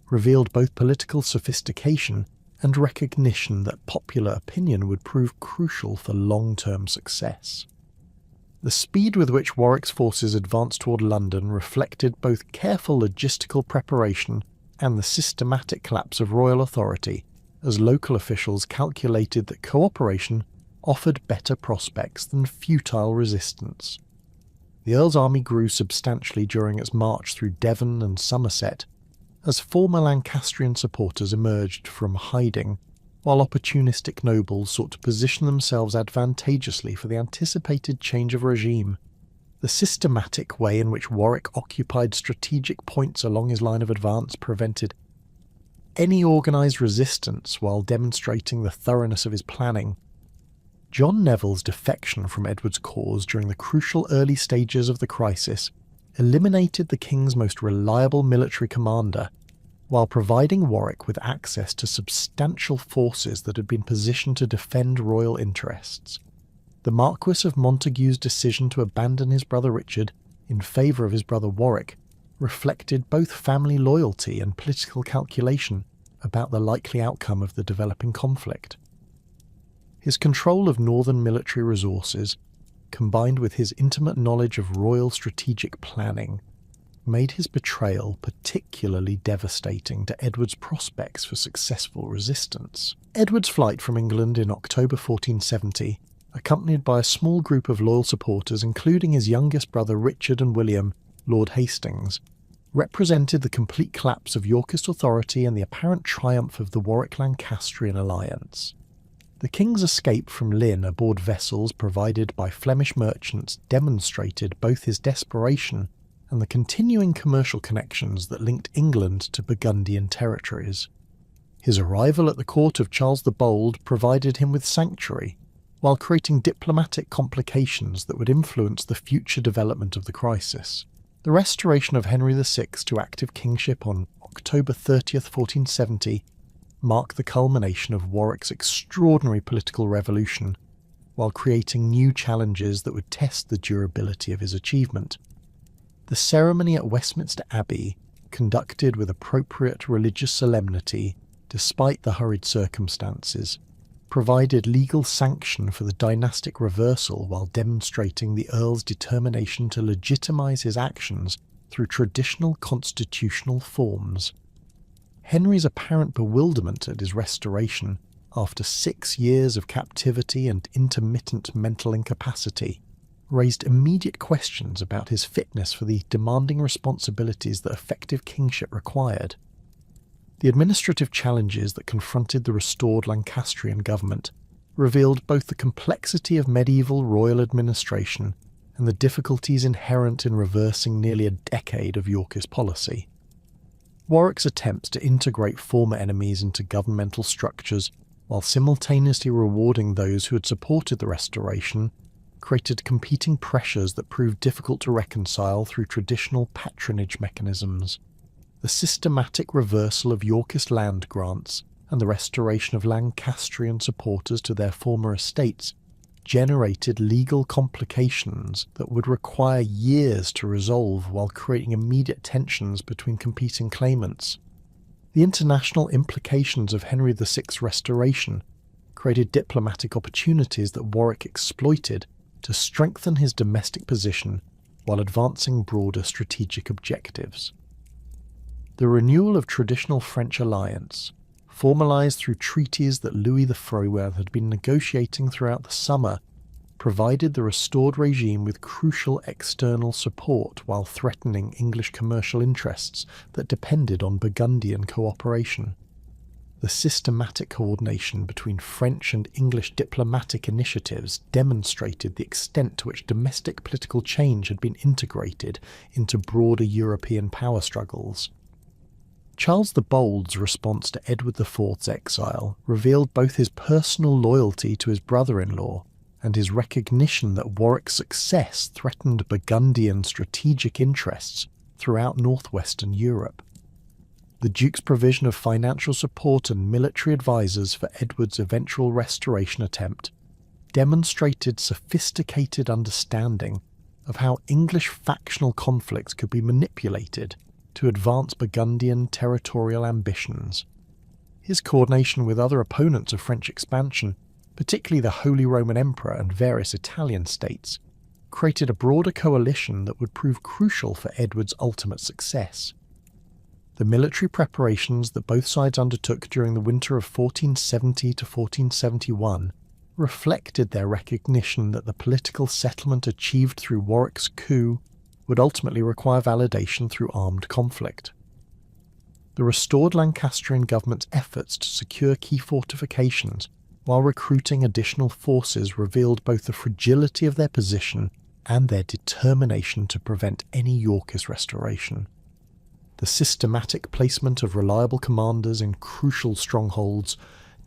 revealed both political sophistication and recognition that popular opinion would prove crucial for long-term success. The speed with which Warwick's forces advanced toward London reflected both careful logistical preparation and the systematic collapse of royal authority, as local officials calculated that cooperation offered better prospects than futile resistance. The Earl's army grew substantially during its march through Devon and Somerset, as former Lancastrian supporters emerged from hiding, while opportunistic nobles sought to position themselves advantageously for the anticipated change of regime. The systematic way in which Warwick occupied strategic points along his line of advance prevented any organised resistance while demonstrating the thoroughness of his planning. John Neville's defection from Edward's cause during the crucial early stages of the crisis eliminated the king's most reliable military commander, while providing Warwick with access to substantial forces that had been positioned to defend royal interests. The Marquis of Montague's decision to abandon his brother Richard in favour of his brother Warwick reflected both family loyalty and political calculation about the likely outcome of the developing conflict. His control of northern military resources, combined with his intimate knowledge of royal strategic planning, made his betrayal particularly devastating to Edward's prospects for successful resistance. Edward's flight from England in October 1470, accompanied by a small group of loyal supporters including his youngest brother Richard and William, Lord Hastings, represented the complete collapse of Yorkist authority and the apparent triumph of the Warwick-Lancastrian alliance. The king's escape from Lynn aboard vessels provided by Flemish merchants demonstrated both his desperation and the continuing commercial connections that linked England to Burgundian territories. His arrival at the court of Charles the Bold provided him with sanctuary, while creating diplomatic complications that would influence the future development of the crisis. The restoration of Henry VI to active kingship on October 30th, 1470, marked the culmination of Warwick's extraordinary political revolution, while creating new challenges that would test the durability of his achievement. The ceremony at Westminster Abbey, conducted with appropriate religious solemnity despite the hurried circumstances, provided legal sanction for the dynastic reversal while demonstrating the Earl's determination to legitimise his actions through traditional constitutional forms. Henry's apparent bewilderment at his restoration, after 6 years of captivity and intermittent mental incapacity, raised immediate questions about his fitness for the demanding responsibilities that effective kingship required. The administrative challenges that confronted the restored Lancastrian government revealed both the complexity of medieval royal administration and the difficulties inherent in reversing nearly a decade of Yorkist policy. Warwick's attempts to integrate former enemies into governmental structures while simultaneously rewarding those who had supported the restoration created competing pressures that proved difficult to reconcile through traditional patronage mechanisms. The systematic reversal of Yorkist land grants and the restoration of Lancastrian supporters to their former estates generated legal complications that would require years to resolve while creating immediate tensions between competing claimants. The international implications of Henry VI's restoration created diplomatic opportunities that Warwick exploited to strengthen his domestic position while advancing broader strategic objectives. The renewal of traditional French alliance, formalised through treaties that Louis the Froward had been negotiating throughout the summer, provided the restored regime with crucial external support while threatening English commercial interests that depended on Burgundian cooperation. The systematic coordination between French and English diplomatic initiatives demonstrated the extent to which domestic political change had been integrated into broader European power struggles. Charles the Bold's response to Edward IV's exile revealed both his personal loyalty to his brother-in-law and his recognition that Warwick's success threatened Burgundian strategic interests throughout northwestern Europe. The Duke's provision of financial support and military advisors for Edward's eventual restoration attempt demonstrated sophisticated understanding of how English factional conflicts could be manipulated to advance Burgundian territorial ambitions. His coordination with other opponents of French expansion, particularly the Holy Roman Emperor and various Italian states, created a broader coalition that would prove crucial for Edward's ultimate success. The military preparations that both sides undertook during the winter of 1470 to 1471 reflected their recognition that the political settlement achieved through Warwick's coup would ultimately require validation through armed conflict. The restored Lancastrian government's efforts to secure key fortifications while recruiting additional forces revealed both the fragility of their position and their determination to prevent any Yorkist restoration. The systematic placement of reliable commanders in crucial strongholds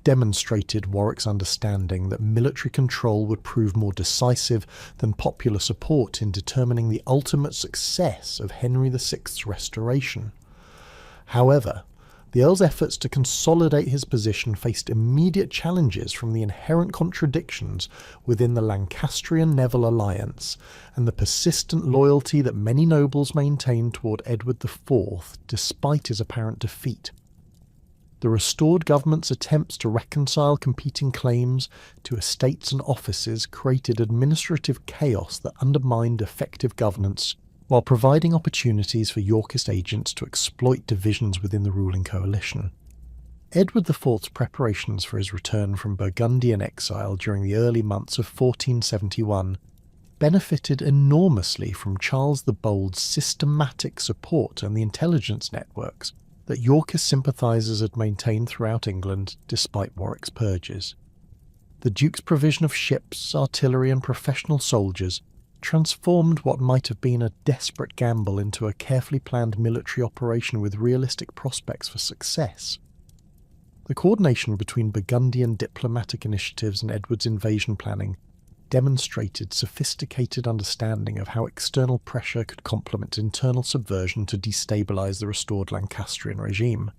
demonstrated Warwick's understanding that military control would prove more decisive than popular support in determining the ultimate success of Henry VI's restoration. However, the Earl's efforts to consolidate his position faced immediate challenges from the inherent contradictions within the Lancastrian-Neville alliance and the persistent loyalty that many nobles maintained toward Edward IV despite his apparent defeat. The restored government's attempts to reconcile competing claims to estates and offices created administrative chaos that undermined effective governance, while providing opportunities for Yorkist agents to exploit divisions within the ruling coalition. Edward IV's preparations for his return from Burgundian exile during the early months of 1471 benefited enormously from Charles the Bold's systematic support and the intelligence networks that Yorkist sympathisers had maintained throughout England despite Warwick's purges. The Duke's provision of ships, artillery and professional soldiers transformed what might have been a desperate gamble into a carefully planned military operation with realistic prospects for success. The coordination between Burgundian diplomatic initiatives and Edward's invasion planning demonstrated sophisticated understanding of how external pressure could complement internal subversion to destabilise the restored Lancastrian regime.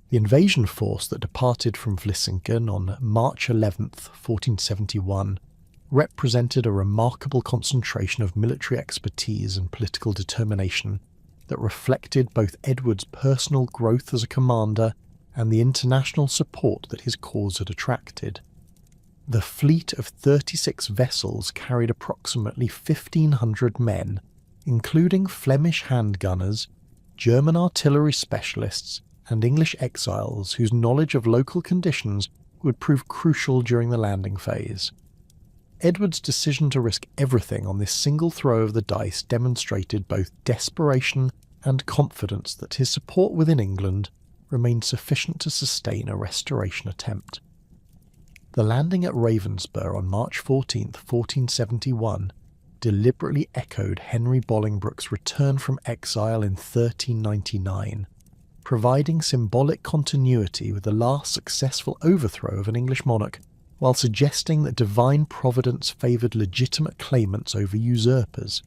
The invasion force that departed from Vlissingen on March 11th, 1471, represented a remarkable concentration of military expertise and political determination that reflected both Edward's personal growth as a commander and the international support that his cause had attracted. The fleet of 36 vessels carried approximately 1,500 men, including Flemish handgunners, German artillery specialists, and English exiles whose knowledge of local conditions would prove crucial during the landing phase. Edward's decision to risk everything on this single throw of the dice demonstrated both desperation and confidence that his support within England remained sufficient to sustain a restoration attempt. The landing at Ravensbourg on March 14, 1471, deliberately echoed Henry Bolingbroke's return from exile in 1399, providing symbolic continuity with the last successful overthrow of an English monarch, while suggesting that divine providence favoured legitimate claimants over usurpers.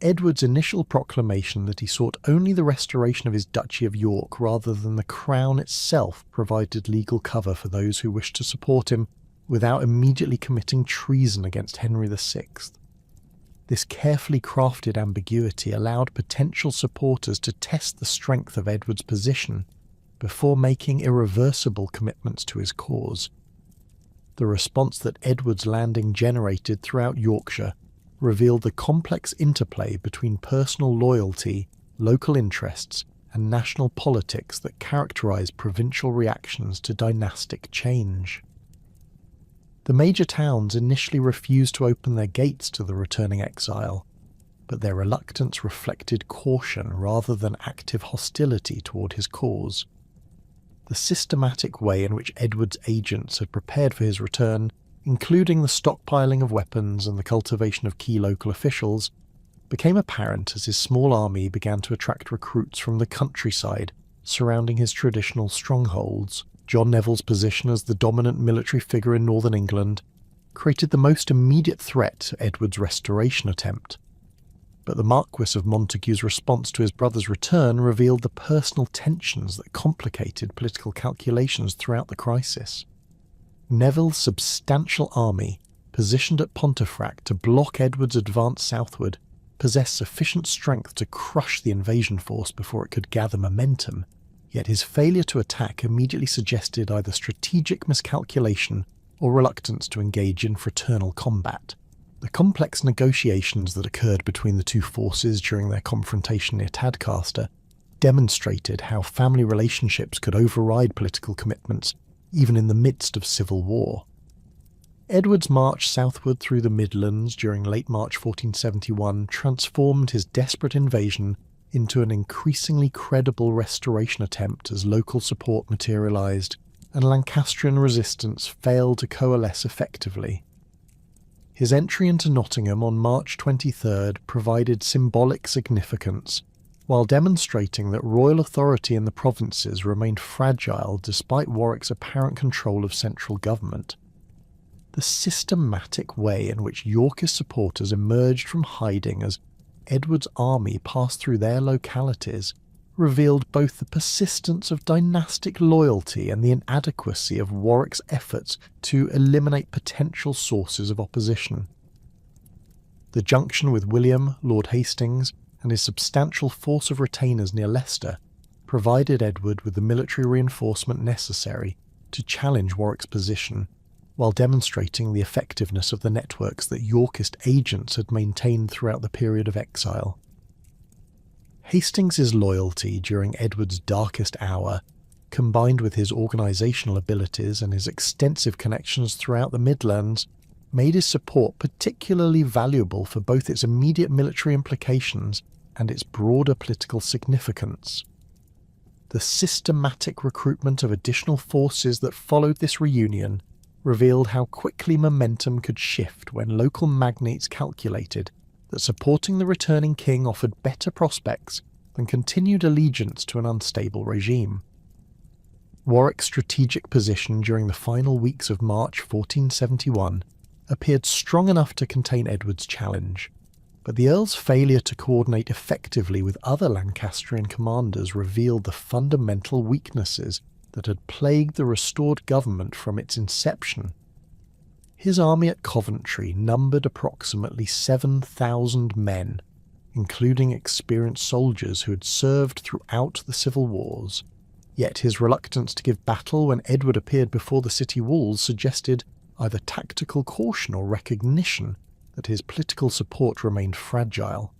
Edward's initial proclamation that he sought only the restoration of his Duchy of York rather than the crown itself provided legal cover for those who wished to support him without immediately committing treason against Henry VI. This carefully crafted ambiguity allowed potential supporters to test the strength of Edward's position before making irreversible commitments to his cause. The response that Edward's landing generated throughout Yorkshire revealed the complex interplay between personal loyalty, local interests, and national politics that characterised provincial reactions to dynastic change. The major towns initially refused to open their gates to the returning exile, but their reluctance reflected caution rather than active hostility toward his cause. The systematic way in which Edward's agents had prepared for his return, including the stockpiling of weapons and the cultivation of key local officials, became apparent as his small army began to attract recruits from the countryside surrounding his traditional strongholds. John Neville's position as the dominant military figure in northern England created the most immediate threat to Edward's restoration attempt. but the Marquis of Montague's response to his brother's return revealed the personal tensions that complicated political calculations throughout the crisis. Neville's substantial army, positioned at Pontefract to block Edward's advance southward, possessed sufficient strength to crush the invasion force before it could gather momentum, yet his failure to attack immediately suggested either strategic miscalculation or reluctance to engage in fraternal combat. The complex negotiations that occurred between the two forces during their confrontation near Tadcaster demonstrated how family relationships could override political commitments even in the midst of civil war. Edward's march southward through the Midlands during late March 1471 transformed his desperate invasion into an increasingly credible restoration attempt as local support materialised and Lancastrian resistance failed to coalesce effectively. His entry into Nottingham on March 23rd provided symbolic significance, while demonstrating that royal authority in the provinces remained fragile despite Warwick's apparent control of central government. The systematic way in which Yorkist supporters emerged from hiding as Edward's army passed through their localities revealed both the persistence of dynastic loyalty and the inadequacy of Warwick's efforts to eliminate potential sources of opposition. The junction with William, Lord Hastings, and his substantial force of retainers near Leicester provided Edward with the military reinforcement necessary to challenge Warwick's position, while demonstrating the effectiveness of the networks that Yorkist agents had maintained throughout the period of exile. Hastings's loyalty during Edward's darkest hour, combined with his organisational abilities and his extensive connections throughout the Midlands, made his support particularly valuable for both its immediate military implications and its broader political significance. The systematic recruitment of additional forces that followed this reunion revealed how quickly momentum could shift when local magnates calculated that supporting the returning king offered better prospects than continued allegiance to an unstable regime. Warwick's strategic position during the final weeks of March 1471 appeared strong enough to contain Edward's challenge, but the Earl's failure to coordinate effectively with other Lancastrian commanders revealed the fundamental weaknesses that had plagued the restored government from its inception. His army at Coventry numbered approximately 7,000 men, including experienced soldiers who had served throughout the civil wars, yet his reluctance to give battle when Edward appeared before the city walls suggested either tactical caution or recognition that his political support remained fragile.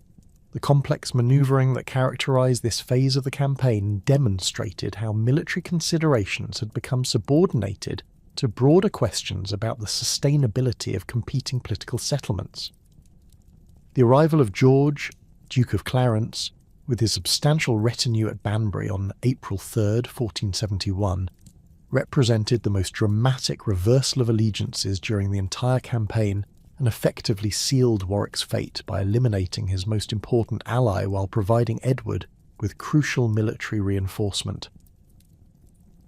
The complex manoeuvring that characterised this phase of the campaign demonstrated how military considerations had become subordinated to broader questions about the sustainability of competing political settlements. The arrival of George, Duke of Clarence, with his substantial retinue at Banbury on April 3rd, 1471, represented the most dramatic reversal of allegiances during the entire campaign and effectively sealed Warwick's fate by eliminating his most important ally while providing Edward with crucial military reinforcement.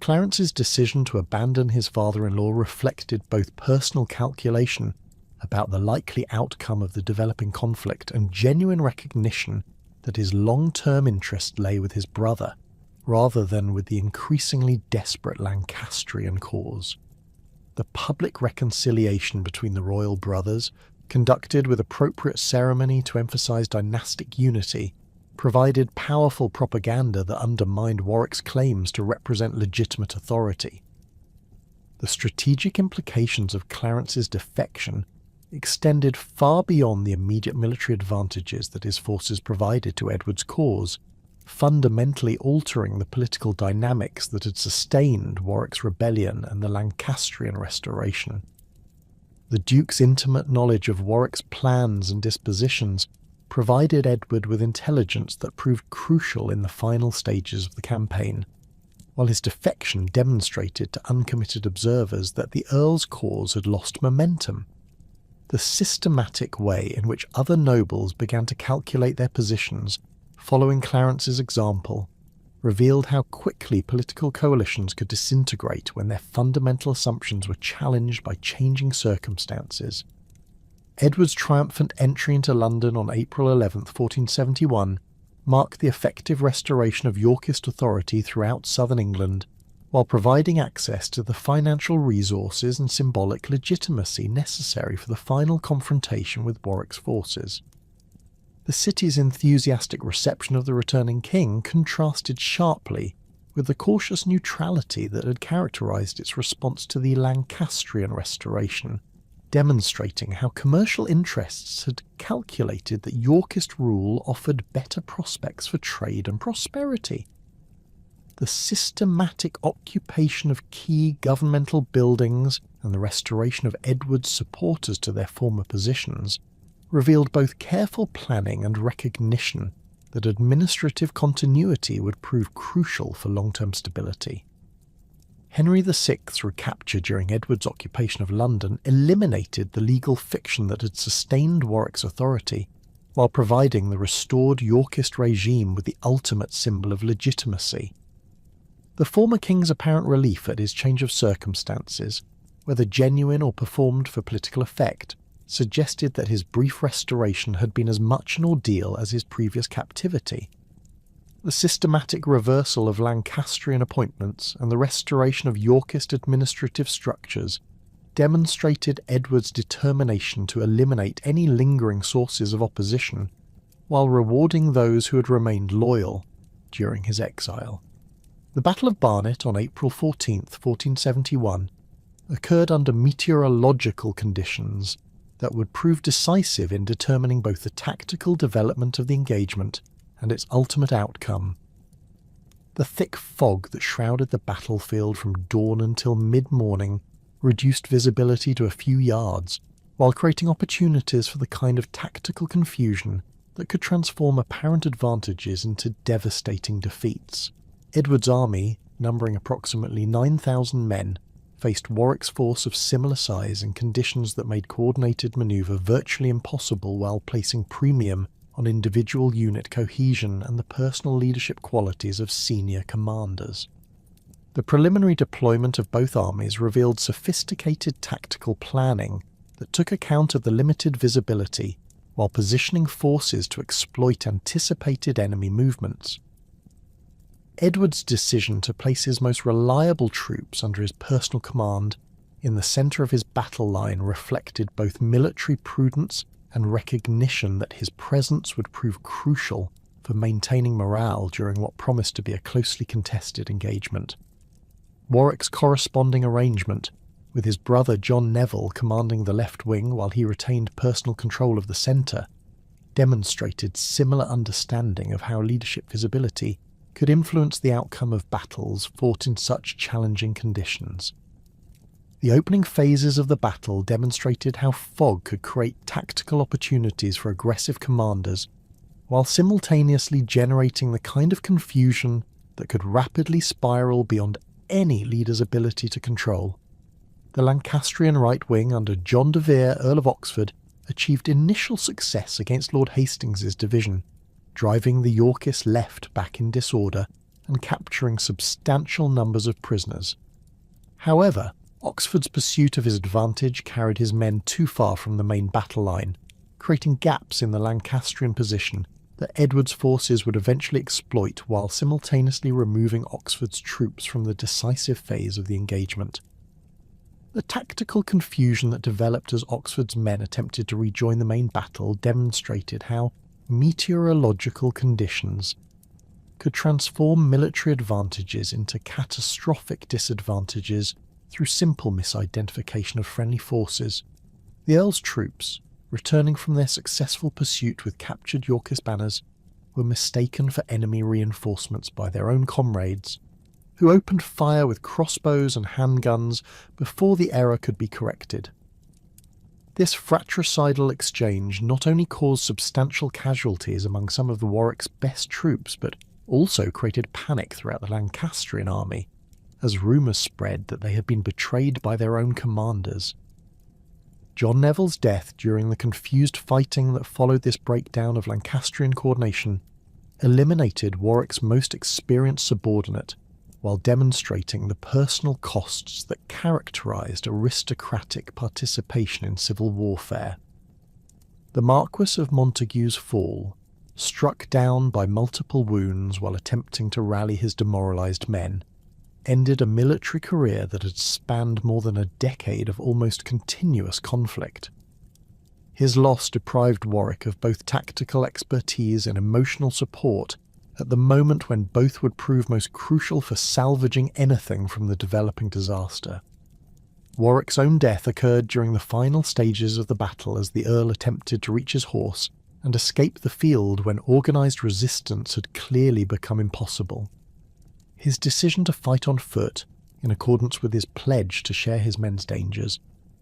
Clarence's decision to abandon his father-in-law reflected both personal calculation about the likely outcome of the developing conflict and genuine recognition that his long-term interest lay with his brother, rather than with the increasingly desperate Lancastrian cause. The public reconciliation between the royal brothers, conducted with appropriate ceremony to emphasise dynastic unity, provided powerful propaganda that undermined Warwick's claims to represent legitimate authority. The strategic implications of Clarence's defection extended far beyond the immediate military advantages that his forces provided to Edward's cause, fundamentally altering the political dynamics that had sustained Warwick's rebellion and the Lancastrian restoration. The Duke's intimate knowledge of Warwick's plans and dispositions provided Edward with intelligence that proved crucial in the final stages of the campaign, while his defection demonstrated to uncommitted observers that the Earl's cause had lost momentum. The systematic way in which other nobles began to calculate their positions following Clarence's example revealed how quickly political coalitions could disintegrate when their fundamental assumptions were challenged by changing circumstances. Edward's triumphant entry into London on April 11, 1471, marked the effective restoration of Yorkist authority throughout southern England, while providing access to the financial resources and symbolic legitimacy necessary for the final confrontation with Warwick's forces. The city's enthusiastic reception of the returning king contrasted sharply with the cautious neutrality that had characterised its response to the Lancastrian restoration, demonstrating how commercial interests had calculated that Yorkist rule offered better prospects for trade and prosperity. The systematic occupation of key governmental buildings and the restoration of Edward's supporters to their former positions revealed both careful planning and recognition that administrative continuity would prove crucial for long-term stability. Henry VI's recapture during Edward's occupation of London eliminated the legal fiction that had sustained Warwick's authority, while providing the restored Yorkist regime with the ultimate symbol of legitimacy. The former king's apparent relief at his change of circumstances, whether genuine or performed for political effect, suggested that his brief restoration had been as much an ordeal as his previous captivity. The systematic reversal of Lancastrian appointments and the restoration of Yorkist administrative structures demonstrated Edward's determination to eliminate any lingering sources of opposition, while rewarding those who had remained loyal during his exile. The Battle of Barnet on April 14, 1471, occurred under meteorological conditions that would prove decisive in determining both the tactical development of the engagement and its ultimate outcome. The thick fog that shrouded the battlefield from dawn until mid-morning reduced visibility to a few yards, while creating opportunities for the kind of tactical confusion that could transform apparent advantages into devastating defeats. Edward's army, numbering approximately 9,000 men, faced Warwick's force of similar size in conditions that made coordinated manoeuvre virtually impossible, while placing premium on individual unit cohesion and the personal leadership qualities of senior commanders. The preliminary deployment of both armies revealed sophisticated tactical planning that took account of the limited visibility, while positioning forces to exploit anticipated enemy movements. Edward's decision to place his most reliable troops under his personal command in the centre of his battle line reflected both military prudence and recognition that his presence would prove crucial for maintaining morale during what promised to be a closely contested engagement. Warwick's corresponding arrangement, with his brother John Neville commanding the left wing while he retained personal control of the centre, demonstrated similar understanding of how leadership visibility could influence the outcome of battles fought in such challenging conditions. The opening phases of the battle demonstrated how fog could create tactical opportunities for aggressive commanders, while simultaneously generating the kind of confusion that could rapidly spiral beyond any leader's ability to control. The Lancastrian right wing under John de Vere, Earl of Oxford, achieved initial success against Lord Hastings's division, driving the Yorkist left back in disorder and capturing substantial numbers of prisoners. However, Oxford's pursuit of his advantage carried his men too far from the main battle line, creating gaps in the Lancastrian position that Edward's forces would eventually exploit, while simultaneously removing Oxford's troops from the decisive phase of the engagement. The tactical confusion that developed as Oxford's men attempted to rejoin the main battle demonstrated how meteorological conditions could transform military advantages into catastrophic disadvantages through simple misidentification of friendly forces. The Earl's troops, returning from their successful pursuit with captured Yorkist banners, were mistaken for enemy reinforcements by their own comrades, who opened fire with crossbows and handguns before the error could be corrected. This fratricidal exchange not only caused substantial casualties among some of the Warwick's best troops, but also created panic throughout the Lancastrian army, as rumours spread that they had been betrayed by their own commanders. John Neville's death during the confused fighting that followed this breakdown of Lancastrian coordination eliminated Warwick's most experienced subordinate, while demonstrating the personal costs that characterised aristocratic participation in civil warfare. The Marquis of Montague's fall, struck down by multiple wounds while attempting to rally his demoralised men, ended a military career that had spanned more than a decade of almost continuous conflict. His loss deprived Warwick of both tactical expertise and emotional support at the moment when both would prove most crucial for salvaging anything from the developing disaster. Warwick's own death occurred during the final stages of the battle as the Earl attempted to reach his horse and escape the field when organised resistance had clearly become impossible. His decision to fight on foot, in accordance with his pledge to share his men's dangers,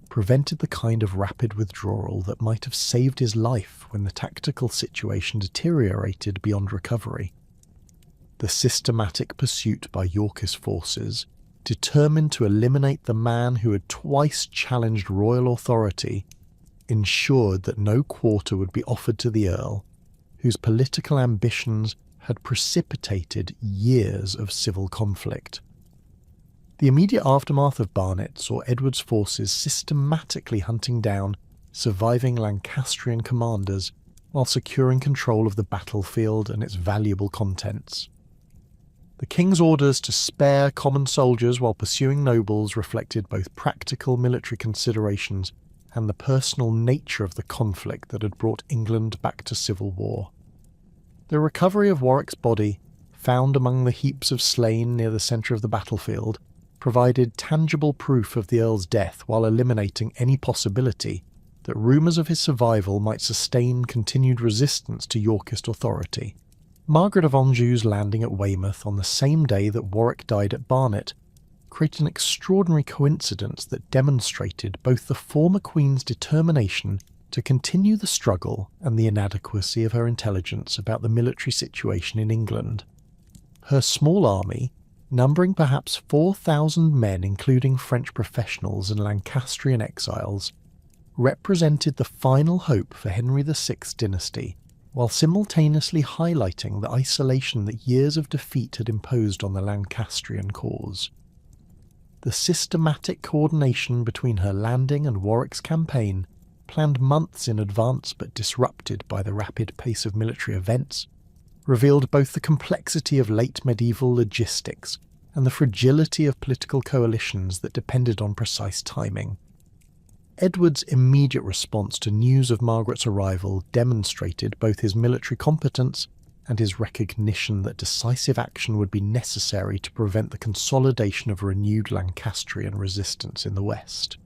prevented the kind of rapid withdrawal that might have saved his life when the tactical situation deteriorated beyond recovery. The systematic pursuit by Yorkist forces, determined to eliminate the man who had twice challenged royal authority, ensured that no quarter would be offered to the Earl, whose political ambitions had precipitated years of civil conflict. The immediate aftermath of Barnet saw Edward's forces systematically hunting down surviving Lancastrian commanders while securing control of the battlefield and its valuable contents. The king's orders to spare common soldiers while pursuing nobles reflected both practical military considerations and the personal nature of the conflict that had brought England back to civil war. The recovery of Warwick's body, found among the heaps of slain near the centre of the battlefield, provided tangible proof of the Earl's death while eliminating any possibility that rumours of his survival might sustain continued resistance to Yorkist authority. Margaret of Anjou's landing at Weymouth on the same day that Warwick died at Barnet created an extraordinary coincidence that demonstrated both the former Queen's determination to continue the struggle and the inadequacy of her intelligence about the military situation in England. Her small army, numbering perhaps 4,000 men including French professionals and Lancastrian exiles, represented the final hope for Henry VI's dynasty, while simultaneously highlighting the isolation that years of defeat had imposed on the Lancastrian cause. The systematic coordination between her landing and Warwick's campaign, planned months in advance but disrupted by the rapid pace of military events, revealed both the complexity of late medieval logistics and the fragility of political coalitions that depended on precise timing. Edward's immediate response to news of Margaret's arrival demonstrated both his military competence and his recognition that decisive action would be necessary to prevent the consolidation of renewed Lancastrian resistance in the west.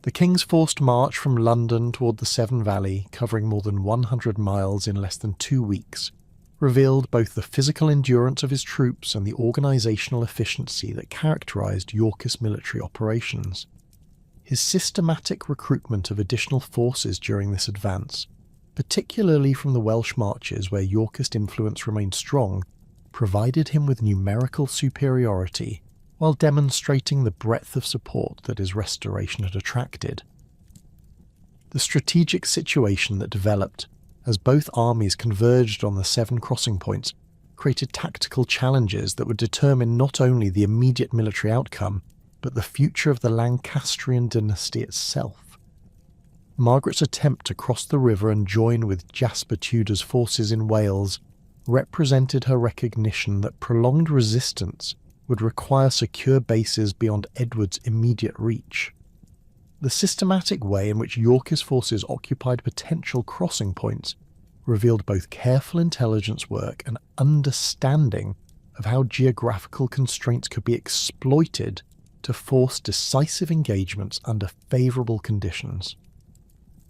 The king's forced march from London toward the Severn Valley, covering more than 100 miles in less than 2 weeks, revealed both the physical endurance of his troops and the organisational efficiency that characterised Yorkist military operations. His systematic recruitment of additional forces during this advance, particularly from the Welsh marches where Yorkist influence remained strong, provided him with numerical superiority while demonstrating the breadth of support that his restoration had attracted. The strategic situation that developed as both armies converged on the 7 crossing points created tactical challenges that would determine not only the immediate military outcome, but the future of the Lancastrian dynasty itself. Margaret's attempt to cross the river and join with Jasper Tudor's forces in Wales represented her recognition that prolonged resistance would require secure bases beyond Edward's immediate reach. The systematic way in which Yorkist forces occupied potential crossing points revealed both careful intelligence work and understanding of how geographical constraints could be exploited to force decisive engagements under favourable conditions.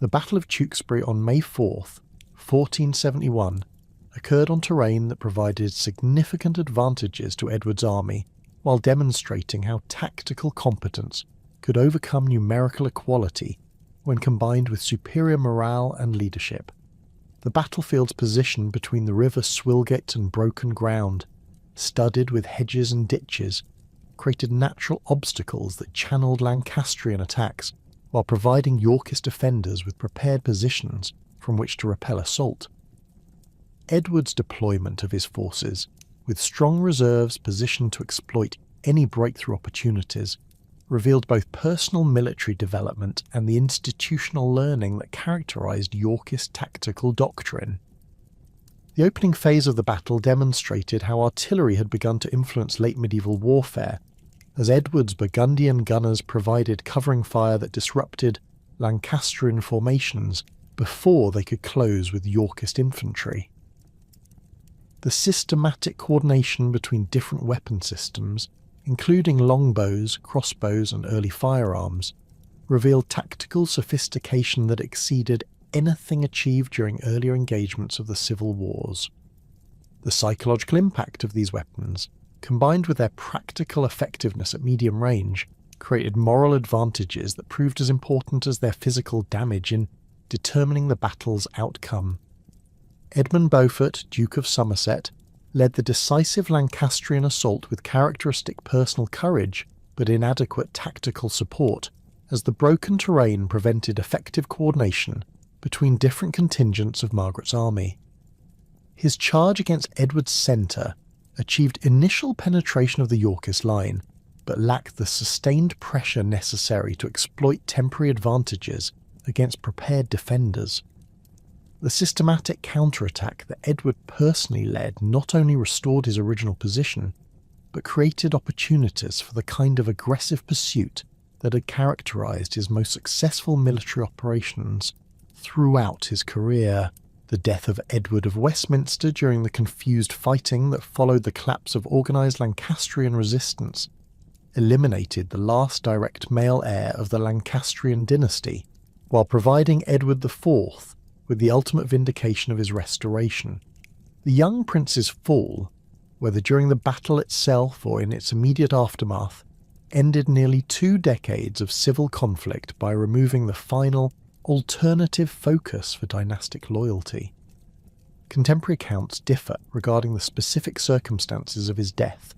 The Battle of Tewkesbury on May 4th, 1471, occurred on terrain that provided significant advantages to Edward's army, while demonstrating how tactical competence could overcome numerical equality when combined with superior morale and leadership. The battlefield's position between the river Swilgate and broken ground, studded with hedges and ditches, created natural obstacles that channeled Lancastrian attacks while providing Yorkist defenders with prepared positions from which to repel assault. Edward's deployment of his forces, with strong reserves positioned to exploit any breakthrough opportunities, revealed both personal military development and the institutional learning that characterised Yorkist tactical doctrine. The opening phase of the battle demonstrated how artillery had begun to influence late medieval warfare, as Edward's Burgundian gunners provided covering fire that disrupted Lancastrian formations before they could close with Yorkist infantry. The systematic coordination between different weapon systems, including longbows, crossbows and early firearms, revealed tactical sophistication that exceeded anything achieved during earlier engagements of the civil wars. The psychological impact of these weapons, combined with their practical effectiveness at medium range, created moral advantages that proved as important as their physical damage in determining the battle's outcome. Edmund Beaufort, Duke of Somerset, led the decisive Lancastrian assault with characteristic personal courage but inadequate tactical support, as the broken terrain prevented effective coordination between different contingents of Margaret's army. His charge against Edward's centre achieved initial penetration of the Yorkist line, but lacked the sustained pressure necessary to exploit temporary advantages against prepared defenders. The systematic counterattack that Edward personally led not only restored his original position, but created opportunities for the kind of aggressive pursuit that had characterised his most successful military operations throughout his career. The death of Edward of Westminster during the confused fighting that followed the collapse of organised Lancastrian resistance eliminated the last direct male heir of the Lancastrian dynasty, while providing Edward IV with the ultimate vindication of his restoration. The young prince's fall, whether during the battle itself or in its immediate aftermath, ended nearly 2 decades of civil conflict by removing the final, alternative focus for dynastic loyalty. Contemporary accounts differ regarding the specific circumstances of his death,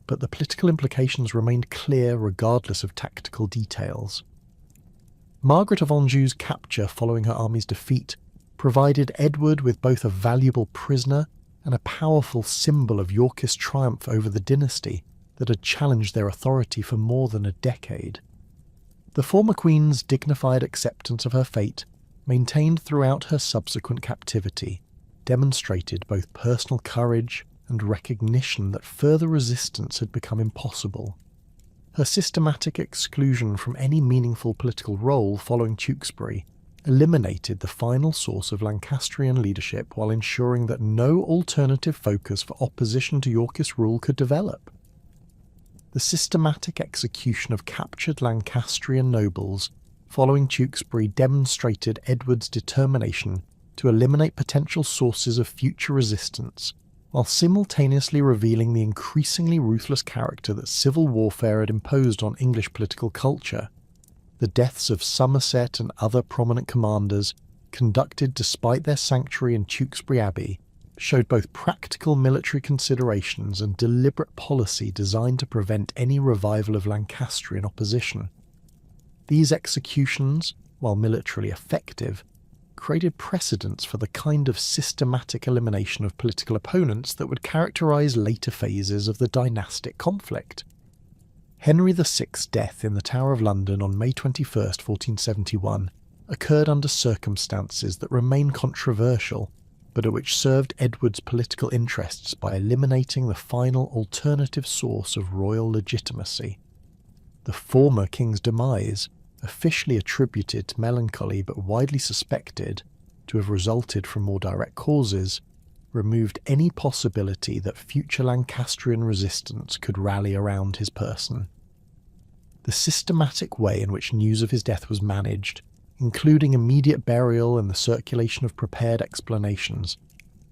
but the political implications remained clear regardless of tactical details. Margaret of Anjou's capture following her army's defeat provided Edward with both a valuable prisoner and a powerful symbol of Yorkist triumph over the dynasty that had challenged their authority for more than a decade. The former queen's dignified acceptance of her fate, maintained throughout her subsequent captivity, demonstrated both personal courage and recognition that further resistance had become impossible. Her systematic exclusion from any meaningful political role following Tewkesbury eliminated the final source of Lancastrian leadership while ensuring that no alternative focus for opposition to Yorkist rule could develop. The systematic execution of captured Lancastrian nobles following Tewkesbury demonstrated Edward's determination to eliminate potential sources of future resistance, while simultaneously revealing the increasingly ruthless character that civil warfare had imposed on English political culture. The deaths of Somerset and other prominent commanders, conducted despite their sanctuary in Tewkesbury Abbey, showed both practical military considerations and deliberate policy designed to prevent any revival of Lancastrian opposition. These executions, while militarily effective, created precedents for the kind of systematic elimination of political opponents that would characterise later phases of the dynastic conflict. Henry VI's death in the Tower of London on May 21, 1471, occurred under circumstances that remain controversial, but at which served Edward's political interests by eliminating the final alternative source of royal legitimacy. The former king's demise, officially attributed to melancholy but widely suspected to have resulted from more direct causes, removed any possibility that future Lancastrian resistance could rally around his person. The systematic way in which news of his death was managed, including immediate burial and the circulation of prepared explanations,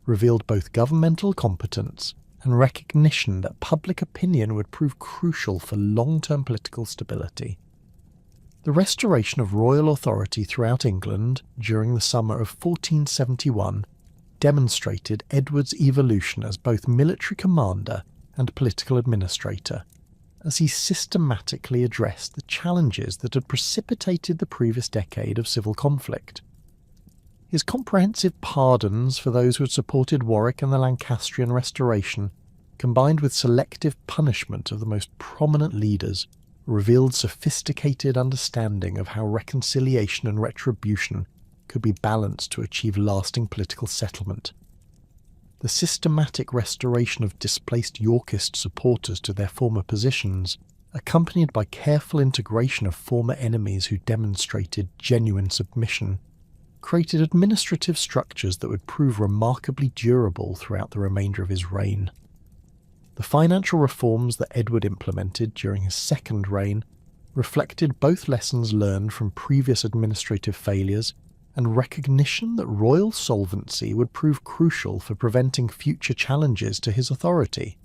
revealed both governmental competence and recognition that public opinion would prove crucial for long-term political stability. The restoration of royal authority throughout England during the summer of 1471 demonstrated Edward's evolution as both military commander and political administrator, as he systematically addressed the challenges that had precipitated the previous decade of civil conflict. His comprehensive pardons for those who had supported Warwick and the Lancastrian restoration, combined with selective punishment of the most prominent leaders, revealed sophisticated understanding of how reconciliation and retribution could be balanced to achieve lasting political settlement. The systematic restoration of displaced Yorkist supporters to their former positions, accompanied by careful integration of former enemies who demonstrated genuine submission, created administrative structures that would prove remarkably durable throughout the remainder of his reign. The financial reforms that Edward implemented during his second reign reflected both lessons learned from previous administrative failures and recognition that royal solvency would prove crucial for preventing future challenges to his authority.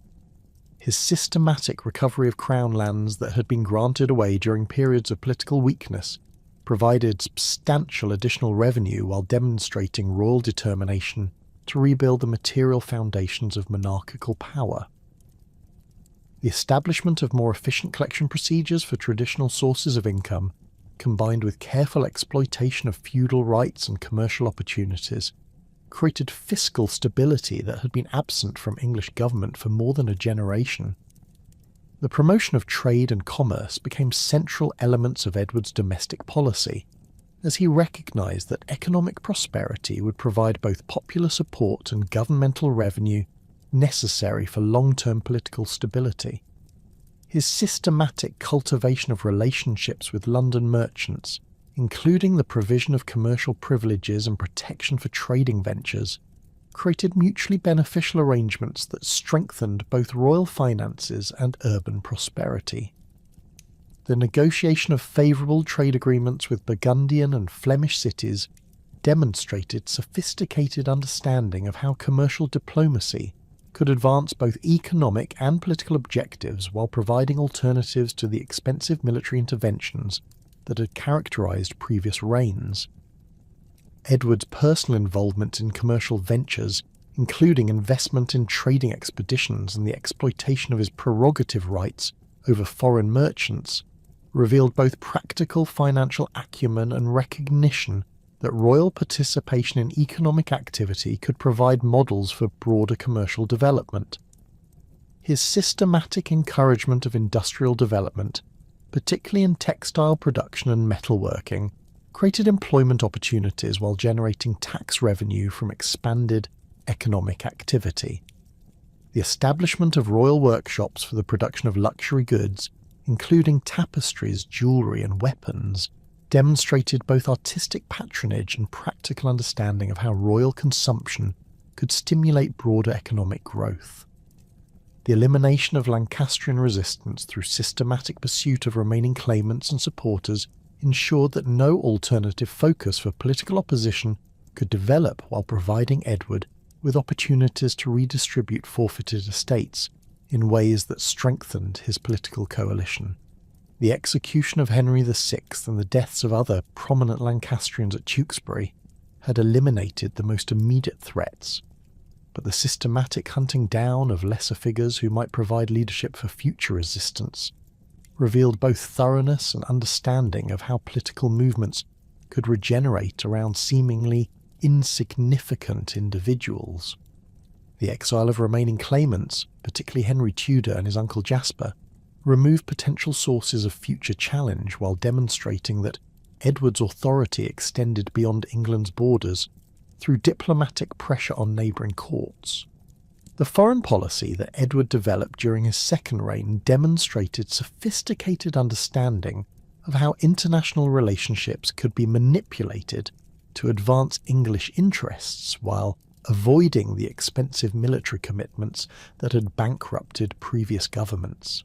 His systematic recovery of crown lands that had been granted away during periods of political weakness provided substantial additional revenue while demonstrating royal determination to rebuild the material foundations of monarchical power. The establishment of more efficient collection procedures for traditional sources of income, combined with careful exploitation of feudal rights and commercial opportunities, created fiscal stability that had been absent from English government for more than a generation. The promotion of trade and commerce became central elements of Edward's domestic policy, as he recognised that economic prosperity would provide both popular support and governmental revenue necessary for long-term political stability. His systematic cultivation of relationships with London merchants, including the provision of commercial privileges and protection for trading ventures, created mutually beneficial arrangements that strengthened both royal finances and urban prosperity. The negotiation of favourable trade agreements with Burgundian and Flemish cities demonstrated sophisticated understanding of how commercial diplomacy could advance both economic and political objectives while providing alternatives to the expensive military interventions that had characterised previous reigns. Edward's personal involvement in commercial ventures, including investment in trading expeditions and the exploitation of his prerogative rights over foreign merchants, revealed both practical financial acumen and recognition that royal participation in economic activity could provide models for broader commercial development. His systematic encouragement of industrial development, particularly in textile production and metalworking, created employment opportunities while generating tax revenue from expanded economic activity. The establishment of royal workshops for the production of luxury goods, including tapestries, jewellery and weapons, demonstrated both artistic patronage and practical understanding of how royal consumption could stimulate broader economic growth. The elimination of Lancastrian resistance through systematic pursuit of remaining claimants and supporters ensured that no alternative focus for political opposition could develop while providing Edward with opportunities to redistribute forfeited estates in ways that strengthened his political coalition. The execution of Henry VI and the deaths of other prominent Lancastrians at Tewkesbury had eliminated the most immediate threats, but the systematic hunting down of lesser figures who might provide leadership for future resistance revealed both thoroughness and understanding of how political movements could regenerate around seemingly insignificant individuals. The exile of remaining claimants, particularly Henry Tudor and his uncle Jasper, removed potential sources of future challenge while demonstrating that Edward's authority extended beyond England's borders through diplomatic pressure on neighbouring courts. The foreign policy that Edward developed during his second reign demonstrated sophisticated understanding of how international relationships could be manipulated to advance English interests while avoiding the expensive military commitments that had bankrupted previous governments.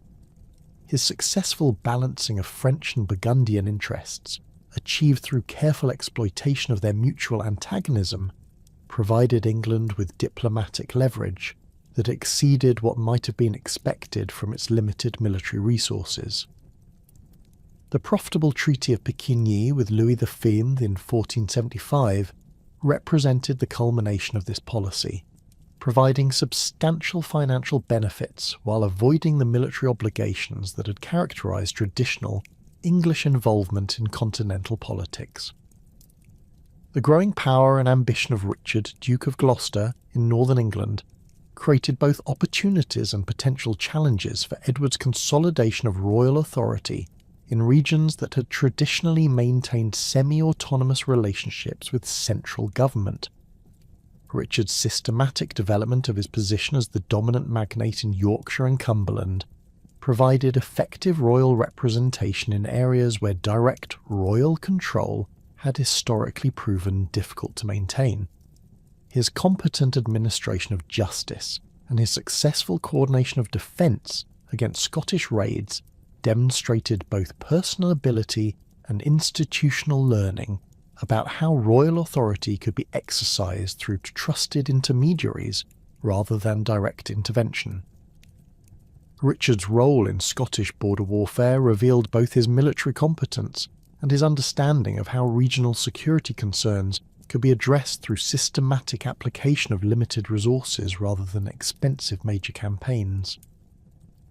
His successful balancing of French and Burgundian interests, achieved through careful exploitation of their mutual antagonism, provided England with diplomatic leverage that exceeded what might have been expected from its limited military resources. The profitable Treaty of Picquigny with Louis XV in 1475 represented the culmination of this policy, providing substantial financial benefits while avoiding the military obligations that had characterised traditional English involvement in continental politics. The growing power and ambition of Richard, Duke of Gloucester, in northern England, created both opportunities and potential challenges for Edward's consolidation of royal authority in regions that had traditionally maintained semi-autonomous relationships with central government. Richard's systematic development of his position as the dominant magnate in Yorkshire and Cumberland provided effective royal representation in areas where direct royal control had historically proven difficult to maintain. His competent administration of justice and his successful coordination of defence against Scottish raids demonstrated both personal ability and institutional learning about how royal authority could be exercised through trusted intermediaries rather than direct intervention. Richard's role in Scottish border warfare revealed both his military competence and his understanding of how regional security concerns could be addressed through systematic application of limited resources rather than expensive major campaigns.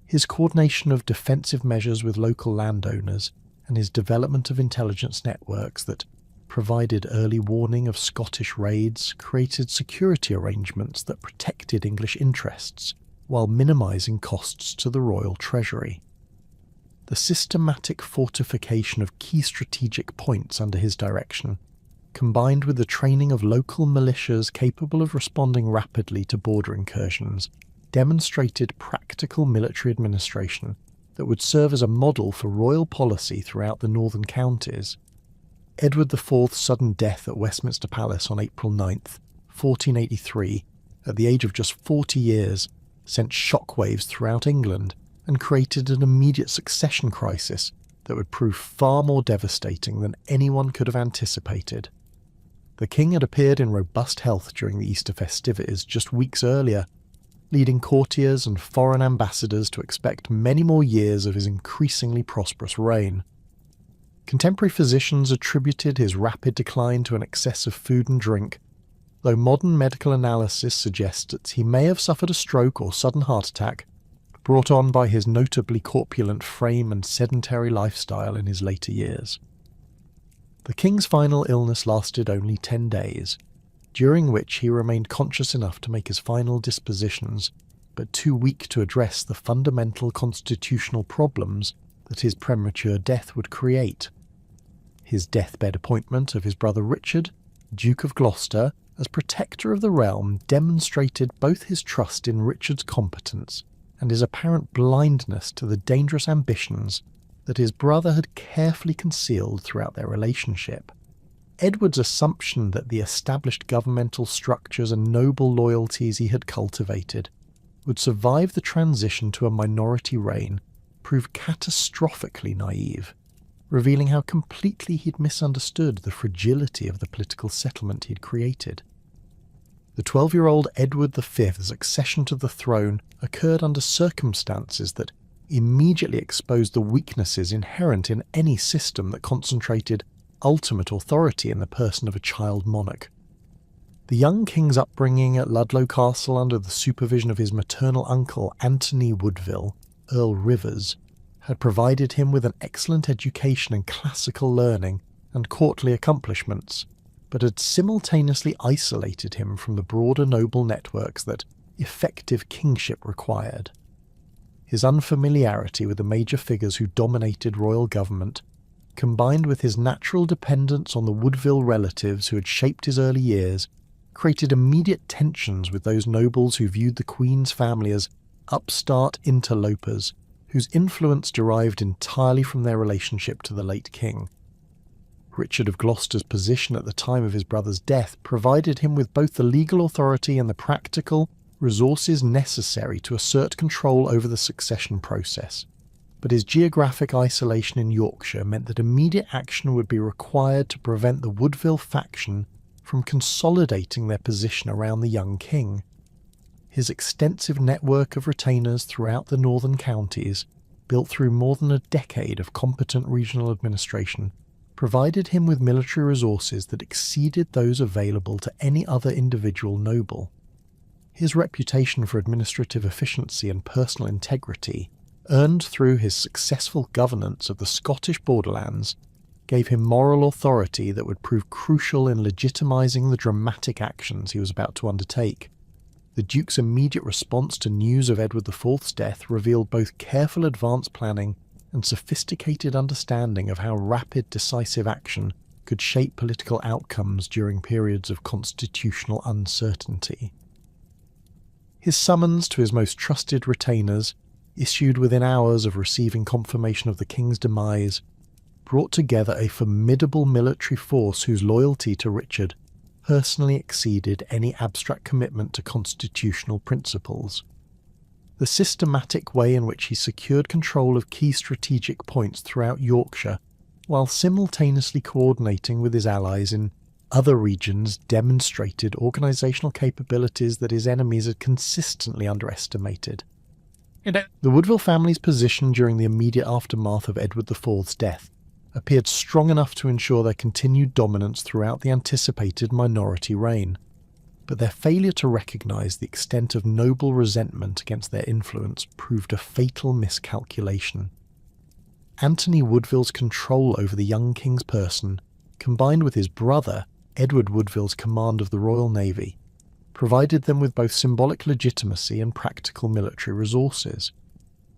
His coordination of defensive measures with local landowners and his development of intelligence networks that provided early warning of Scottish raids created security arrangements that protected English interests while minimising costs to the royal treasury. The systematic fortification of key strategic points under his direction, combined with the training of local militias capable of responding rapidly to border incursions, demonstrated practical military administration that would serve as a model for royal policy throughout the northern counties. Edward IV's sudden death at Westminster Palace on April 9, 1483, at the age of just 40 years, sent shockwaves throughout England and created an immediate succession crisis that would prove far more devastating than anyone could have anticipated. The king had appeared in robust health during the Easter festivities just weeks earlier, leading courtiers and foreign ambassadors to expect many more years of his increasingly prosperous reign. Contemporary physicians attributed his rapid decline to an excess of food and drink, though modern medical analysis suggests that he may have suffered a stroke or sudden heart attack, brought on by his notably corpulent frame and sedentary lifestyle in his later years. The king's final illness lasted only 10 days, during which he remained conscious enough to make his final dispositions, but too weak to address the fundamental constitutional problems that his premature death would create. His deathbed appointment of his brother Richard, Duke of Gloucester, as protector of the realm demonstrated both his trust in Richard's competence and his apparent blindness to the dangerous ambitions that his brother had carefully concealed throughout their relationship. Edward's assumption that the established governmental structures and noble loyalties he had cultivated would survive the transition to a minority reign proved catastrophically naive, revealing how completely he'd misunderstood the fragility of the political settlement he'd created. The 12-year-old Edward V's accession to the throne occurred under circumstances that immediately exposed the weaknesses inherent in any system that concentrated ultimate authority in the person of a child monarch. The young king's upbringing at Ludlow Castle under the supervision of his maternal uncle Anthony Woodville, Earl Rivers, had provided him with an excellent education in classical learning and courtly accomplishments, but had simultaneously isolated him from the broader noble networks that effective kingship required. His unfamiliarity with the major figures who dominated royal government, combined with his natural dependence on the Woodville relatives who had shaped his early years, created immediate tensions with those nobles who viewed the Queen's family as upstart interlopers whose influence derived entirely from their relationship to the late king. Richard of Gloucester's position at the time of his brother's death provided him with both the legal authority and the practical resources necessary to assert control over the succession process, but his geographic isolation in Yorkshire meant that immediate action would be required to prevent the Woodville faction from consolidating their position around the young king. His extensive network of retainers throughout the northern counties, built through more than a decade of competent regional administration, provided him with military resources that exceeded those available to any other individual noble. His reputation for administrative efficiency and personal integrity, earned through his successful governance of the Scottish borderlands, gave him moral authority that would prove crucial in legitimising the dramatic actions he was about to undertake. the Duke's immediate response to news of Edward IV's death revealed both careful advance planning and sophisticated understanding of how rapid, decisive action could shape political outcomes during periods of constitutional uncertainty. His summons to his most trusted retainers, issued within hours of receiving confirmation of the king's demise, brought together a formidable military force whose loyalty to Richard personally exceeded any abstract commitment to constitutional principles. The systematic way in which he secured control of key strategic points throughout Yorkshire, while simultaneously coordinating with his allies in other regions, demonstrated organisational capabilities that his enemies had consistently underestimated. The Woodville family's position during the immediate aftermath of Edward IV's death appeared strong enough to ensure their continued dominance throughout the anticipated minority reign, but their failure to recognise the extent of noble resentment against their influence proved a fatal miscalculation. Anthony Woodville's control over the young king's person, combined with his brother, Edward Woodville's command of the Royal Navy, provided them with both symbolic legitimacy and practical military resources.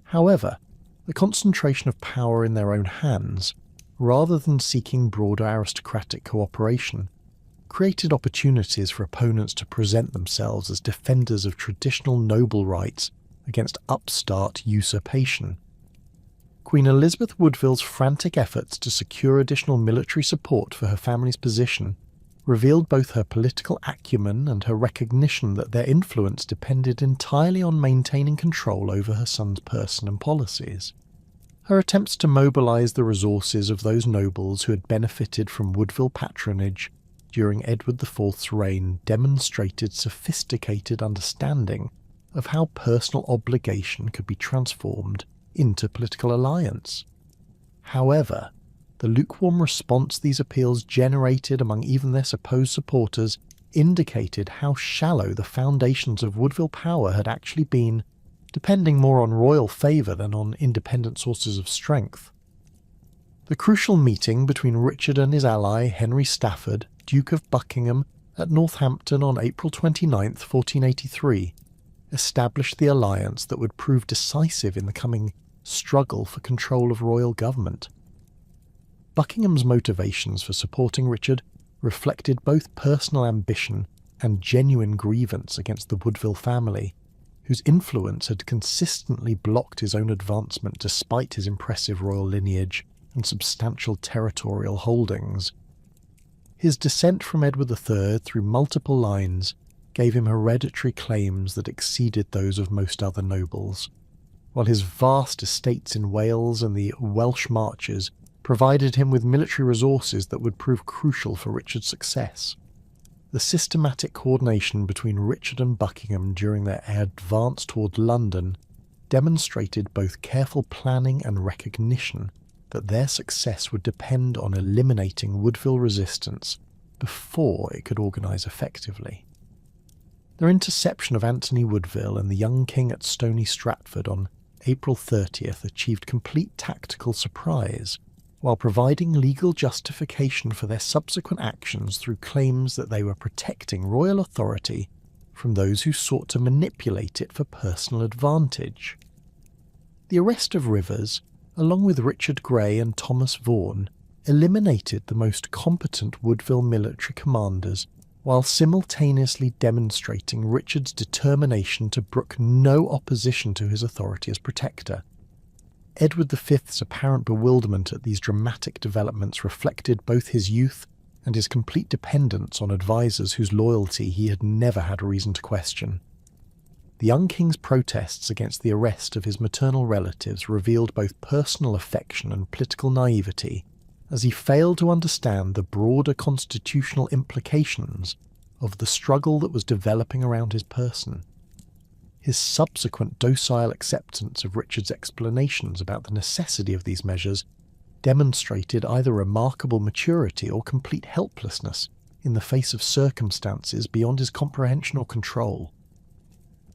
However, the concentration of power in their own hands, rather than seeking broader aristocratic cooperation, created opportunities for opponents to present themselves as defenders of traditional noble rights against upstart usurpation. Queen Elizabeth Woodville's frantic efforts to secure additional military support for her family's position revealed both her political acumen and her recognition that their influence depended entirely on maintaining control over her son's person and policies. Her attempts to mobilise the resources of those nobles who had benefited from Woodville patronage during Edward IV's reign demonstrated sophisticated understanding of how personal obligation could be transformed into political alliance. However, the lukewarm response these appeals generated among even their supposed supporters indicated how shallow the foundations of Woodville power had actually been, depending more on royal favour than on independent sources of strength. The crucial meeting between Richard and his ally Henry Stafford, Duke of Buckingham, at Northampton on April 29, 1483, established the alliance that would prove decisive in the coming struggle for control of royal government. Buckingham's motivations for supporting Richard reflected both personal ambition and genuine grievance against the Woodville family, whose influence had consistently blocked his own advancement despite his impressive royal lineage and substantial territorial holdings. His descent from Edward III through multiple lines gave him hereditary claims that exceeded those of most other nobles, while his vast estates in Wales and the Welsh Marches provided him with military resources that would prove crucial for Richard's success. The systematic coordination between Richard and Buckingham during their advance toward London demonstrated both careful planning and recognition that their success would depend on eliminating Woodville resistance before it could organise effectively. Their interception of Anthony Woodville and the young king at Stony Stratford on April 30th achieved complete tactical surprise, while providing legal justification for their subsequent actions through claims that they were protecting royal authority from those who sought to manipulate it for personal advantage. The arrest of Rivers, along with Richard Grey and Thomas Vaughan, eliminated the most competent Woodville military commanders while simultaneously demonstrating Richard's determination to brook no opposition to his authority as protector. Edward V's apparent bewilderment at these dramatic developments reflected both his youth and his complete dependence on advisers whose loyalty he had never had reason to question. The young king's protests against the arrest of his maternal relatives revealed both personal affection and political naivety, as he failed to understand the broader constitutional implications of the struggle that was developing around his person. His subsequent docile acceptance of Richard's explanations about the necessity of these measures demonstrated either remarkable maturity or complete helplessness in the face of circumstances beyond his comprehension or control.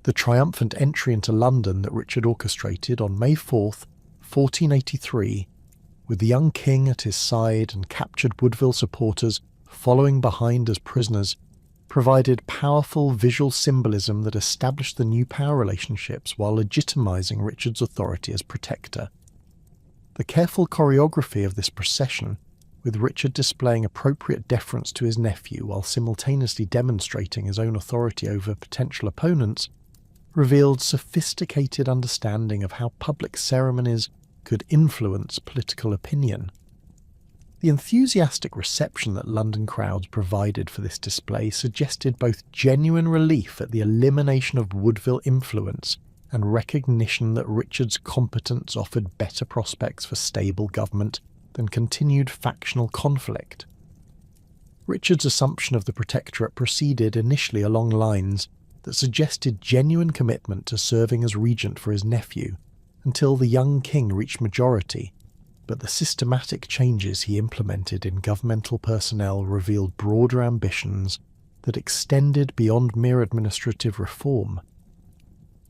The triumphant entry into London that Richard orchestrated on May 4th, 1483, with the young king at his side and captured Woodville supporters following behind as prisoners, provided powerful visual symbolism that established the new power relationships while legitimizing Richard's authority as protector. The careful choreography of this procession, with Richard displaying appropriate deference to his nephew while simultaneously demonstrating his own authority over potential opponents, revealed sophisticated understanding of how public ceremonies could influence political opinion. The enthusiastic reception that London crowds provided for this display suggested both genuine relief at the elimination of Woodville influence and recognition that Richard's competence offered better prospects for stable government than continued factional conflict. Richard's assumption of the protectorate proceeded initially along lines that suggested genuine commitment to serving as regent for his nephew until the young king reached majority, but the systematic changes he implemented in governmental personnel revealed broader ambitions that extended beyond mere administrative reform.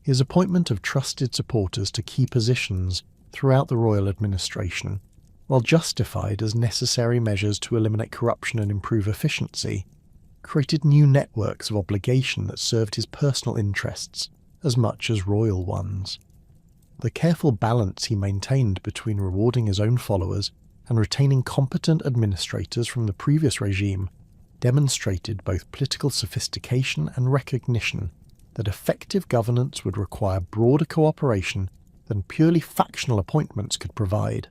His appointment of trusted supporters to key positions throughout the royal administration, while justified as necessary measures to eliminate corruption and improve efficiency, created new networks of obligation that served his personal interests as much as royal ones. The careful balance he maintained between rewarding his own followers and retaining competent administrators from the previous regime demonstrated both political sophistication and recognition that effective governance would require broader cooperation than purely factional appointments could provide.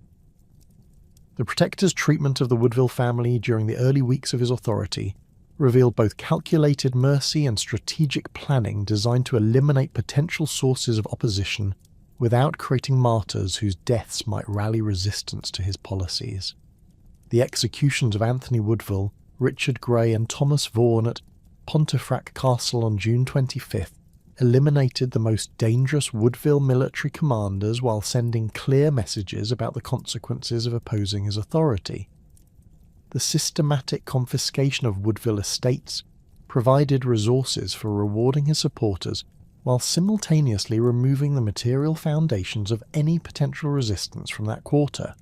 The Protector's treatment of the Woodville family during the early weeks of his authority revealed both calculated mercy and strategic planning designed to eliminate potential sources of opposition without creating martyrs whose deaths might rally resistance to his policies. The executions of Anthony Woodville, Richard Grey and Thomas Vaughan at Pontefract Castle on June 25th eliminated the most dangerous Woodville military commanders while sending clear messages about the consequences of opposing his authority. The systematic confiscation of Woodville estates provided resources for rewarding his supporters while simultaneously removing the material foundations of any potential resistance from that quarter.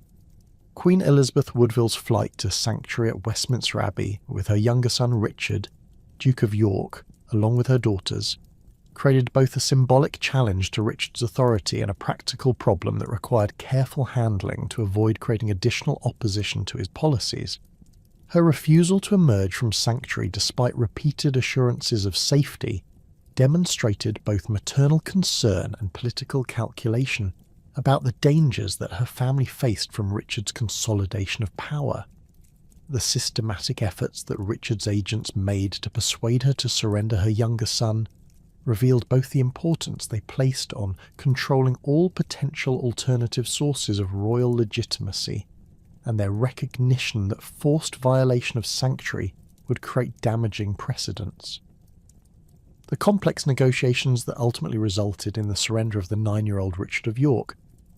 Queen Elizabeth Woodville's flight to sanctuary at Westminster Abbey with her younger son Richard, Duke of York, along with her daughters, created both a symbolic challenge to Richard's authority and a practical problem that required careful handling to avoid creating additional opposition to his policies. Her refusal to emerge from sanctuary despite repeated assurances of safety demonstrated both maternal concern and political calculation about the dangers that her family faced from Richard's consolidation of power. The systematic efforts that Richard's agents made to persuade her to surrender her younger son revealed both the importance they placed on controlling all potential alternative sources of royal legitimacy and their recognition that forced violation of sanctuary would create damaging precedents. The complex negotiations that ultimately resulted in the surrender of the 9-year-old Richard of York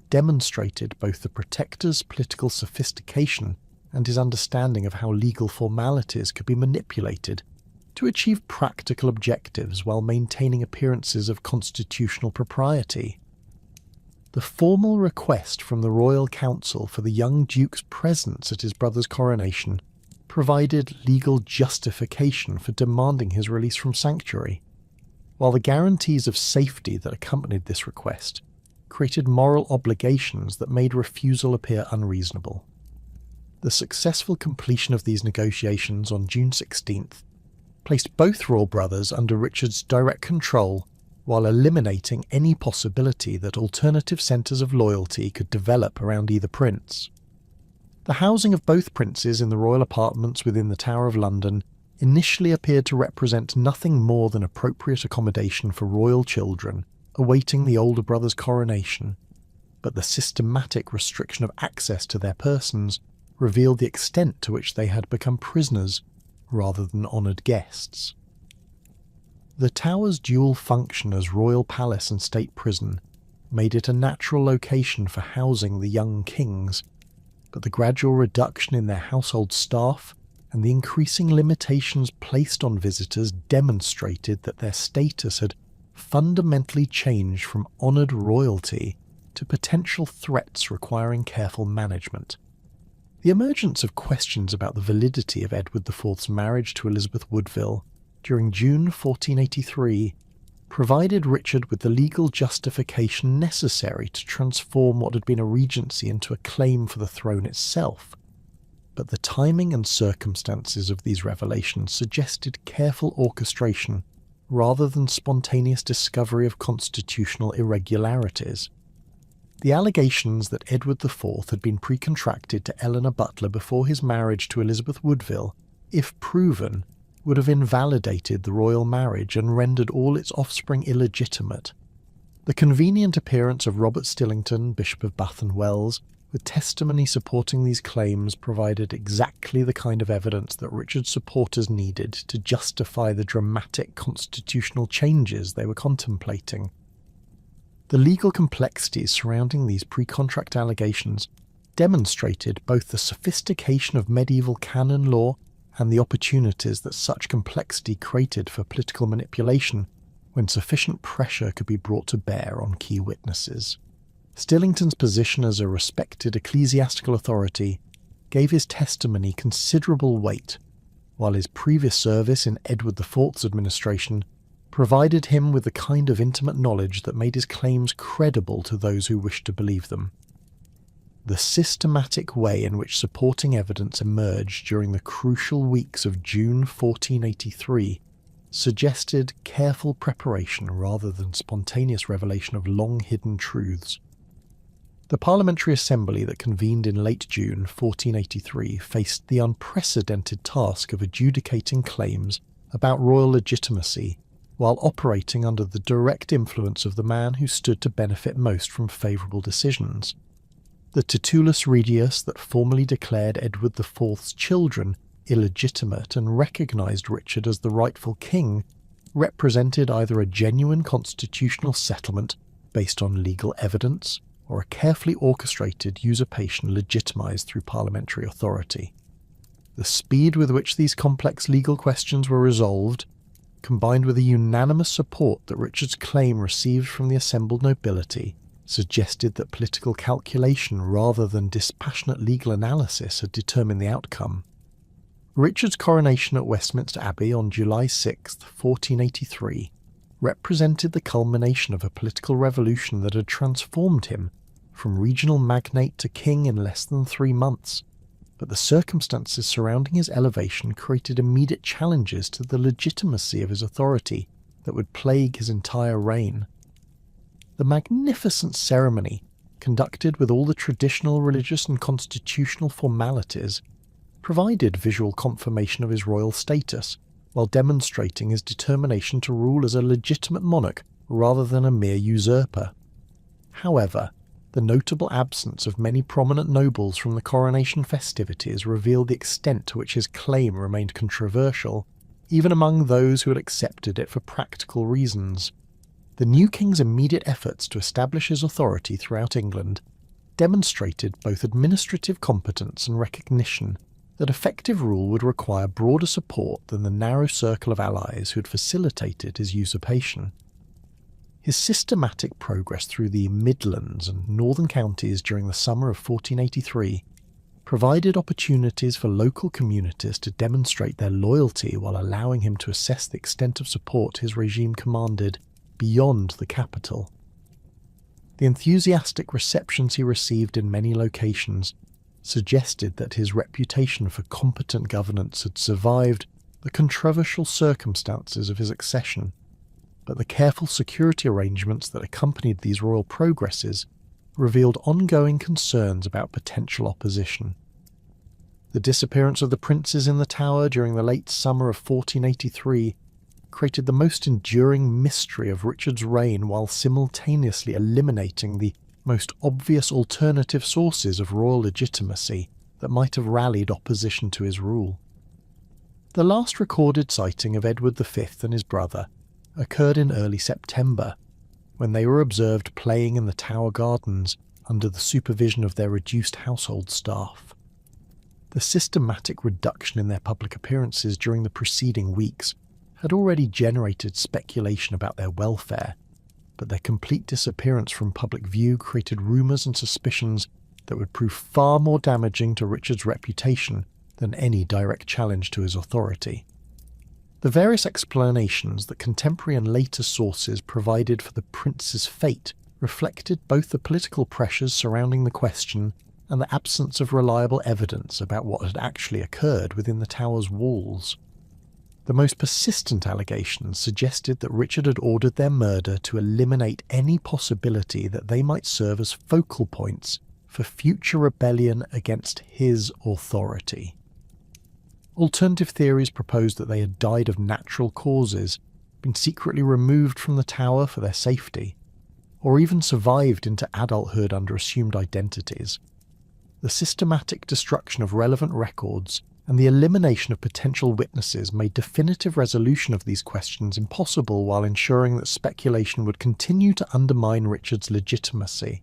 demonstrated both the Protector's political sophistication and his understanding of how legal formalities could be manipulated to achieve practical objectives while maintaining appearances of constitutional propriety. The formal request from the Royal Council for the young Duke's presence at his brother's coronation provided legal justification for demanding his release from sanctuary, while the guarantees of safety that accompanied this request created moral obligations that made refusal appear unreasonable. The successful completion of these negotiations on June 16th placed both royal brothers under Richard's direct control while eliminating any possibility that alternative centres of loyalty could develop around either prince. The housing of both princes in the royal apartments within the Tower of London initially appeared to represent nothing more than appropriate accommodation for royal children awaiting the older brother's coronation, but the systematic restriction of access to their persons revealed the extent to which they had become prisoners rather than honoured guests. The Tower's dual function as royal palace and state prison made it a natural location for housing the young kings, but the gradual reduction in their household staff and the increasing limitations placed on visitors demonstrated that their status had fundamentally changed from honoured royalty to potential threats requiring careful management. The emergence of questions about the validity of Edward IV's marriage to Elizabeth Woodville during June 1483, provided Richard with the legal justification necessary to transform what had been a regency into a claim for the throne itself. But the timing and circumstances of these revelations suggested careful orchestration rather than spontaneous discovery of constitutional irregularities. The allegations that Edward IV had been pre-contracted to Eleanor Butler before his marriage to Elizabeth Woodville, if proven, would have invalidated the royal marriage and rendered all its offspring illegitimate. The convenient appearance of Robert Stillington, Bishop of Bath and Wells, with testimony supporting these claims, provided exactly the kind of evidence that Richard's supporters needed to justify the dramatic constitutional changes they were contemplating. The legal complexities surrounding these pre-contract allegations demonstrated both the sophistication of medieval canon law and the opportunities that such complexity created for political manipulation when sufficient pressure could be brought to bear on key witnesses. Stillington's position as a respected ecclesiastical authority gave his testimony considerable weight, while his previous service in Edward IV's administration provided him with the kind of intimate knowledge that made his claims credible to those who wished to believe them. The systematic way in which supporting evidence emerged during the crucial weeks of June 1483 suggested careful preparation rather than spontaneous revelation of long-hidden truths. The Parliamentary Assembly that convened in late June 1483 faced the unprecedented task of adjudicating claims about royal legitimacy while operating under the direct influence of the man who stood to benefit most from favourable decisions. The Titulus Regius that formally declared Edward IV's children illegitimate and recognised Richard as the rightful king represented either a genuine constitutional settlement based on legal evidence or a carefully orchestrated usurpation legitimised through parliamentary authority. The speed with which these complex legal questions were resolved, combined with the unanimous support that Richard's claim received from the assembled nobility, suggested that political calculation rather than dispassionate legal analysis had determined the outcome. Richard's coronation at Westminster Abbey on July 6, 1483, represented the culmination of a political revolution that had transformed him from regional magnate to king in less than 3 months, but the circumstances surrounding his elevation created immediate challenges to the legitimacy of his authority that would plague his entire reign. The magnificent ceremony, conducted with all the traditional religious and constitutional formalities, provided visual confirmation of his royal status, while demonstrating his determination to rule as a legitimate monarch rather than a mere usurper. However, the notable absence of many prominent nobles from the coronation festivities revealed the extent to which his claim remained controversial, even among those who had accepted it for practical reasons. The new king's immediate efforts to establish his authority throughout England demonstrated both administrative competence and recognition that effective rule would require broader support than the narrow circle of allies who had facilitated his usurpation. His systematic progress through the Midlands and northern counties during the summer of 1483 provided opportunities for local communities to demonstrate their loyalty while allowing him to assess the extent of support his regime commanded beyond the capital. The enthusiastic receptions he received in many locations suggested that his reputation for competent governance had survived the controversial circumstances of his accession, but the careful security arrangements that accompanied these royal progresses revealed ongoing concerns about potential opposition. The disappearance of the princes in the Tower during the late summer of 1483 created the most enduring mystery of Richard's reign while simultaneously eliminating the most obvious alternative sources of royal legitimacy that might have rallied opposition to his rule. The last recorded sighting of Edward V and his brother occurred in early September, when they were observed playing in the Tower gardens under the supervision of their reduced household staff. The systematic reduction in their public appearances during the preceding weeks had already generated speculation about their welfare, but their complete disappearance from public view created rumours and suspicions that would prove far more damaging to Richard's reputation than any direct challenge to his authority. The various explanations that contemporary and later sources provided for the prince's fate reflected both the political pressures surrounding the question and the absence of reliable evidence about what had actually occurred within the tower's walls. The most persistent allegations suggested that Richard had ordered their murder to eliminate any possibility that they might serve as focal points for future rebellion against his authority. Alternative theories proposed that they had died of natural causes, been secretly removed from the tower for their safety, or even survived into adulthood under assumed identities. The systematic destruction of relevant records and the elimination of potential witnesses made definitive resolution of these questions impossible while ensuring that speculation would continue to undermine Richard's legitimacy.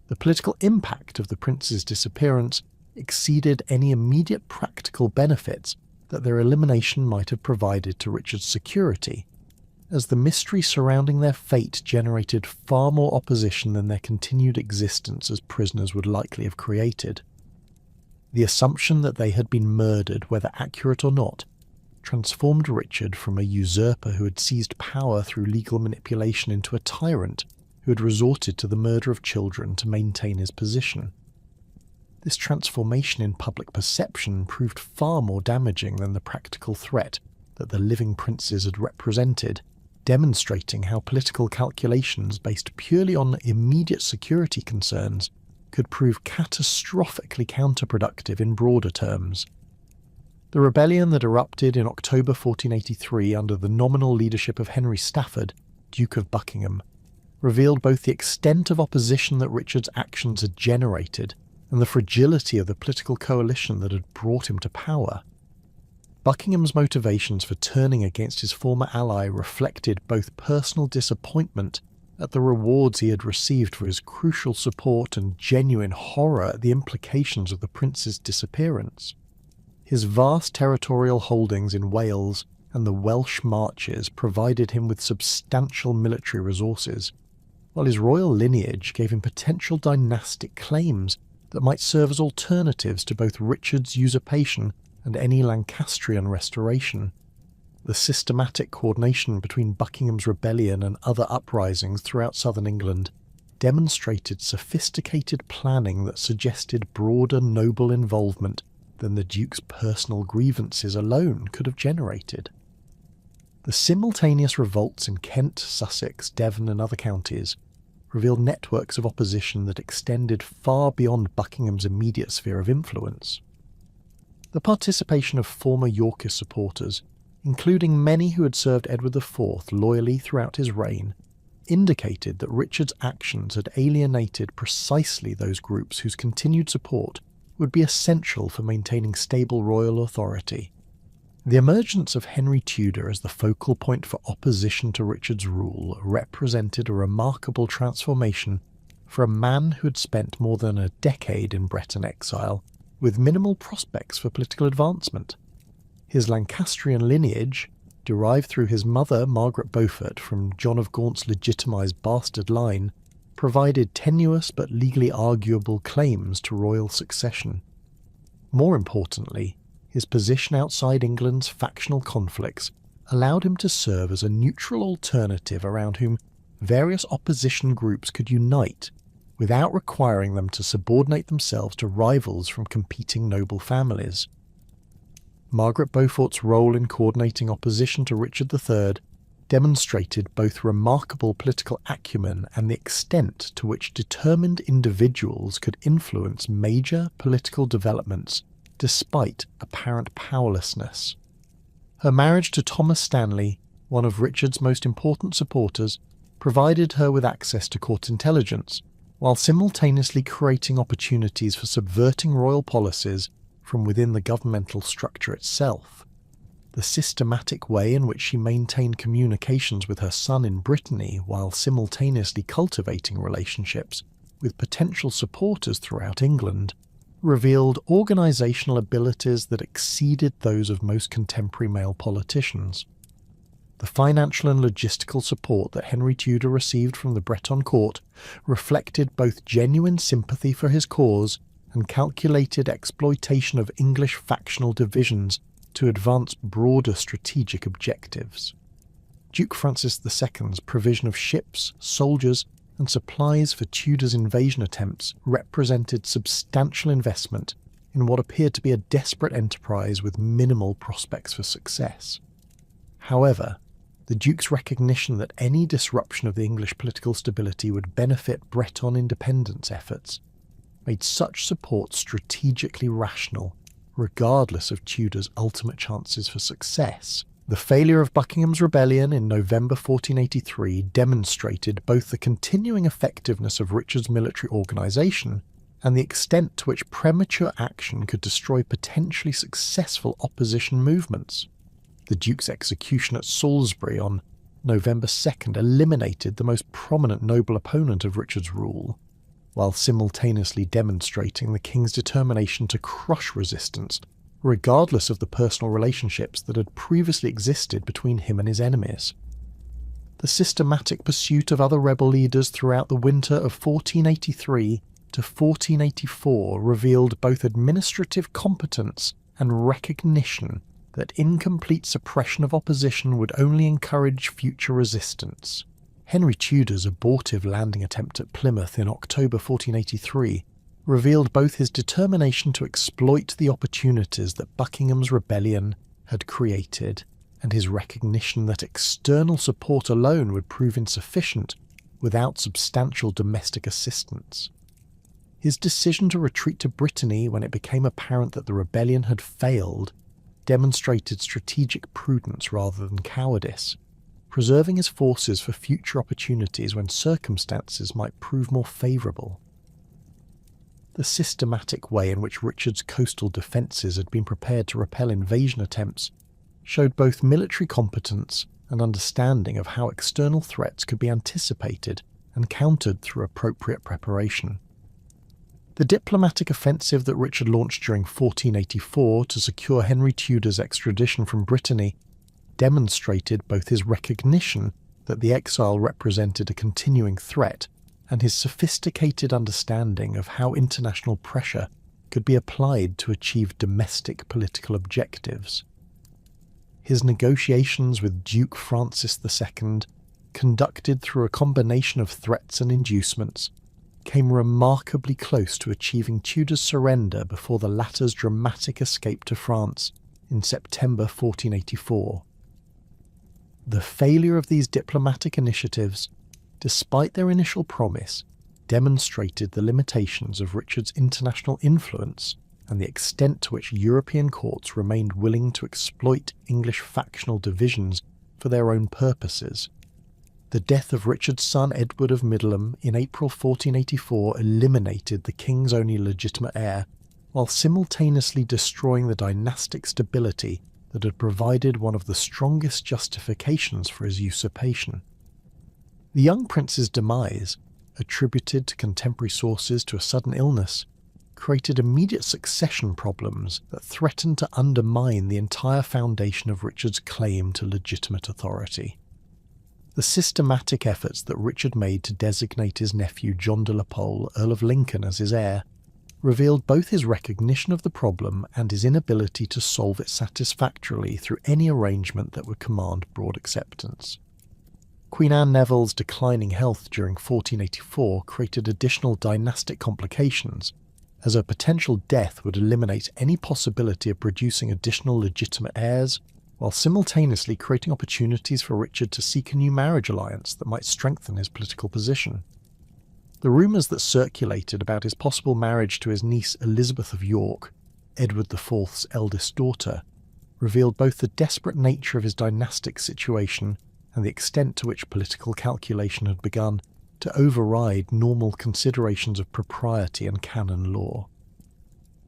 The political impact of the prince's disappearance exceeded any immediate practical benefits that their elimination might have provided to Richard's security, as the mystery surrounding their fate generated far more opposition than their continued existence as prisoners would likely have created. The assumption that they had been murdered, whether accurate or not, transformed Richard from a usurper who had seized power through legal manipulation into a tyrant who had resorted to the murder of children to maintain his position. This transformation in public perception proved far more damaging than the practical threat that the living princes had represented, demonstrating how political calculations based purely on immediate security concerns could prove catastrophically counterproductive in broader terms. The rebellion that erupted in October 1483 under the nominal leadership of Henry Stafford, Duke of Buckingham, revealed both the extent of opposition that Richard's actions had generated and the fragility of the political coalition that had brought him to power. Buckingham's motivations for turning against his former ally reflected both personal disappointment at the rewards he had received for his crucial support and genuine horror at the implications of the prince's disappearance. His vast territorial holdings in Wales and the Welsh Marches provided him with substantial military resources, while his royal lineage gave him potential dynastic claims that might serve as alternatives to both Richard's usurpation and any Lancastrian restoration. The systematic coordination between Buckingham's rebellion and other uprisings throughout southern England demonstrated sophisticated planning that suggested broader noble involvement than the Duke's personal grievances alone could have generated. The simultaneous revolts in Kent, Sussex, Devon and other counties revealed networks of opposition that extended far beyond Buckingham's immediate sphere of influence. The participation of former Yorkist supporters, including many who had served Edward IV loyally throughout his reign, indicated that Richard's actions had alienated precisely those groups whose continued support would be essential for maintaining stable royal authority. The emergence of Henry Tudor as the focal point for opposition to Richard's rule represented a remarkable transformation for a man who had spent more than a decade in Breton exile with minimal prospects for political advancement. His Lancastrian lineage, derived through his mother Margaret Beaufort from John of Gaunt's legitimised bastard line, provided tenuous but legally arguable claims to royal succession. More importantly, his position outside England's factional conflicts allowed him to serve as a neutral alternative around whom various opposition groups could unite without requiring them to subordinate themselves to rivals from competing noble families. Margaret Beaufort's role in coordinating opposition to Richard III demonstrated both remarkable political acumen and the extent to which determined individuals could influence major political developments despite apparent powerlessness. Her marriage to Thomas Stanley, one of Richard's most important supporters, provided her with access to court intelligence, while simultaneously creating opportunities for subverting royal policies from within the governmental structure itself. The systematic way in which she maintained communications with her son in Brittany while simultaneously cultivating relationships with potential supporters throughout England revealed organisational abilities that exceeded those of most contemporary male politicians. The financial and logistical support that Henry Tudor received from the Breton court reflected both genuine sympathy for his cause and calculated exploitation of English factional divisions to advance broader strategic objectives. Duke Francis II's provision of ships, soldiers, and supplies for Tudor's invasion attempts represented substantial investment in what appeared to be a desperate enterprise with minimal prospects for success. However, the Duke's recognition that any disruption of the English political stability would benefit Breton independence efforts made such support strategically rational, regardless of Tudor's ultimate chances for success. The failure of Buckingham's rebellion in November 1483 demonstrated both the continuing effectiveness of Richard's military organisation and the extent to which premature action could destroy potentially successful opposition movements. The Duke's execution at Salisbury on November 2nd eliminated the most prominent noble opponent of Richard's rule, while simultaneously demonstrating the king's determination to crush resistance, regardless of the personal relationships that had previously existed between him and his enemies. The systematic pursuit of other rebel leaders throughout the winter of 1483 to 1484 revealed both administrative competence and recognition that incomplete suppression of opposition would only encourage future resistance. Henry Tudor's abortive landing attempt at Plymouth in October 1483 revealed both his determination to exploit the opportunities that Buckingham's rebellion had created and his recognition that external support alone would prove insufficient without substantial domestic assistance. His decision to retreat to Brittany when it became apparent that the rebellion had failed demonstrated strategic prudence rather than cowardice, preserving his forces for future opportunities when circumstances might prove more favourable. The systematic way in which Richard's coastal defences had been prepared to repel invasion attempts showed both military competence and understanding of how external threats could be anticipated and countered through appropriate preparation. The diplomatic offensive that Richard launched during 1484 to secure Henry Tudor's extradition from Brittany demonstrated both his recognition that the exile represented a continuing threat and his sophisticated understanding of how international pressure could be applied to achieve domestic political objectives. His negotiations with Duke Francis II, conducted through a combination of threats and inducements, came remarkably close to achieving Tudor's surrender before the latter's dramatic escape to France in September 1484. The failure of these diplomatic initiatives, despite their initial promise, demonstrated the limitations of Richard's international influence and the extent to which European courts remained willing to exploit English factional divisions for their own purposes. The death of Richard's son Edward of Middleham in April 1484 eliminated the king's only legitimate heir, while simultaneously destroying the dynastic stability that had provided one of the strongest justifications for his usurpation. The young prince's demise, attributed to contemporary sources to a sudden illness, created immediate succession problems that threatened to undermine the entire foundation of Richard's claim to legitimate authority. The systematic efforts that Richard made to designate his nephew John de la Pole, Earl of Lincoln, as his heir, revealed both his recognition of the problem and his inability to solve it satisfactorily through any arrangement that would command broad acceptance. Queen Anne Neville's declining health during 1484 created additional dynastic complications, as her potential death would eliminate any possibility of producing additional legitimate heirs, while simultaneously creating opportunities for Richard to seek a new marriage alliance that might strengthen his political position. The rumours that circulated about his possible marriage to his niece Elizabeth of York, Edward IV's eldest daughter, revealed both the desperate nature of his dynastic situation and the extent to which political calculation had begun to override normal considerations of propriety and canon law.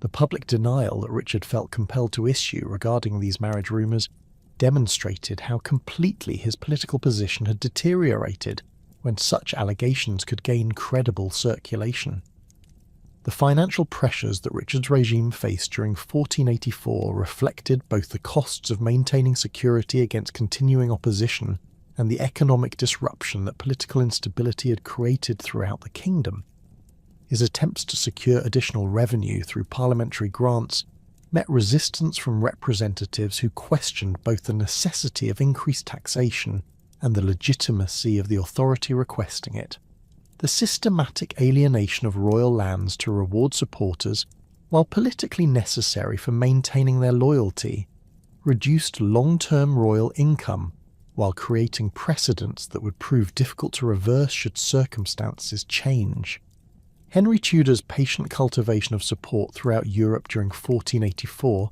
The public denial that Richard felt compelled to issue regarding these marriage rumours demonstrated how completely his political position had deteriorated when such allegations could gain credible circulation. The financial pressures that Richard's regime faced during 1484 reflected both the costs of maintaining security against continuing opposition and the economic disruption that political instability had created throughout the kingdom. His attempts to secure additional revenue through parliamentary grants met resistance from representatives who questioned both the necessity of increased taxation and the legitimacy of the authority requesting it. The systematic alienation of royal lands to reward supporters, while politically necessary for maintaining their loyalty, reduced long-term royal income while creating precedents that would prove difficult to reverse should circumstances change. Henry Tudor's patient cultivation of support throughout Europe during 1484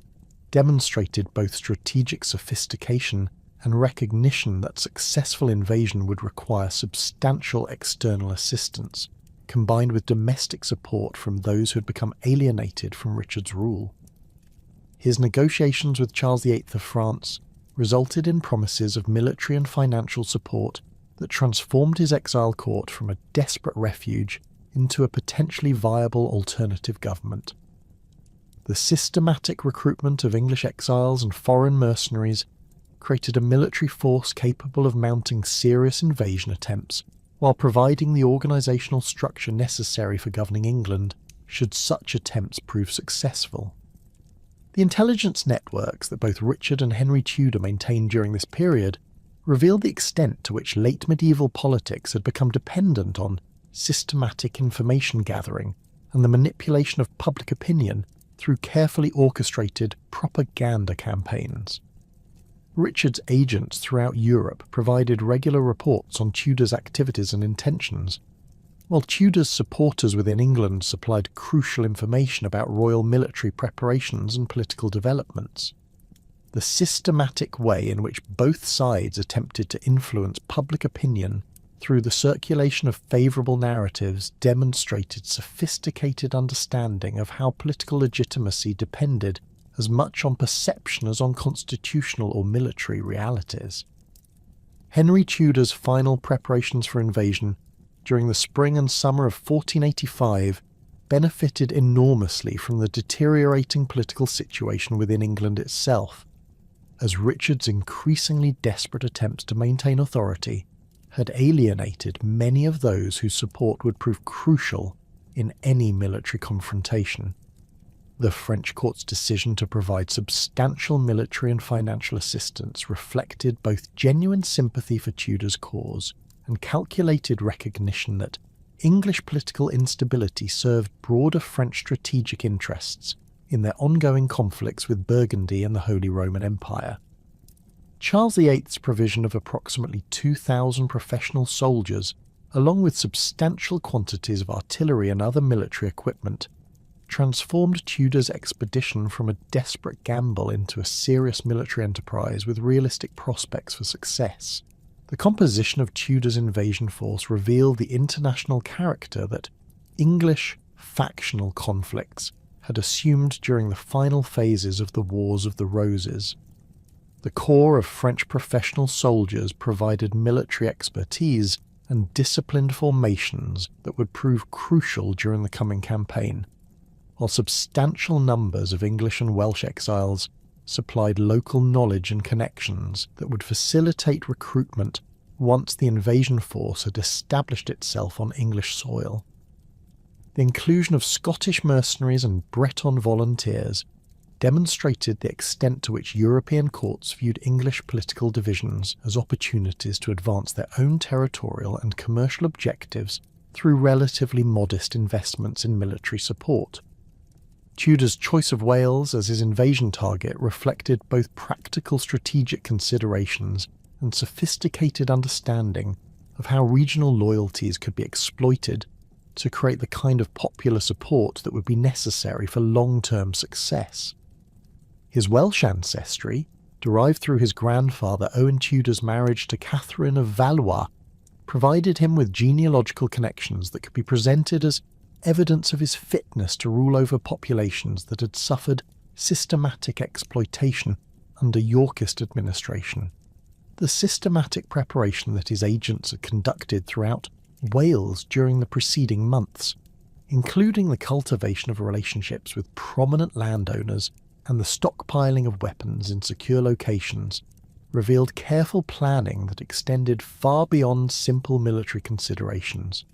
demonstrated both strategic sophistication and recognition that successful invasion would require substantial external assistance, combined with domestic support from those who had become alienated from Richard's rule. His negotiations with Charles VIII of France resulted in promises of military and financial support that transformed his exile court from a desperate refuge into a potentially viable alternative government. The systematic recruitment of English exiles and foreign mercenaries created a military force capable of mounting serious invasion attempts while providing the organisational structure necessary for governing England should such attempts prove successful. The intelligence networks that both Richard and Henry Tudor maintained during this period revealed the extent to which late medieval politics had become dependent on systematic information gathering and the manipulation of public opinion through carefully orchestrated propaganda campaigns. Richard's agents throughout Europe provided regular reports on Tudor's activities and intentions, while Tudor's supporters within England supplied crucial information about royal military preparations and political developments. The systematic way in which both sides attempted to influence public opinion through the circulation of favourable narratives demonstrated sophisticated understanding of how political legitimacy depended as much on perception as on constitutional or military realities. Henry Tudor's final preparations for invasion during the spring and summer of 1485 benefited enormously from the deteriorating political situation within England itself, as Richard's increasingly desperate attempts to maintain authority had alienated many of those whose support would prove crucial in any military confrontation. The French court's decision to provide substantial military and financial assistance reflected both genuine sympathy for Tudor's cause and calculated recognition that English political instability served broader French strategic interests in their ongoing conflicts with Burgundy and the Holy Roman Empire. Charles VIII's provision of approximately 2,000 professional soldiers, along with substantial quantities of artillery and other military equipment, transformed Tudor's expedition from a desperate gamble into a serious military enterprise with realistic prospects for success. The composition of Tudor's invasion force revealed the international character that English factional conflicts had assumed during the final phases of the Wars of the Roses. The corps of French professional soldiers provided military expertise and disciplined formations that would prove crucial during the coming campaign, while substantial numbers of English and Welsh exiles supplied local knowledge and connections that would facilitate recruitment once the invasion force had established itself on English soil. The inclusion of Scottish mercenaries and Breton volunteers demonstrated the extent to which European courts viewed English political divisions as opportunities to advance their own territorial and commercial objectives through relatively modest investments in military support. Tudor's choice of Wales as his invasion target reflected both practical strategic considerations and sophisticated understanding of how regional loyalties could be exploited to create the kind of popular support that would be necessary for long-term success. His Welsh ancestry, derived through his grandfather Owen Tudor's marriage to Catherine of Valois, provided him with genealogical connections that could be presented as evidence of his fitness to rule over populations that had suffered systematic exploitation under Yorkist administration. The systematic preparation that his agents had conducted throughout Wales during the preceding months, including the cultivation of relationships with prominent landowners and the stockpiling of weapons in secure locations, revealed careful planning that extended far beyond simple military considerations.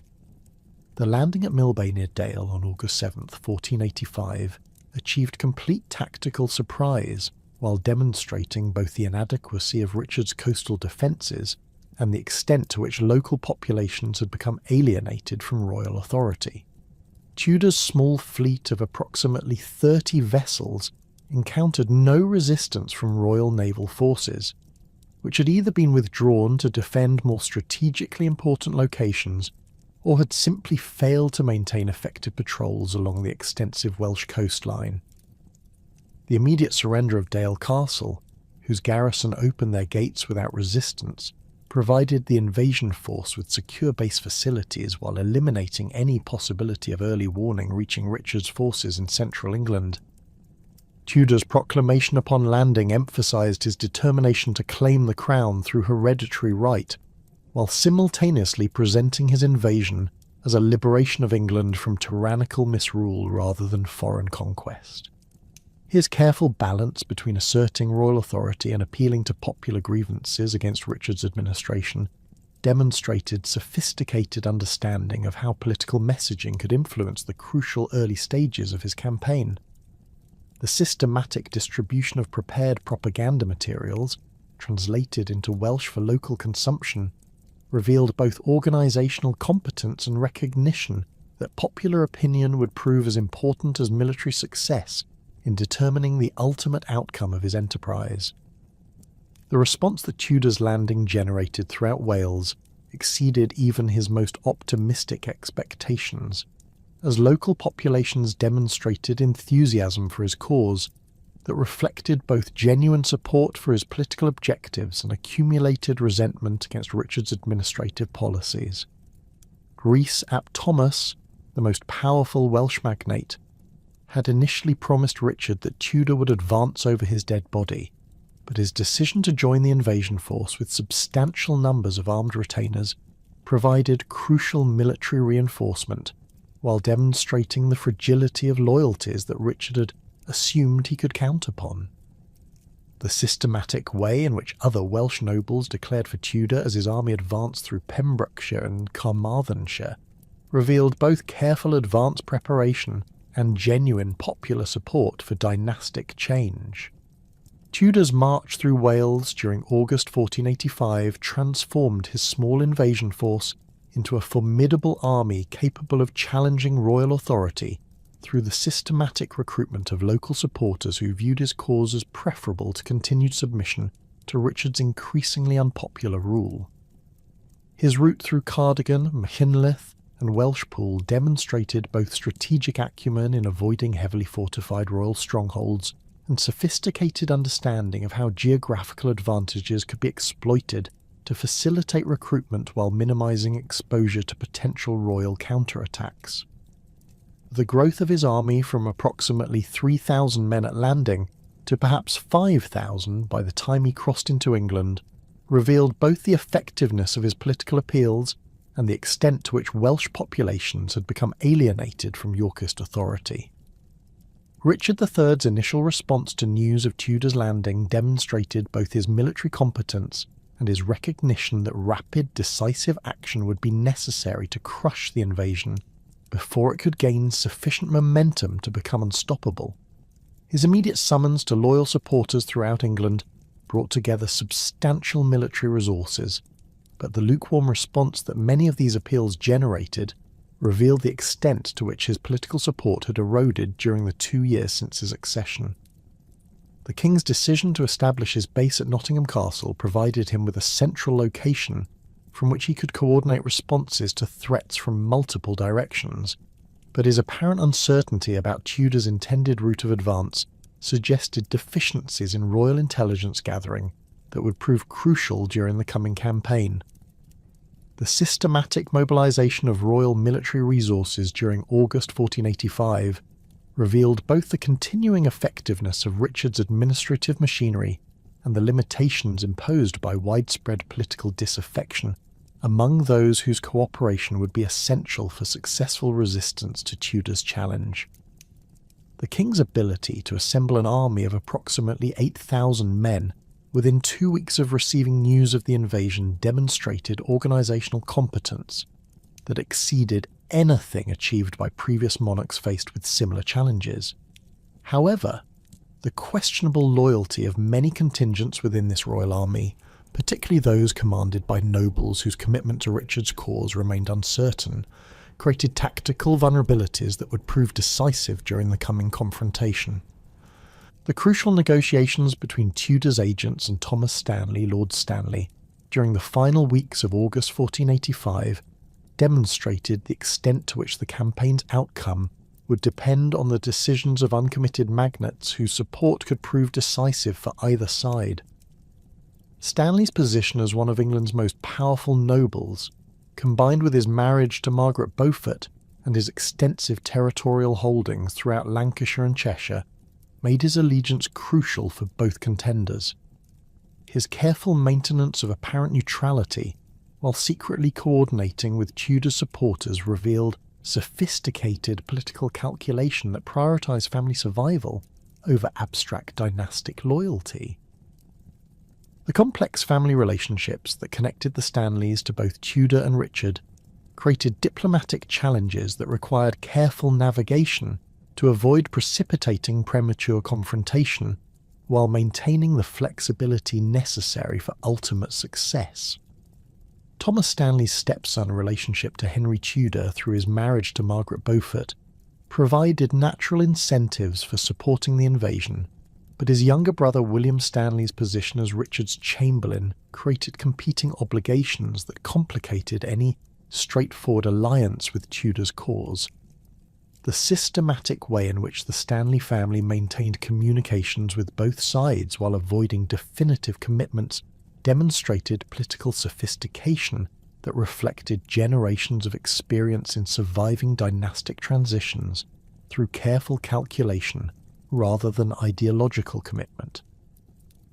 The landing at Millbay near Dale on August 7, 1485, achieved complete tactical surprise while demonstrating both the inadequacy of Richard's coastal defences and the extent to which local populations had become alienated from royal authority. Tudor's small fleet of approximately 30 vessels encountered no resistance from royal naval forces, which had either been withdrawn to defend more strategically important locations or had simply failed to maintain effective patrols along the extensive Welsh coastline. The immediate surrender of Dale Castle, whose garrison opened their gates without resistance, provided the invasion force with secure base facilities while eliminating any possibility of early warning reaching Richard's forces in central England. Tudor's proclamation upon landing emphasised his determination to claim the crown through hereditary right, while simultaneously presenting his invasion as a liberation of England from tyrannical misrule rather than foreign conquest. His careful balance between asserting royal authority and appealing to popular grievances against Richard's administration demonstrated sophisticated understanding of how political messaging could influence the crucial early stages of his campaign. The systematic distribution of prepared propaganda materials, translated into Welsh for local consumption, revealed both organisational competence and recognition that popular opinion would prove as important as military success in determining the ultimate outcome of his enterprise. The response that Tudor's landing generated throughout Wales exceeded even his most optimistic expectations, as local populations demonstrated enthusiasm for his cause that reflected both genuine support for his political objectives and accumulated resentment against Richard's administrative policies. Rhys ap Thomas, the most powerful Welsh magnate, had initially promised Richard that Tudor would advance over his dead body, but his decision to join the invasion force with substantial numbers of armed retainers provided crucial military reinforcement while demonstrating the fragility of loyalties that Richard had assumed he could count upon. The systematic way in which other Welsh nobles declared for Tudor as his army advanced through Pembrokeshire and Carmarthenshire revealed both careful advance preparation and genuine popular support for dynastic change. Tudor's march through Wales during August 1485 transformed his small invasion force into a formidable army capable of challenging royal authority through the systematic recruitment of local supporters who viewed his cause as preferable to continued submission to Richard's increasingly unpopular rule. His route through Cardigan, Machynlleth, and Welshpool demonstrated both strategic acumen in avoiding heavily fortified royal strongholds and sophisticated understanding of how geographical advantages could be exploited to facilitate recruitment while minimising exposure to potential royal counterattacks. The growth of his army from approximately 3,000 men at landing to perhaps 5,000 by the time he crossed into England revealed both the effectiveness of his political appeals and the extent to which Welsh populations had become alienated from Yorkist authority. Richard III's initial response to news of Tudor's landing demonstrated both his military competence and his recognition that rapid, decisive action would be necessary to crush the invasion before it could gain sufficient momentum to become unstoppable. His immediate summons to loyal supporters throughout England brought together substantial military resources, but the lukewarm response that many of these appeals generated revealed the extent to which his political support had eroded during the 2 years since his accession. The king's decision to establish his base at Nottingham Castle provided him with a central location from which he could coordinate responses to threats from multiple directions, but his apparent uncertainty about Tudor's intended route of advance suggested deficiencies in royal intelligence gathering that would prove crucial during the coming campaign. The systematic mobilisation of royal military resources during August 1485 revealed both the continuing effectiveness of Richard's administrative machinery and the limitations imposed by widespread political disaffection among those whose cooperation would be essential for successful resistance to Tudor's challenge. The king's ability to assemble an army of approximately 8,000 men within 2 weeks of receiving news of the invasion demonstrated organisational competence that exceeded anything achieved by previous monarchs faced with similar challenges. However, the questionable loyalty of many contingents within this royal army, particularly those commanded by nobles whose commitment to Richard's cause remained uncertain, created tactical vulnerabilities that would prove decisive during the coming confrontation. The crucial negotiations between Tudor's agents and Thomas Stanley, Lord Stanley, during the final weeks of August 1485 demonstrated the extent to which the campaign's outcome would depend on the decisions of uncommitted magnates whose support could prove decisive for either side. Stanley's position as one of England's most powerful nobles, combined with his marriage to Margaret Beaufort and his extensive territorial holdings throughout Lancashire and Cheshire, made his allegiance crucial for both contenders. His careful maintenance of apparent neutrality, while secretly coordinating with Tudor supporters, revealed sophisticated political calculation that prioritised family survival over abstract dynastic loyalty. The complex family relationships that connected the Stanleys to both Tudor and Richard created diplomatic challenges that required careful navigation to avoid precipitating premature confrontation while maintaining the flexibility necessary for ultimate success. Thomas Stanley's stepson relationship to Henry Tudor through his marriage to Margaret Beaufort provided natural incentives for supporting the invasion, but his younger brother William Stanley's position as Richard's chamberlain created competing obligations that complicated any straightforward alliance with Tudor's cause. The systematic way in which the Stanley family maintained communications with both sides while avoiding definitive commitments demonstrated political sophistication that reflected generations of experience in surviving dynastic transitions through careful calculation rather than ideological commitment.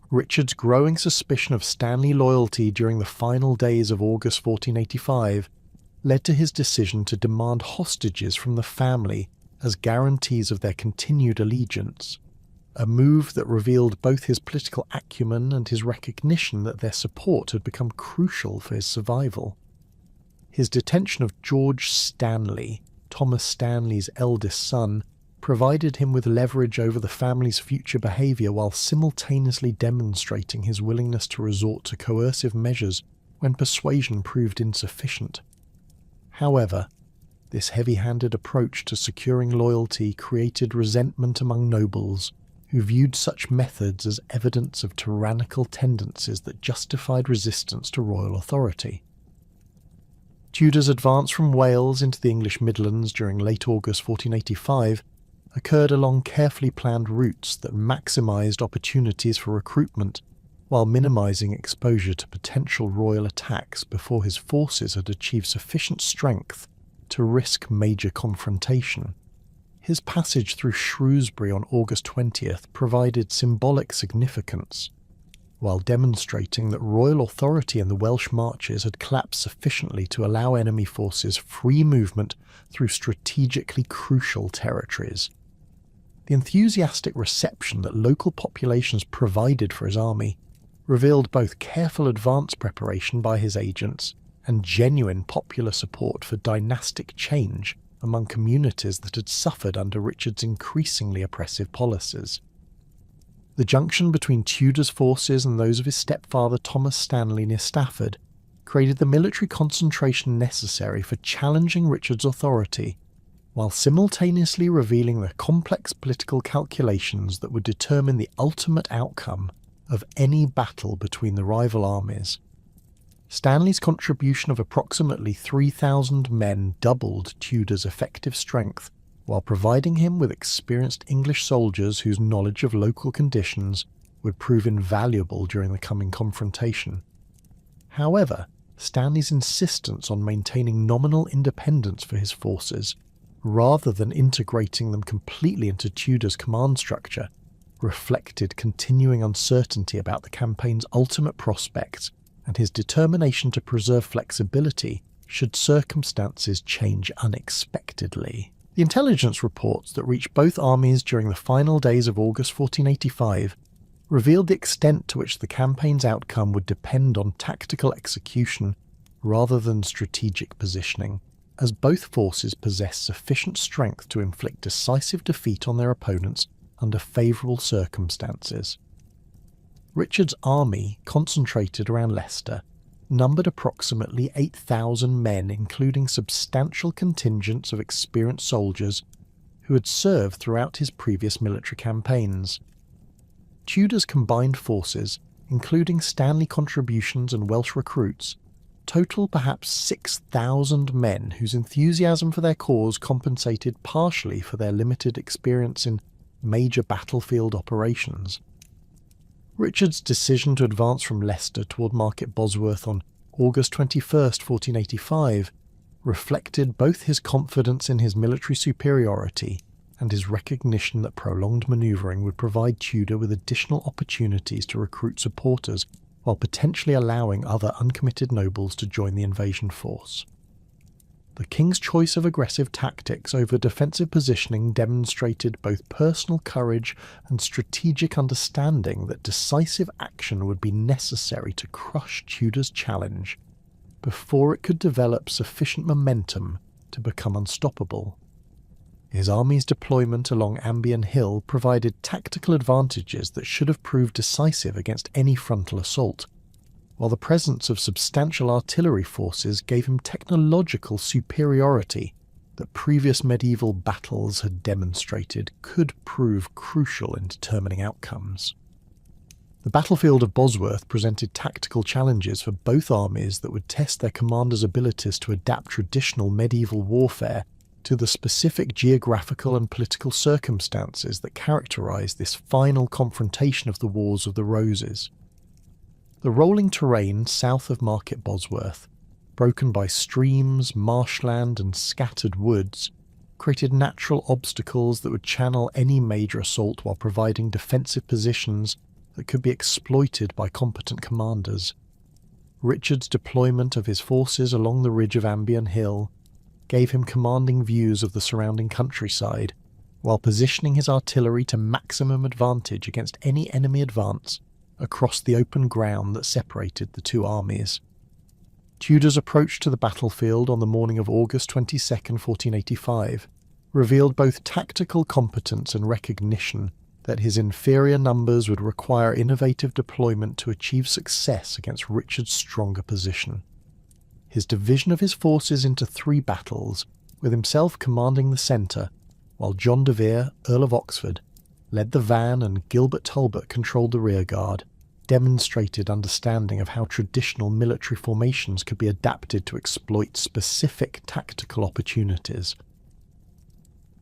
Richard's growing suspicion of Stanley loyalty during the final days of August 1485 led to his decision to demand hostages from the family as guarantees of their continued allegiance, a move that revealed both his political acumen and his recognition that their support had become crucial for his survival. His detention of George Stanley, Thomas Stanley's eldest son, provided him with leverage over the family's future behaviour while simultaneously demonstrating his willingness to resort to coercive measures when persuasion proved insufficient. However, this heavy-handed approach to securing loyalty created resentment among nobles, who viewed such methods as evidence of tyrannical tendencies that justified resistance to royal authority. Tudor's advance from Wales into the English Midlands during late August 1485 occurred along carefully planned routes that maximised opportunities for recruitment while minimising exposure to potential royal attacks before his forces had achieved sufficient strength to risk major confrontation. His passage through Shrewsbury on August 20th provided symbolic significance, while demonstrating that royal authority in the Welsh marches had collapsed sufficiently to allow enemy forces free movement through strategically crucial territories. The enthusiastic reception that local populations provided for his army revealed both careful advance preparation by his agents and genuine popular support for dynastic change among communities that had suffered under Richard's increasingly oppressive policies. The junction between Tudor's forces and those of his stepfather Thomas Stanley near Stafford created the military concentration necessary for challenging Richard's authority, while simultaneously revealing the complex political calculations that would determine the ultimate outcome of any battle between the rival armies. Stanley's contribution of approximately 3,000 men doubled Tudor's effective strength, while providing him with experienced English soldiers whose knowledge of local conditions would prove invaluable during the coming confrontation. However, Stanley's insistence on maintaining nominal independence for his forces, rather than integrating them completely into Tudor's command structure, reflected continuing uncertainty about the campaign's ultimate prospects and his determination to preserve flexibility should circumstances change unexpectedly. The intelligence reports that reached both armies during the final days of August 1485 revealed the extent to which the campaign's outcome would depend on tactical execution rather than strategic positioning, as both forces possessed sufficient strength to inflict decisive defeat on their opponents under favourable circumstances. Richard's army, concentrated around Leicester, numbered approximately 8,000 men, including substantial contingents of experienced soldiers who had served throughout his previous military campaigns. Tudor's combined forces, including Stanley contributions and Welsh recruits, total perhaps 6,000 men whose enthusiasm for their cause compensated partially for their limited experience in major battlefield operations. Richard's decision to advance from Leicester toward Market Bosworth on August 21st, 1485, reflected both his confidence in his military superiority and his recognition that prolonged manoeuvring would provide Tudor with additional opportunities to recruit supporters while potentially allowing other uncommitted nobles to join the invasion force. The king's choice of aggressive tactics over defensive positioning demonstrated both personal courage and strategic understanding that decisive action would be necessary to crush Tudor's challenge before it could develop sufficient momentum to become unstoppable. His army's deployment along Ambion Hill provided tactical advantages that should have proved decisive against any frontal assault, while the presence of substantial artillery forces gave him technological superiority that previous medieval battles had demonstrated could prove crucial in determining outcomes. The battlefield of Bosworth presented tactical challenges for both armies that would test their commanders' abilities to adapt traditional medieval warfare to the specific geographical and political circumstances that characterised this final confrontation of the Wars of the Roses. The rolling terrain south of Market Bosworth, broken by streams, marshland and scattered woods, created natural obstacles that would channel any major assault while providing defensive positions that could be exploited by competent commanders. Richard's deployment of his forces along the ridge of Ambion Hill gave him commanding views of the surrounding countryside, while positioning his artillery to maximum advantage against any enemy advance across the open ground that separated the two armies. Tudor's approach to the battlefield on the morning of August 22, 1485, revealed both tactical competence and recognition that his inferior numbers would require innovative deployment to achieve success against Richard's stronger position. His division of his forces into 3 battles, with himself commanding the centre, while John de Vere, Earl of Oxford, led the van and Gilbert Talbot controlled the rearguard, demonstrated understanding of how traditional military formations could be adapted to exploit specific tactical opportunities.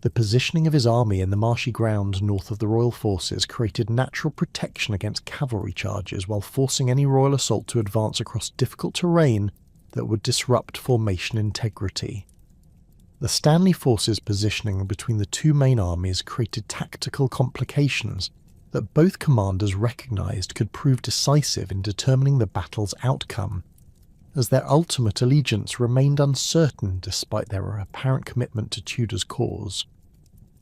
The positioning of his army in the marshy ground north of the royal forces created natural protection against cavalry charges while forcing any royal assault to advance across difficult terrain that would disrupt formation integrity. The Stanley forces' positioning between the two main armies created tactical complications that both commanders recognised could prove decisive in determining the battle's outcome, as their ultimate allegiance remained uncertain despite their apparent commitment to Tudor's cause.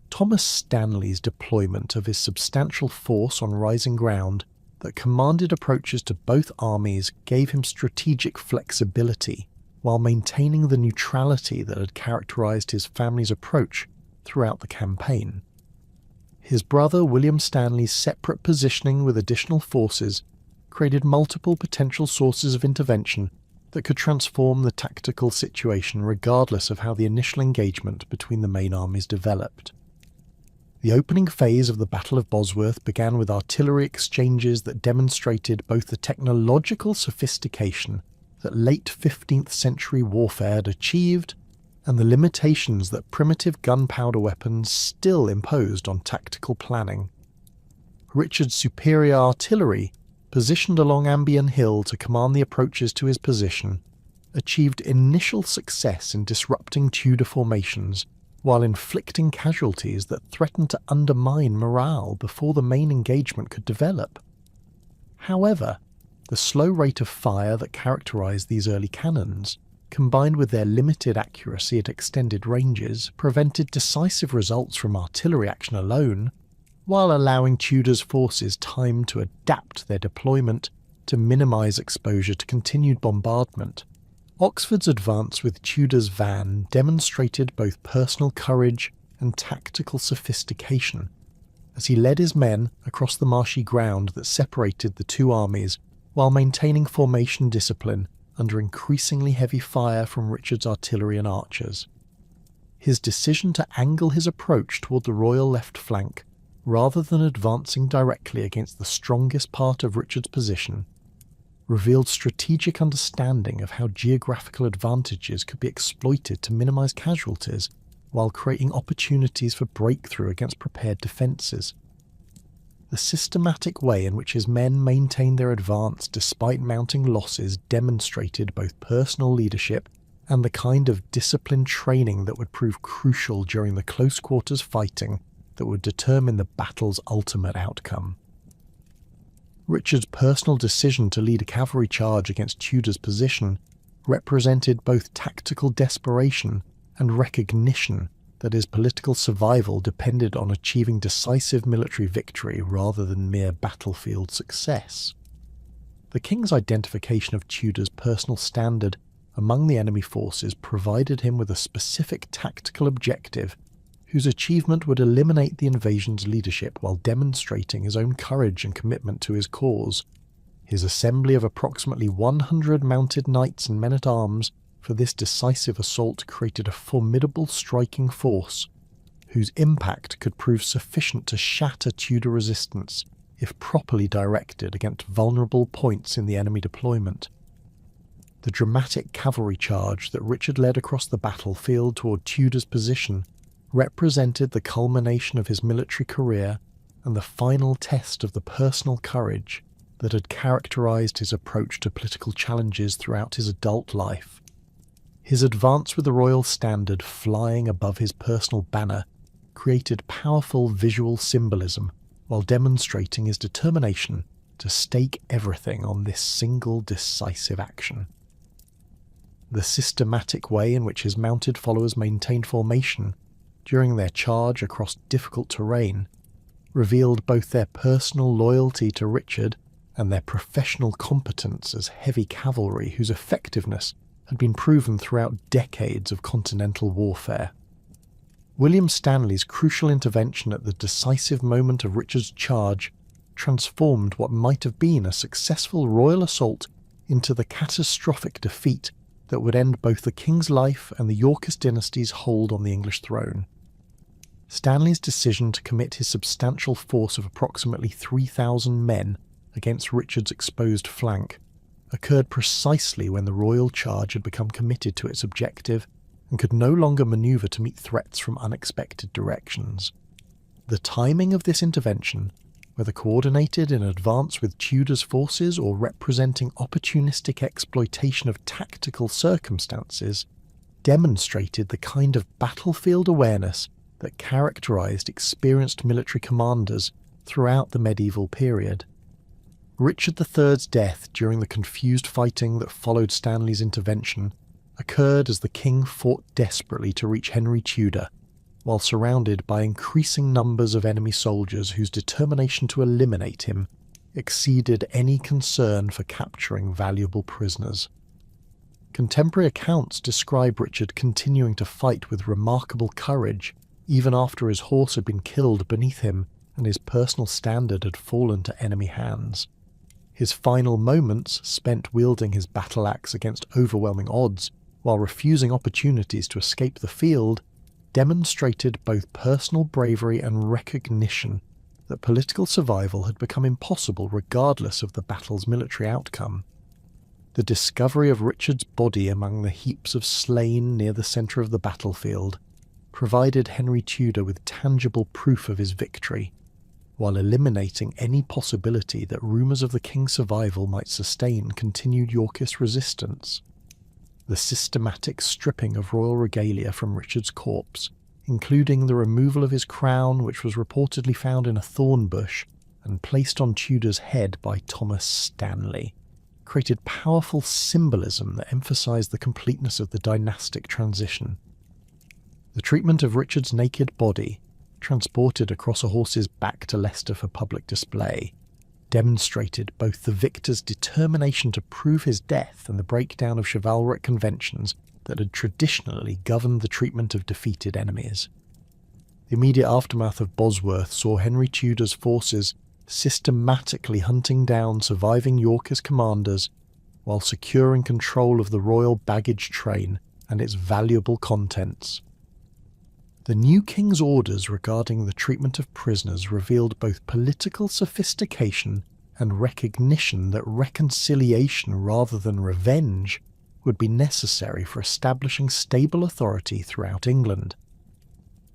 Thomas Stanley's deployment of his substantial force on rising ground that commanded approaches to both armies gave him strategic flexibility while maintaining the neutrality that had characterised his family's approach throughout the campaign. His brother William Stanley's separate positioning with additional forces created multiple potential sources of intervention that could transform the tactical situation regardless of how the initial engagement between the main armies developed. The opening phase of the Battle of Bosworth began with artillery exchanges that demonstrated both the technological sophistication that late 15th century warfare had achieved and the limitations that primitive gunpowder weapons still imposed on tactical planning. Richard's superior artillery, positioned along Ambion Hill to command the approaches to his position, achieved initial success in disrupting Tudor formations while inflicting casualties that threatened to undermine morale before the main engagement could develop. However, the slow rate of fire that characterised these early cannons, combined with their limited accuracy at extended ranges, prevented decisive results from artillery action alone, while allowing Tudor's forces time to adapt their deployment to minimise exposure to continued bombardment. Oxford's advance with Tudor's van demonstrated both personal courage and tactical sophistication, as he led his men across the marshy ground that separated the two armies while maintaining formation discipline under increasingly heavy fire from Richard's artillery and archers. His decision to angle his approach toward the royal left flank, rather than advancing directly against the strongest part of Richard's position, revealed strategic understanding of how geographical advantages could be exploited to minimize casualties while creating opportunities for breakthrough against prepared defenses. The systematic way in which his men maintained their advance despite mounting losses demonstrated both personal leadership and the kind of disciplined training that would prove crucial during the close quarters fighting that would determine the battle's ultimate outcome. Richard's personal decision to lead a cavalry charge against Tudor's position represented both tactical desperation and recognition that his political survival depended on achieving decisive military victory rather than mere battlefield success. The king's identification of Tudor's personal standard among the enemy forces provided him with a specific tactical objective whose achievement would eliminate the invasion's leadership while demonstrating his own courage and commitment to his cause. His assembly of approximately 100 mounted knights and men-at-arms for this decisive assault created a formidable striking force, whose impact could prove sufficient to shatter Tudor resistance if properly directed against vulnerable points in the enemy deployment. The dramatic cavalry charge that Richard led across the battlefield toward Tudor's position represented the culmination of his military career and the final test of the personal courage that had characterized his approach to political challenges throughout his adult life. His advance with the royal standard flying above his personal banner created powerful visual symbolism while demonstrating his determination to stake everything on this single decisive action. The systematic way in which his mounted followers maintained formation during their charge across difficult terrain revealed both their personal loyalty to Richard and their professional competence as heavy cavalry whose effectiveness had been proven throughout decades of continental warfare. William Stanley's crucial intervention at the decisive moment of Richard's charge transformed what might have been a successful royal assault into the catastrophic defeat that would end both the king's life and the Yorkist dynasty's hold on the English throne. Stanley's decision to commit his substantial force of approximately 3,000 men against Richard's exposed flank occurred precisely when the royal charge had become committed to its objective and could no longer manoeuvre to meet threats from unexpected directions. The timing of this intervention, whether coordinated in advance with Tudor's forces or representing opportunistic exploitation of tactical circumstances, demonstrated the kind of battlefield awareness that characterized experienced military commanders throughout the medieval period. Richard III's death during the confused fighting that followed Stanley's intervention occurred as the king fought desperately to reach Henry Tudor, while surrounded by increasing numbers of enemy soldiers whose determination to eliminate him exceeded any concern for capturing valuable prisoners. Contemporary accounts describe Richard continuing to fight with remarkable courage even after his horse had been killed beneath him and his personal standard had fallen to enemy hands. His final moments, spent wielding his battle axe against overwhelming odds while refusing opportunities to escape the field, demonstrated both personal bravery and recognition that political survival had become impossible regardless of the battle's military outcome. The discovery of Richard's body among the heaps of slain near the centre of the battlefield provided Henry Tudor with tangible proof of his victory, while eliminating any possibility that rumours of the king's survival might sustain continued Yorkist resistance. The systematic stripping of royal regalia from Richard's corpse, including the removal of his crown which was reportedly found in a thorn bush and placed on Tudor's head by Thomas Stanley, created powerful symbolism that emphasised the completeness of the dynastic transition. The treatment of Richard's naked body, transported across a horse's back to Leicester for public display, demonstrated both the victor's determination to prove his death and the breakdown of chivalric conventions that had traditionally governed the treatment of defeated enemies. The immediate aftermath of Bosworth saw Henry Tudor's forces systematically hunting down surviving Yorkist commanders while securing control of the royal baggage train and its valuable contents. The new king's orders regarding the treatment of prisoners revealed both political sophistication and recognition that reconciliation rather than revenge would be necessary for establishing stable authority throughout England.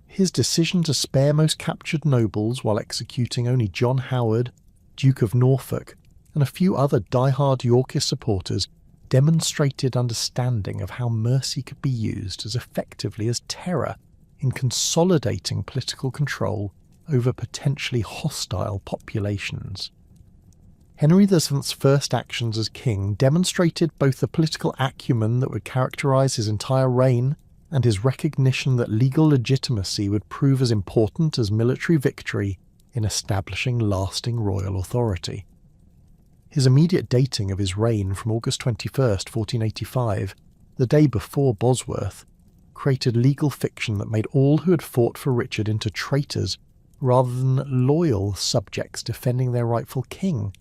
His decision to spare most captured nobles while executing only John Howard, Duke of Norfolk, and a few other die-hard Yorkist supporters demonstrated understanding of how mercy could be used as effectively as terror in consolidating political control over potentially hostile populations. Henry VII's first actions as king demonstrated both the political acumen that would characterise his entire reign and his recognition that legal legitimacy would prove as important as military victory in establishing lasting royal authority. His immediate dating of his reign from August 21st, 1485, the day before Bosworth, created legal fiction that made all who had fought for Richard into traitors rather than loyal subjects defending their rightful king.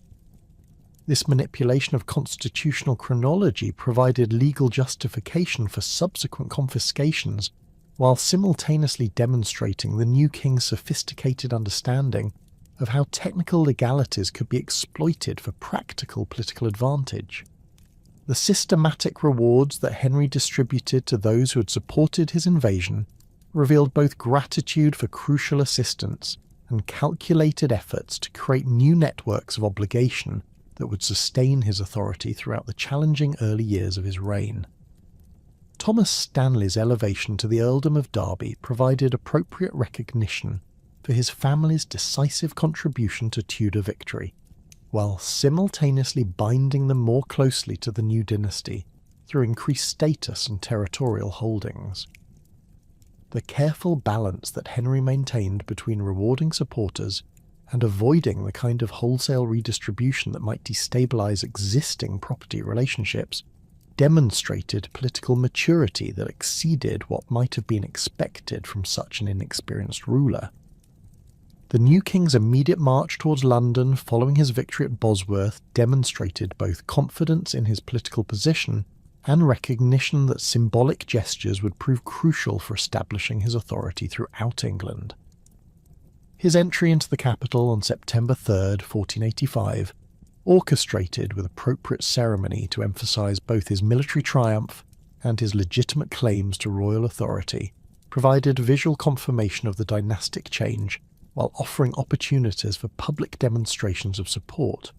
This manipulation of constitutional chronology provided legal justification for subsequent confiscations, while simultaneously demonstrating the new king's sophisticated understanding of how technical legalities could be exploited for practical political advantage. The systematic rewards that Henry distributed to those who had supported his invasion revealed both gratitude for crucial assistance and calculated efforts to create new networks of obligation that would sustain his authority throughout the challenging early years of his reign. Thomas Stanley's elevation to the earldom of Derby provided appropriate recognition for his family's decisive contribution to Tudor victory, while simultaneously binding them more closely to the new dynasty through increased status and territorial holdings. The careful balance that Henry maintained between rewarding supporters and avoiding the kind of wholesale redistribution that might destabilise existing property relationships demonstrated political maturity that exceeded what might have been expected from such an inexperienced ruler. The new king's immediate march towards London following his victory at Bosworth demonstrated both confidence in his political position and recognition that symbolic gestures would prove crucial for establishing his authority throughout England. His entry into the capital on September 3rd, 1485, orchestrated with appropriate ceremony to emphasise both his military triumph and his legitimate claims to royal authority, provided visual confirmation of the dynastic change while offering opportunities for public demonstrations of support.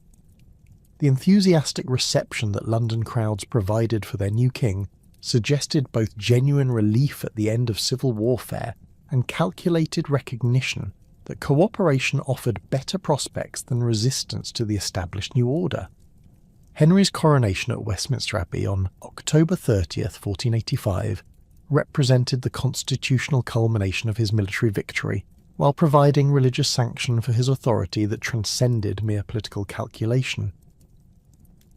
The enthusiastic reception that London crowds provided for their new king suggested both genuine relief at the end of civil warfare and calculated recognition that cooperation offered better prospects than resistance to the established new order. Henry's coronation at Westminster Abbey on October 30th, 1485, represented the constitutional culmination of his military victory, while providing religious sanction for his authority that transcended mere political calculation.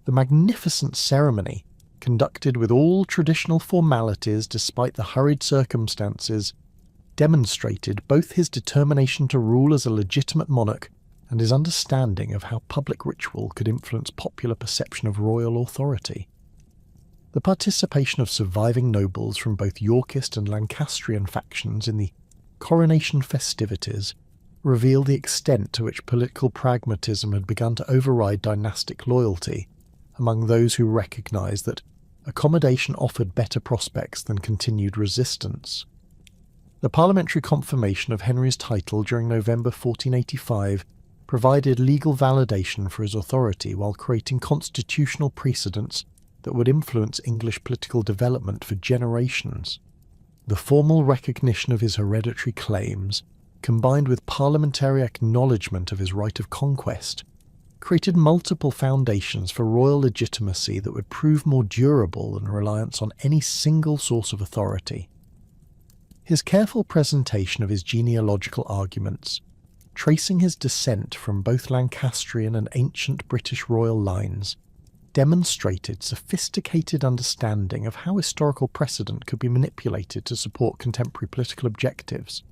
The magnificent ceremony, conducted with all traditional formalities despite the hurried circumstances, demonstrated both his determination to rule as a legitimate monarch and his understanding of how public ritual could influence popular perception of royal authority. The participation of surviving nobles from both Yorkist and Lancastrian factions in the coronation festivities revealed the extent to which political pragmatism had begun to override dynastic loyalty among those who recognised that accommodation offered better prospects than continued resistance. The parliamentary confirmation of Henry's title during November 1485 provided legal validation for his authority while creating constitutional precedents that would influence English political development for generations. The formal recognition of his hereditary claims, combined with parliamentary acknowledgement of his right of conquest, created multiple foundations for royal legitimacy that would prove more durable than reliance on any single source of authority. His careful presentation of his genealogical arguments, tracing his descent from both Lancastrian and ancient British royal lines, demonstrated sophisticated understanding of how historical precedent could be manipulated to support contemporary political objectives.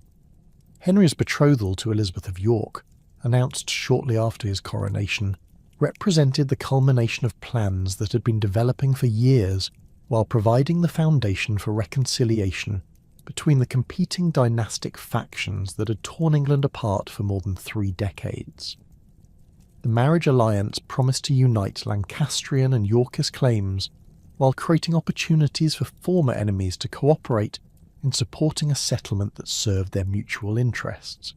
Henry's betrothal to Elizabeth of York, announced shortly after his coronation, represented the culmination of plans that had been developing for years while providing the foundation for reconciliation between the competing dynastic factions that had torn England apart for more than 3 decades. The marriage alliance promised to unite Lancastrian and Yorkist claims while creating opportunities for former enemies to cooperate in supporting a settlement that served their mutual interests.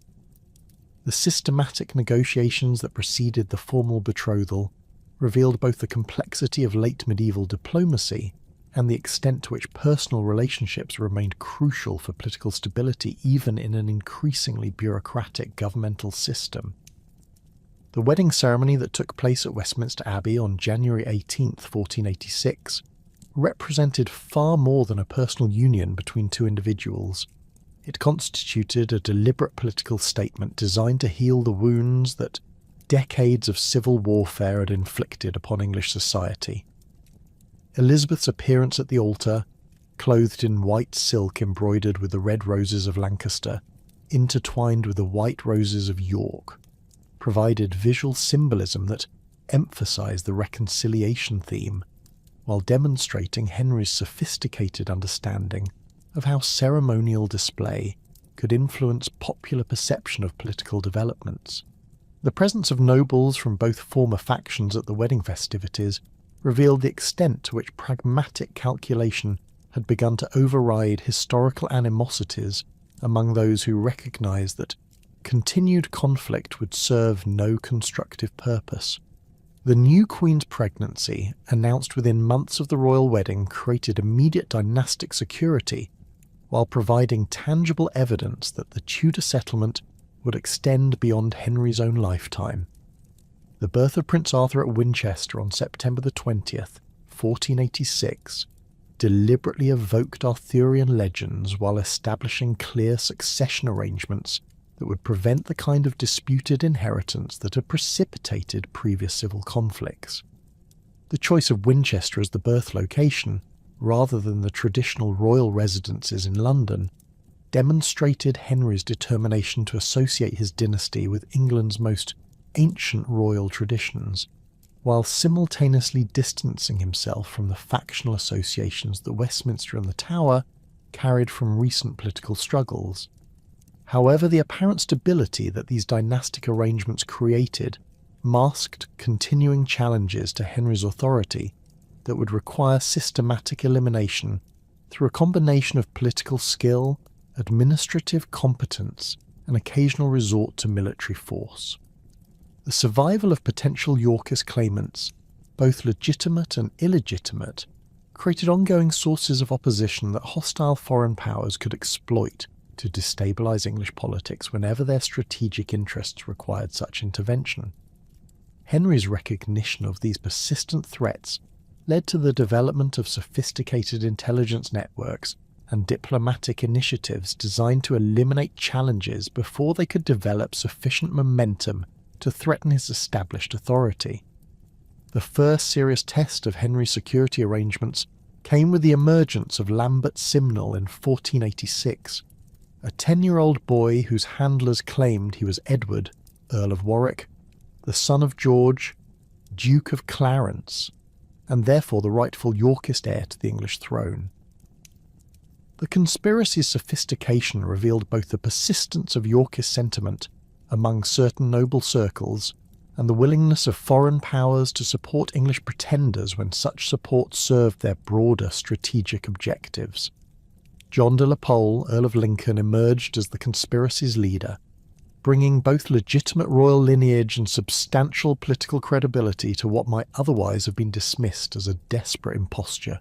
The systematic negotiations that preceded the formal betrothal revealed both the complexity of late medieval diplomacy and the extent to which personal relationships remained crucial for political stability even in an increasingly bureaucratic governmental system. The wedding ceremony that took place at Westminster Abbey on January 18, 1486, represented far more than a personal union between two individuals. It constituted a deliberate political statement designed to heal the wounds that decades of civil warfare had inflicted upon English society. Elizabeth's appearance at the altar, clothed in white silk embroidered with the red roses of Lancaster, intertwined with the white roses of York, provided visual symbolism that emphasised the reconciliation theme, while demonstrating Henry's sophisticated understanding of how ceremonial display could influence popular perception of political developments. The presence of nobles from both former factions at the wedding festivities revealed the extent to which pragmatic calculation had begun to override historical animosities among those who recognised that continued conflict would serve no constructive purpose. The new Queen's pregnancy, announced within months of the royal wedding, created immediate dynastic security, while providing tangible evidence that the Tudor settlement would extend beyond Henry's own lifetime. The birth of Prince Arthur at Winchester on September the 20th, 1486, deliberately evoked Arthurian legends while establishing clear succession arrangements that would prevent the kind of disputed inheritance that had precipitated previous civil conflicts. The choice of Winchester as the birth location, rather than the traditional royal residences in London, demonstrated Henry's determination to associate his dynasty with England's most ancient royal traditions, while simultaneously distancing himself from the factional associations that Westminster and the Tower carried from recent political struggles. However, the apparent stability that these dynastic arrangements created masked continuing challenges to Henry's authority that would require systematic elimination through a combination of political skill, administrative competence, and occasional resort to military force. The survival of potential Yorkist claimants, both legitimate and illegitimate, created ongoing sources of opposition that hostile foreign powers could exploit to destabilise English politics whenever their strategic interests required such intervention. Henry's recognition of these persistent threats led to the development of sophisticated intelligence networks and diplomatic initiatives designed to eliminate challenges before they could develop sufficient momentum to threaten his established authority. The first serious test of Henry's security arrangements came with the emergence of Lambert Simnel in 1486, a 10-year-old boy whose handlers claimed he was Edward, Earl of Warwick, the son of George, Duke of Clarence, and therefore the rightful Yorkist heir to the English throne. The conspiracy's sophistication revealed both the persistence of Yorkist sentiment among certain noble circles and the willingness of foreign powers to support English pretenders when such support served their broader strategic objectives. John de la Pole, Earl of Lincoln, emerged as the conspiracy's leader, bringing both legitimate royal lineage and substantial political credibility to what might otherwise have been dismissed as a desperate imposture.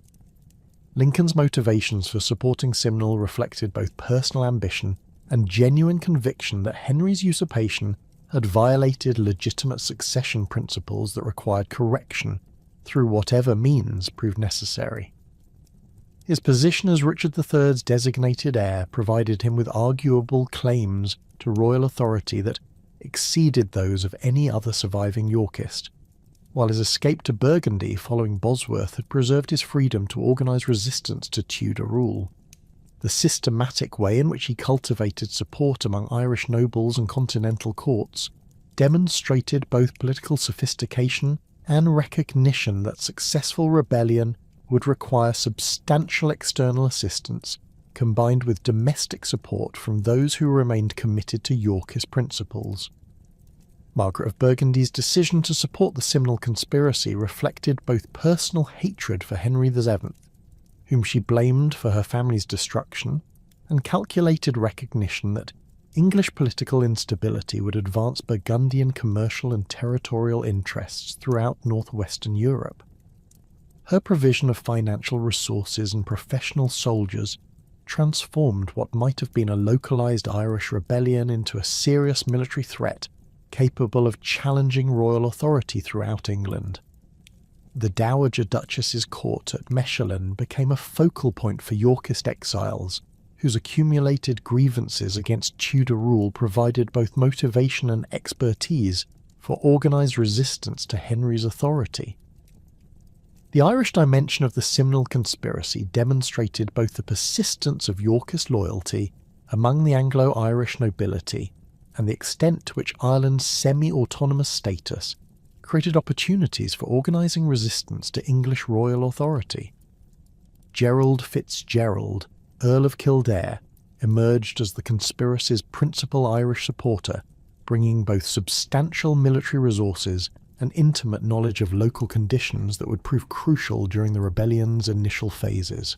Lincoln's motivations for supporting Simnel reflected both personal ambition and genuine conviction that Henry's usurpation had violated legitimate succession principles that required correction through whatever means proved necessary. His position as Richard III's designated heir provided him with arguable claims to royal authority that exceeded those of any other surviving Yorkist, while his escape to Burgundy following Bosworth had preserved his freedom to organise resistance to Tudor rule. The systematic way in which he cultivated support among Irish nobles and continental courts demonstrated both political sophistication and recognition that successful rebellion would require substantial external assistance combined with domestic support from those who remained committed to Yorkist principles. Margaret of Burgundy's decision to support the Simnel conspiracy reflected both personal hatred for Henry VII, whom she blamed for her family's destruction, and calculated recognition that English political instability would advance Burgundian commercial and territorial interests throughout northwestern Europe. Her provision of financial resources and professional soldiers transformed what might have been a localised Irish rebellion into a serious military threat capable of challenging royal authority throughout England. The Dowager Duchess's court at Mechlin became a focal point for Yorkist exiles, whose accumulated grievances against Tudor rule provided both motivation and expertise for organised resistance to Henry's authority. The Irish dimension of the Simnel conspiracy demonstrated both the persistence of Yorkist loyalty among the Anglo-Irish nobility and the extent to which Ireland's semi-autonomous status created opportunities for organising resistance to English royal authority. Gerald Fitzgerald, Earl of Kildare, emerged as the conspiracy's principal Irish supporter, bringing both substantial military resources and intimate knowledge of local conditions that would prove crucial during the rebellion's initial phases.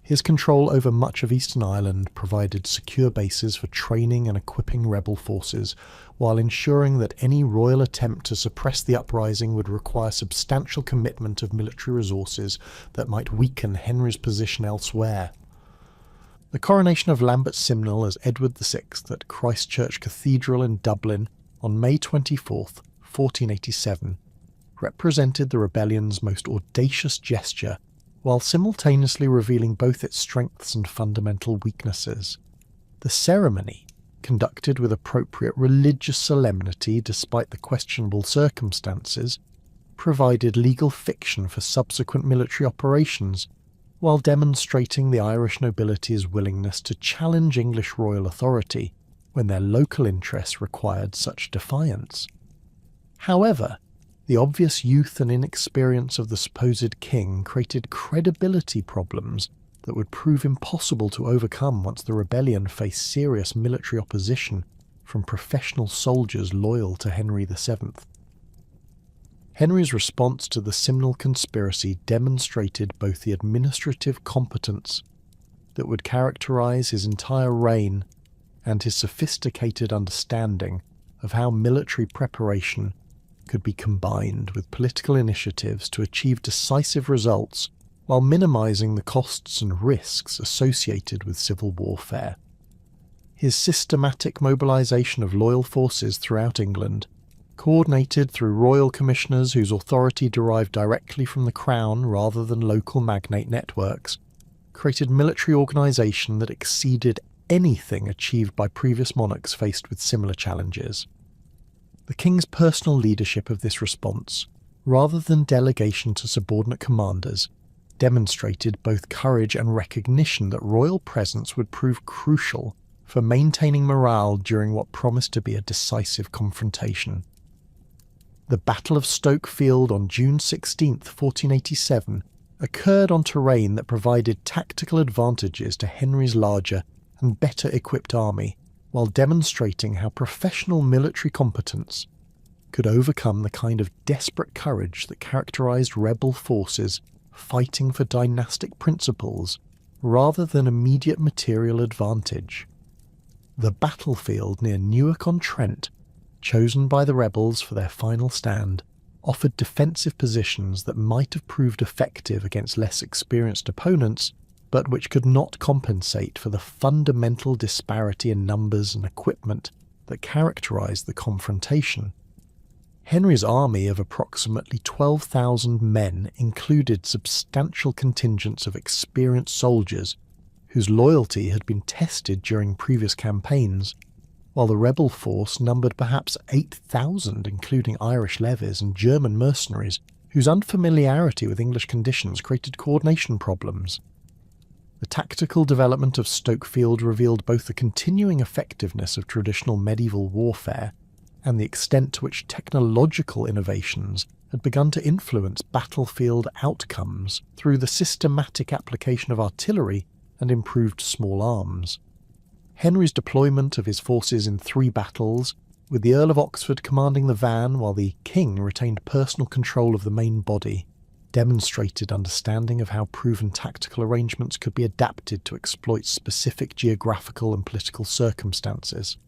His control over much of Eastern Ireland provided secure bases for training and equipping rebel forces, while ensuring that any royal attempt to suppress the uprising would require substantial commitment of military resources that might weaken Henry's position elsewhere. The coronation of Lambert Simnel as Edward VI at Christ Church Cathedral in Dublin on May 24, 1487, represented the rebellion's most audacious gesture, while simultaneously revealing both its strengths and fundamental weaknesses. The ceremony, conducted with appropriate religious solemnity despite the questionable circumstances, provided legal fiction for subsequent military operations, while demonstrating the Irish nobility's willingness to challenge English royal authority when their local interests required such defiance. However, the obvious youth and inexperience of the supposed king created credibility problems that would prove impossible to overcome once the rebellion faced serious military opposition from professional soldiers loyal to Henry VII. Henry's response to the Simnel conspiracy demonstrated both the administrative competence that would characterise his entire reign and his sophisticated understanding of how military preparation could be combined with political initiatives to achieve decisive results while minimising the costs and risks associated with civil warfare. His systematic mobilisation of loyal forces throughout England, coordinated through royal commissioners whose authority derived directly from the crown rather than local magnate networks, created military organisation that exceeded anything achieved by previous monarchs faced with similar challenges. The king's personal leadership of this response, rather than delegation to subordinate commanders, demonstrated both courage and recognition that royal presence would prove crucial for maintaining morale during what promised to be a decisive confrontation. The Battle of Stoke Field on June 16, 1487, occurred on terrain that provided tactical advantages to Henry's larger and better equipped army, while demonstrating how professional military competence could overcome the kind of desperate courage that characterised rebel forces fighting for dynastic principles rather than immediate material advantage. The battlefield near Newark-on-Trent, chosen by the rebels for their final stand, offered defensive positions that might have proved effective against less experienced opponents, but which could not compensate for the fundamental disparity in numbers and equipment that characterised the confrontation. Henry's army of approximately 12,000 men included substantial contingents of experienced soldiers whose loyalty had been tested during previous campaigns, while the rebel force numbered perhaps 8,000, including Irish levies and German mercenaries, whose unfamiliarity with English conditions created coordination problems. The tactical development of Stokefield revealed both the continuing effectiveness of traditional medieval warfare and the extent to which technological innovations had begun to influence battlefield outcomes through the systematic application of artillery and improved small arms. Henry's deployment of his forces in 3 battles, with the Earl of Oxford commanding the van while the King retained personal control of the main body, demonstrated understanding of how proven tactical arrangements could be adapted to exploit specific geographical and political circumstances.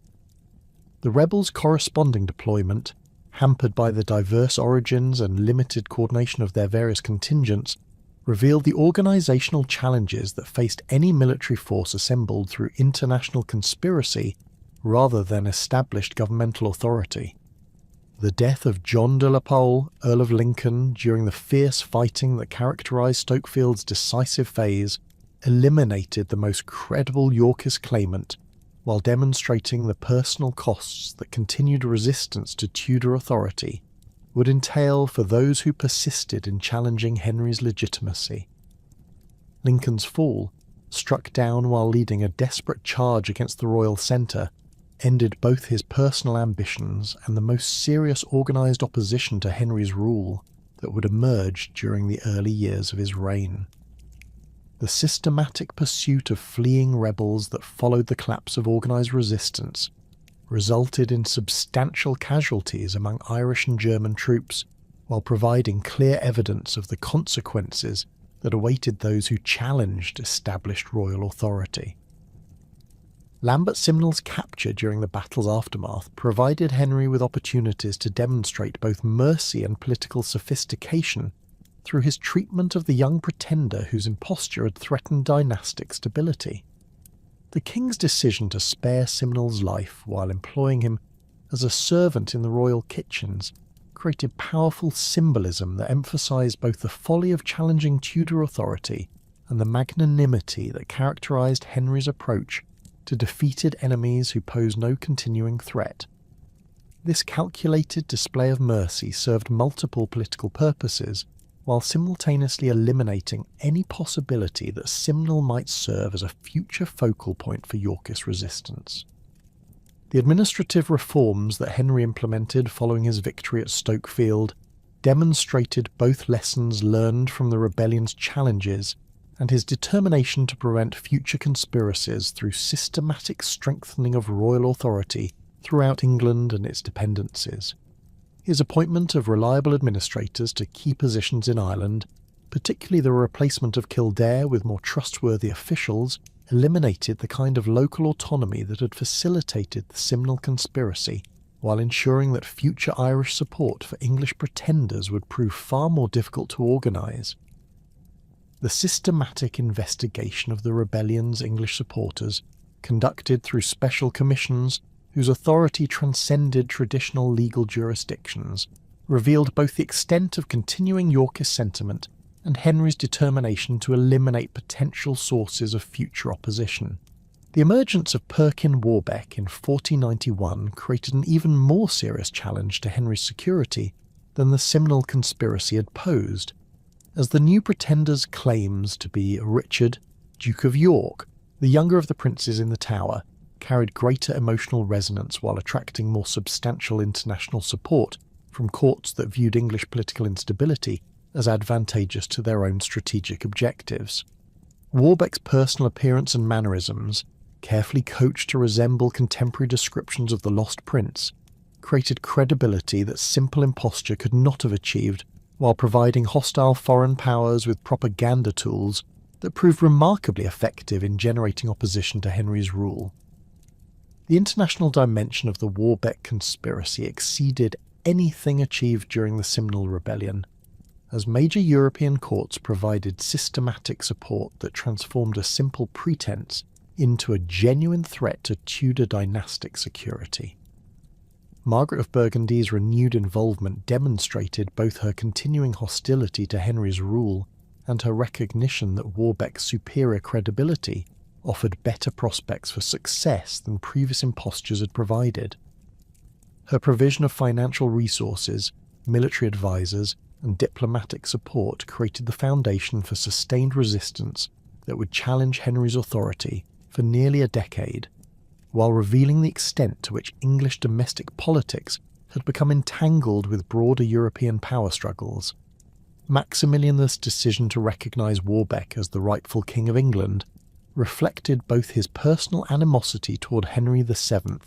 The rebels' corresponding deployment, hampered by the diverse origins and limited coordination of their various contingents, revealed the organisational challenges that faced any military force assembled through international conspiracy rather than established governmental authority. The death of John de la Pole, Earl of Lincoln, during the fierce fighting that characterised Stokefield's decisive phase, eliminated the most credible Yorkist claimant, while demonstrating the personal costs that continued resistance to Tudor authority would entail for those who persisted in challenging Henry's legitimacy. Lincoln's fall, struck down while leading a desperate charge against the royal centre, ended both his personal ambitions and the most serious organised opposition to Henry's rule that would emerge during the early years of his reign. The systematic pursuit of fleeing rebels that followed the collapse of organised resistance resulted in substantial casualties among Irish and German troops, while providing clear evidence of the consequences that awaited those who challenged established royal authority. Lambert Simnel's capture during the battle's aftermath provided Henry with opportunities to demonstrate both mercy and political sophistication through his treatment of the young pretender whose imposture had threatened dynastic stability. The king's decision to spare Simnel's life while employing him as a servant in the royal kitchens created powerful symbolism that emphasised both the folly of challenging Tudor authority and the magnanimity that characterised Henry's approach to defeated enemies who posed no continuing threat. This calculated display of mercy served multiple political purposes, while simultaneously eliminating any possibility that Simnel might serve as a future focal point for Yorkist resistance. The administrative reforms that Henry implemented following his victory at Stokefield demonstrated both lessons learned from the rebellion's challenges and his determination to prevent future conspiracies through systematic strengthening of royal authority throughout England and its dependencies. His appointment of reliable administrators to key positions in Ireland, particularly the replacement of Kildare with more trustworthy officials, eliminated the kind of local autonomy that had facilitated the Simnel conspiracy, while ensuring that future Irish support for English pretenders would prove far more difficult to organise. The systematic investigation of the rebellion's English supporters, conducted through special commissions whose authority transcended traditional legal jurisdictions, revealed both the extent of continuing Yorkist sentiment and Henry's determination to eliminate potential sources of future opposition. The emergence of Perkin Warbeck in 1491 created an even more serious challenge to Henry's security than the Simnel conspiracy had posed, as the new pretender's claims to be Richard, Duke of York, the younger of the princes in the Tower, carried greater emotional resonance while attracting more substantial international support from courts that viewed English political instability as advantageous to their own strategic objectives. Warbeck's personal appearance and mannerisms, carefully coached to resemble contemporary descriptions of the lost prince, created credibility that simple imposture could not have achieved, while providing hostile foreign powers with propaganda tools that proved remarkably effective in generating opposition to Henry's rule. The international dimension of the Warbeck conspiracy exceeded anything achieved during the Simnel Rebellion, as major European courts provided systematic support that transformed a simple pretense into a genuine threat to Tudor dynastic security. Margaret of Burgundy's renewed involvement demonstrated both her continuing hostility to Henry's rule and her recognition that Warbeck's superior credibility offered better prospects for success than previous impostures had provided. Her provision of financial resources, military advisors, and diplomatic support created the foundation for sustained resistance that would challenge Henry's authority for nearly a decade, while revealing the extent to which English domestic politics had become entangled with broader European power struggles. Maximilian's decision to recognise Warbeck as the rightful King of England reflected both his personal animosity toward Henry VII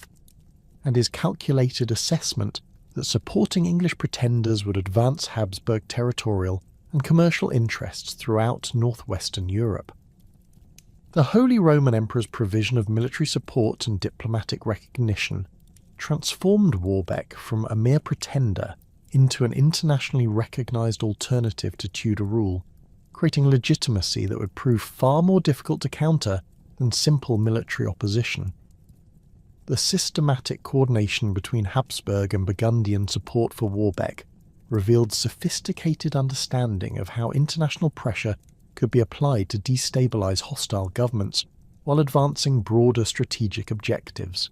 and his calculated assessment that supporting English pretenders would advance Habsburg territorial and commercial interests throughout northwestern Europe. The Holy Roman Emperor's provision of military support and diplomatic recognition transformed Warbeck from a mere pretender into an internationally recognised alternative to Tudor rule, creating legitimacy that would prove far more difficult to counter than simple military opposition. The systematic coordination between Habsburg and Burgundian support for Warbeck revealed sophisticated understanding of how international pressure could be applied to destabilise hostile governments while advancing broader strategic objectives.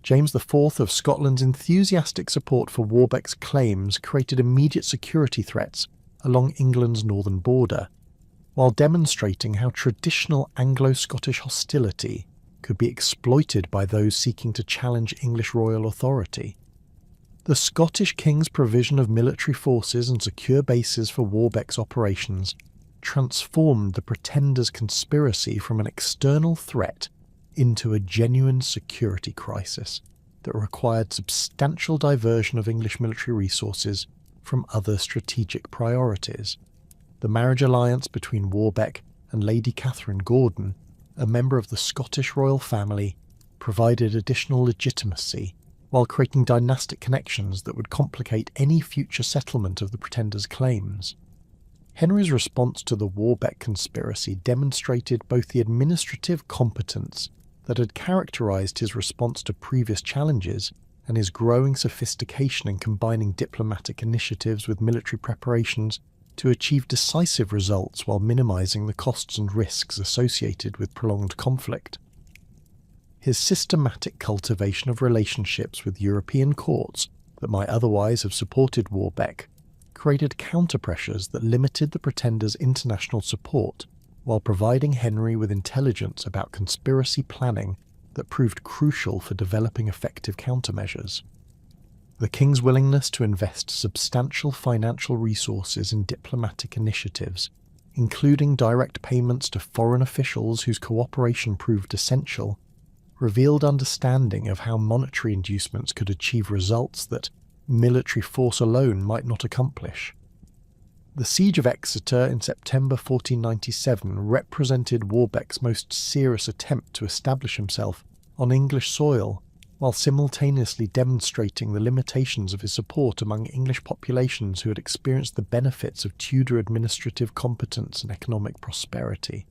James IV of Scotland's enthusiastic support for Warbeck's claims created immediate security threats along England's northern border, while demonstrating how traditional Anglo-Scottish hostility could be exploited by those seeking to challenge English royal authority. The Scottish king's provision of military forces and secure bases for Warbeck's operations transformed the pretender's conspiracy from an external threat into a genuine security crisis that required substantial diversion of English military resources from other strategic priorities. The marriage alliance between Warbeck and Lady Catherine Gordon, a member of the Scottish royal family, provided additional legitimacy while creating dynastic connections that would complicate any future settlement of the pretender's claims. Henry's response to the Warbeck conspiracy demonstrated both the administrative competence that had characterised his response to previous challenges and his growing sophistication in combining diplomatic initiatives with military preparations to achieve decisive results while minimising the costs and risks associated with prolonged conflict. His systematic cultivation of relationships with European courts that might otherwise have supported Warbeck created counterpressures that limited the pretender's international support while providing Henry with intelligence about conspiracy planning that proved crucial for developing effective countermeasures. The king's willingness to invest substantial financial resources in diplomatic initiatives, including direct payments to foreign officials whose cooperation proved essential, revealed understanding of how monetary inducements could achieve results that military force alone might not accomplish. The Siege of Exeter in September 1497 represented Warbeck's most serious attempt to establish himself on English soil, while simultaneously demonstrating the limitations of his support among English populations who had experienced the benefits of Tudor administrative competence and economic prosperity.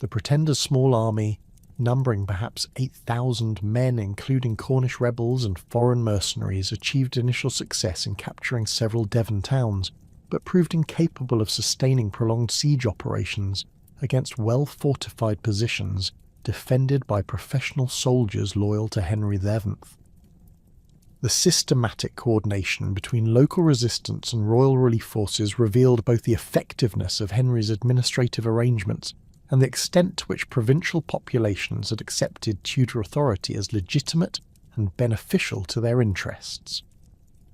The pretender's small army, numbering perhaps 8,000 men including Cornish rebels and foreign mercenaries, achieved initial success in capturing several Devon towns, but proved incapable of sustaining prolonged siege operations against well-fortified positions defended by professional soldiers loyal to Henry VII. The systematic coordination between local resistance and royal relief forces revealed both the effectiveness of Henry's administrative arrangements and the extent to which provincial populations had accepted Tudor authority as legitimate and beneficial to their interests.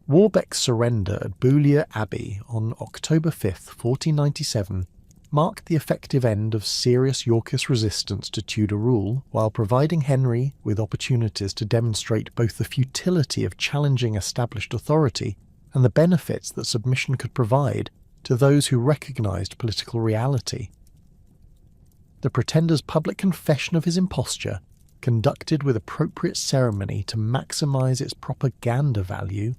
Warbeck's surrender at Beaulieu Abbey on October 5, 1497, marked the effective end of serious Yorkist resistance to Tudor rule, while providing Henry with opportunities to demonstrate both the futility of challenging established authority and the benefits that submission could provide to those who recognised political reality. The pretender's public confession of his imposture, conducted with appropriate ceremony to maximise its propaganda value,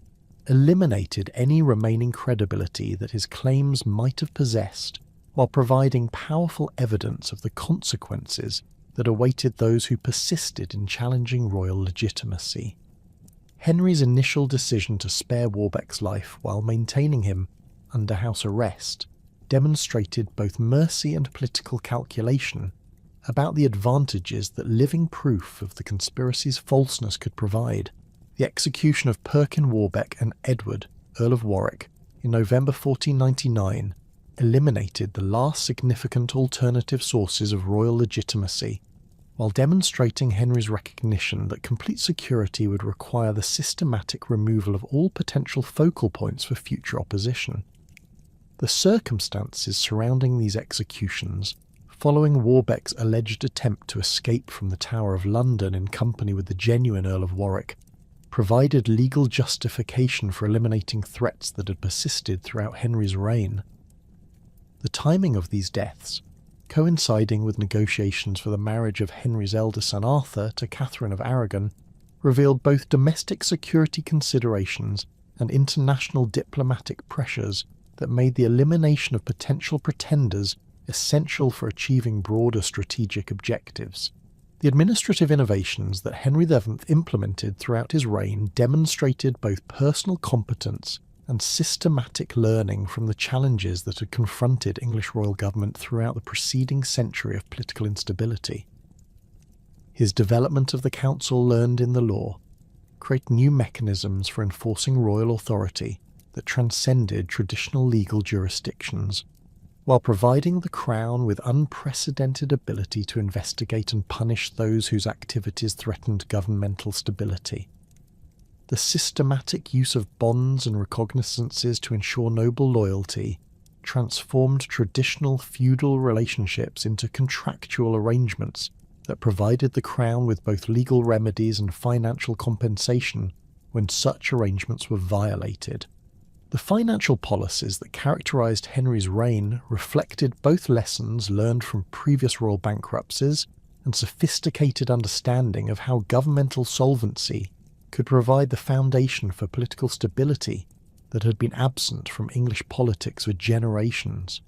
eliminated any remaining credibility that his claims might have possessed, while providing powerful evidence of the consequences that awaited those who persisted in challenging royal legitimacy. Henry's initial decision to spare Warbeck's life while maintaining him under house arrest demonstrated both mercy and political calculation about the advantages that living proof of the conspiracy's falseness could provide. The execution of Perkin Warbeck and Edward, Earl of Warwick, in November 1499 eliminated the last significant alternative sources of royal legitimacy, while demonstrating Henry's recognition that complete security would require the systematic removal of all potential focal points for future opposition. The circumstances surrounding these executions, following Warbeck's alleged attempt to escape from the Tower of London in company with the genuine Earl of Warwick, provided legal justification for eliminating threats that had persisted throughout Henry's reign. The timing of these deaths, coinciding with negotiations for the marriage of Henry's elder son Arthur to Catherine of Aragon, revealed both domestic security considerations and international diplomatic pressures that made the elimination of potential pretenders essential for achieving broader strategic objectives. The administrative innovations that Henry VII implemented throughout his reign demonstrated both personal competence and systematic learning from the challenges that had confronted English royal government throughout the preceding century of political instability. His development of the council learned in the law created new mechanisms for enforcing royal authority that transcended traditional legal jurisdictions, while providing the Crown with unprecedented ability to investigate and punish those whose activities threatened governmental stability. The systematic use of bonds and recognizances to ensure noble loyalty transformed traditional feudal relationships into contractual arrangements that provided the Crown with both legal remedies and financial compensation when such arrangements were violated. The financial policies that characterized Henry's reign reflected both lessons learned from previous royal bankruptcies and sophisticated understanding of how governmental solvency could provide the foundation for political stability that had been absent from English politics for generations.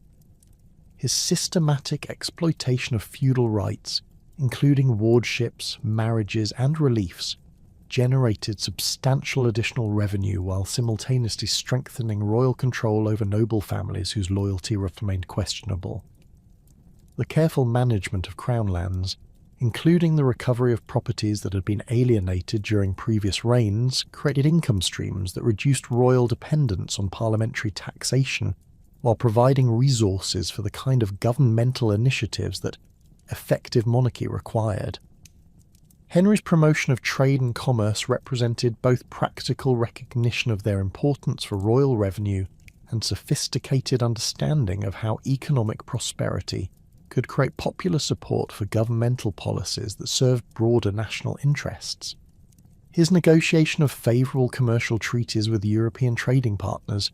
His systematic exploitation of feudal rights, including wardships, marriages, and reliefs, generated substantial additional revenue while simultaneously strengthening royal control over noble families whose loyalty remained questionable. The careful management of crown lands, including the recovery of properties that had been alienated during previous reigns, created income streams that reduced royal dependence on parliamentary taxation, while providing resources for the kind of governmental initiatives that effective monarchy required. Henry's promotion of trade and commerce represented both practical recognition of their importance for royal revenue and sophisticated understanding of how economic prosperity could create popular support for governmental policies that served broader national interests. His negotiation of favourable commercial treaties with European trading partners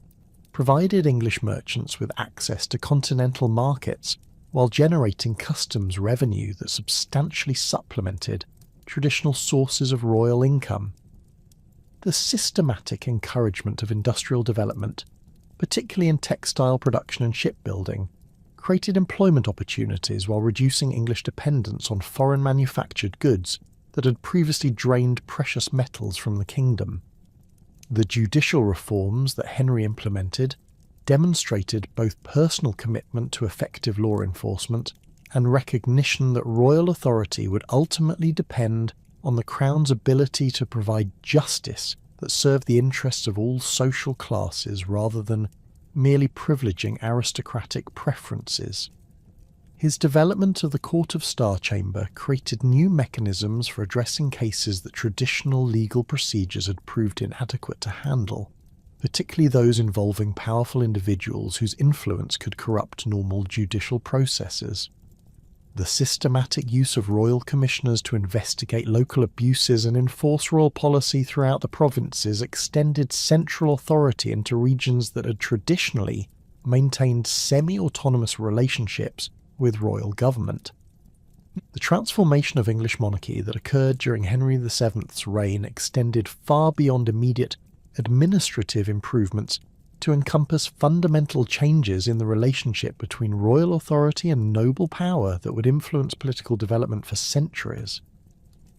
provided English merchants with access to continental markets while generating customs revenue that substantially supplemented traditional sources of royal income. The systematic encouragement of industrial development, particularly in textile production and shipbuilding, created employment opportunities while reducing English dependence on foreign manufactured goods that had previously drained precious metals from the kingdom. The judicial reforms that Henry implemented demonstrated both personal commitment to effective law enforcement and recognition that royal authority would ultimately depend on the Crown's ability to provide justice that served the interests of all social classes rather than merely privileging aristocratic preferences. His development of the Court of Star Chamber created new mechanisms for addressing cases that traditional legal procedures had proved inadequate to handle, particularly those involving powerful individuals whose influence could corrupt normal judicial processes. The systematic use of royal commissioners to investigate local abuses and enforce royal policy throughout the provinces extended central authority into regions that had traditionally maintained semi-autonomous relationships with royal government. The transformation of English monarchy that occurred during Henry VII's reign extended far beyond immediate administrative improvements to encompass fundamental changes in the relationship between royal authority and noble power that would influence political development for centuries.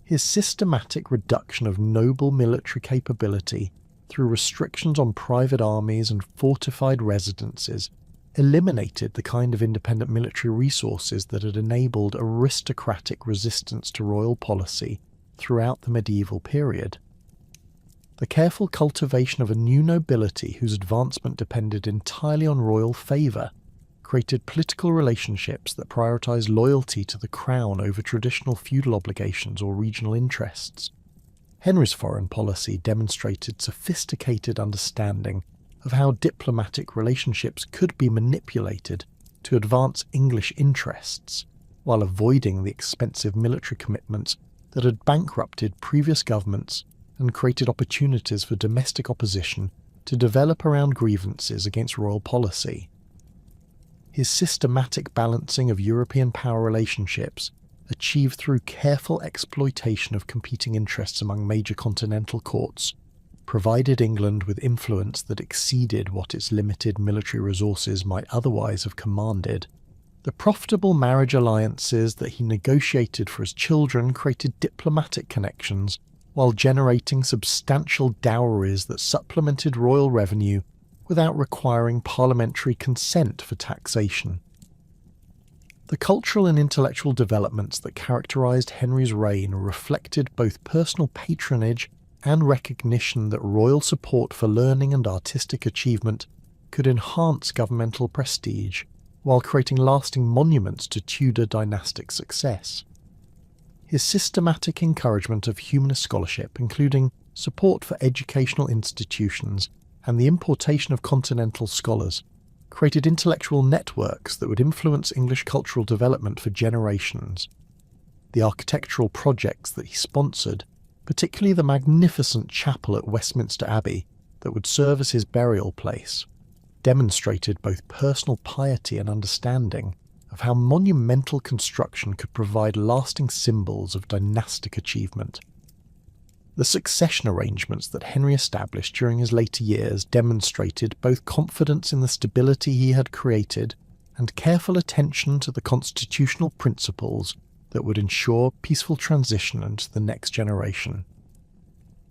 His systematic reduction of noble military capability through restrictions on private armies and fortified residences eliminated the kind of independent military resources that had enabled aristocratic resistance to royal policy throughout the medieval period. The careful cultivation of a new nobility whose advancement depended entirely on royal favour created political relationships that prioritised loyalty to the crown over traditional feudal obligations or regional interests. Henry's foreign policy demonstrated sophisticated understanding of how diplomatic relationships could be manipulated to advance English interests, while avoiding the expensive military commitments that had bankrupted previous governments and created opportunities for domestic opposition to develop around grievances against royal policy. His systematic balancing of European power relationships, achieved through careful exploitation of competing interests among major continental courts, provided England with influence that exceeded what its limited military resources might otherwise have commanded. The profitable marriage alliances that he negotiated for his children created diplomatic connections, while generating substantial dowries that supplemented royal revenue without requiring parliamentary consent for taxation. The cultural and intellectual developments that characterised Henry's reign reflected both personal patronage and recognition that royal support for learning and artistic achievement could enhance governmental prestige, while creating lasting monuments to Tudor dynastic success. His systematic encouragement of humanist scholarship, including support for educational institutions and the importation of continental scholars, created intellectual networks that would influence English cultural development for generations. The architectural projects that he sponsored, particularly the magnificent chapel at Westminster Abbey that would serve as his burial place, demonstrated both personal piety and understanding of how monumental construction could provide lasting symbols of dynastic achievement. The succession arrangements that Henry established during his later years demonstrated both confidence in the stability he had created and careful attention to the constitutional principles that would ensure peaceful transition into the next generation.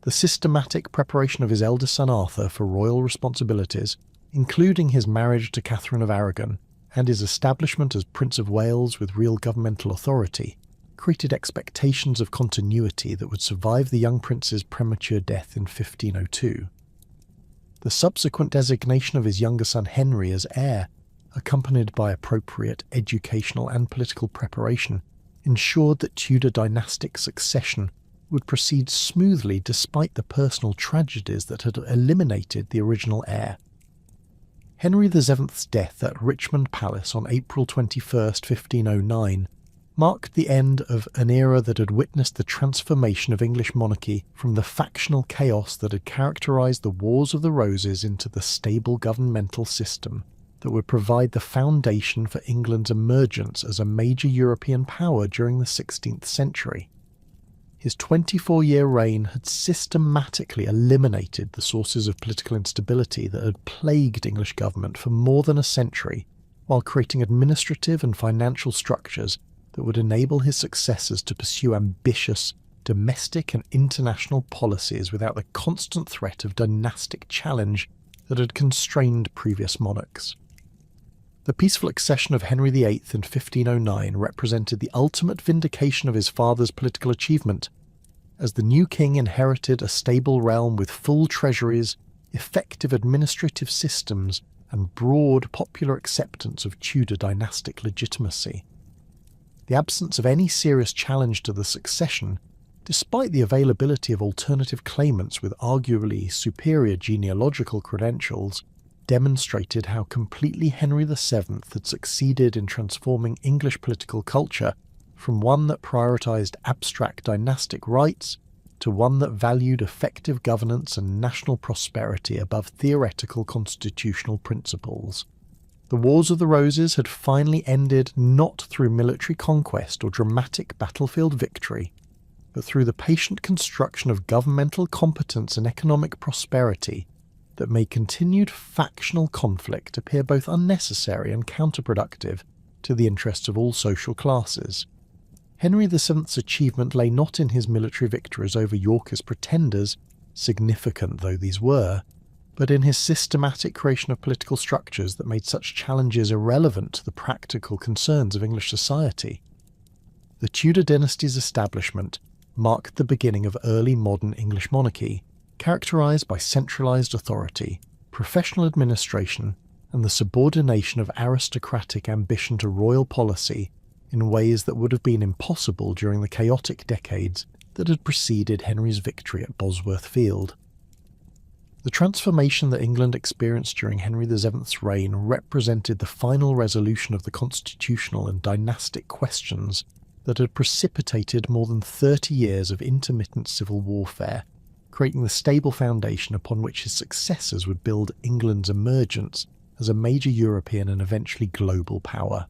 The systematic preparation of his eldest son Arthur for royal responsibilities, including his marriage to Catherine of Aragon and his establishment as Prince of Wales with real governmental authority, created expectations of continuity that would survive the young prince's premature death in 1502. The subsequent designation of his younger son Henry as heir, accompanied by appropriate educational and political preparation, ensured that Tudor dynastic succession would proceed smoothly despite the personal tragedies that had eliminated the original heir. Henry VII's death at Richmond Palace on April 21, 1509, marked the end of an era that had witnessed the transformation of English monarchy from the factional chaos that had characterised the Wars of the Roses into the stable governmental system that would provide the foundation for England's emergence as a major European power during the 16th century. His 24-year reign had systematically eliminated the sources of political instability that had plagued English government for more than a century, while creating administrative and financial structures that would enable his successors to pursue ambitious domestic and international policies without the constant threat of dynastic challenge that had constrained previous monarchs. The peaceful accession of Henry VIII in 1509 represented the ultimate vindication of his father's political achievement, as the new king inherited a stable realm with full treasuries, effective administrative systems, and broad popular acceptance of Tudor dynastic legitimacy. The absence of any serious challenge to the succession, despite the availability of alternative claimants with arguably superior genealogical credentials, demonstrated how completely Henry VII had succeeded in transforming English political culture from one that prioritised abstract dynastic rights to one that valued effective governance and national prosperity above theoretical constitutional principles. The Wars of the Roses had finally ended not through military conquest or dramatic battlefield victory, but through the patient construction of governmental competence and economic prosperity that made continued factional conflict appear both unnecessary and counterproductive to the interests of all social classes. Henry VII's achievement lay not in his military victories over Yorkist pretenders, significant though these were, but in his systematic creation of political structures that made such challenges irrelevant to the practical concerns of English society. The Tudor dynasty's establishment marked the beginning of early modern English monarchy, characterised by centralised authority, professional administration, and the subordination of aristocratic ambition to royal policy in ways that would have been impossible during the chaotic decades that had preceded Henry's victory at Bosworth Field. The transformation that England experienced during Henry VII's reign represented the final resolution of the constitutional and dynastic questions that had precipitated more than 30 years of intermittent civil warfare, creating the stable foundation upon which his successors would build England's emergence as a major European and eventually global power.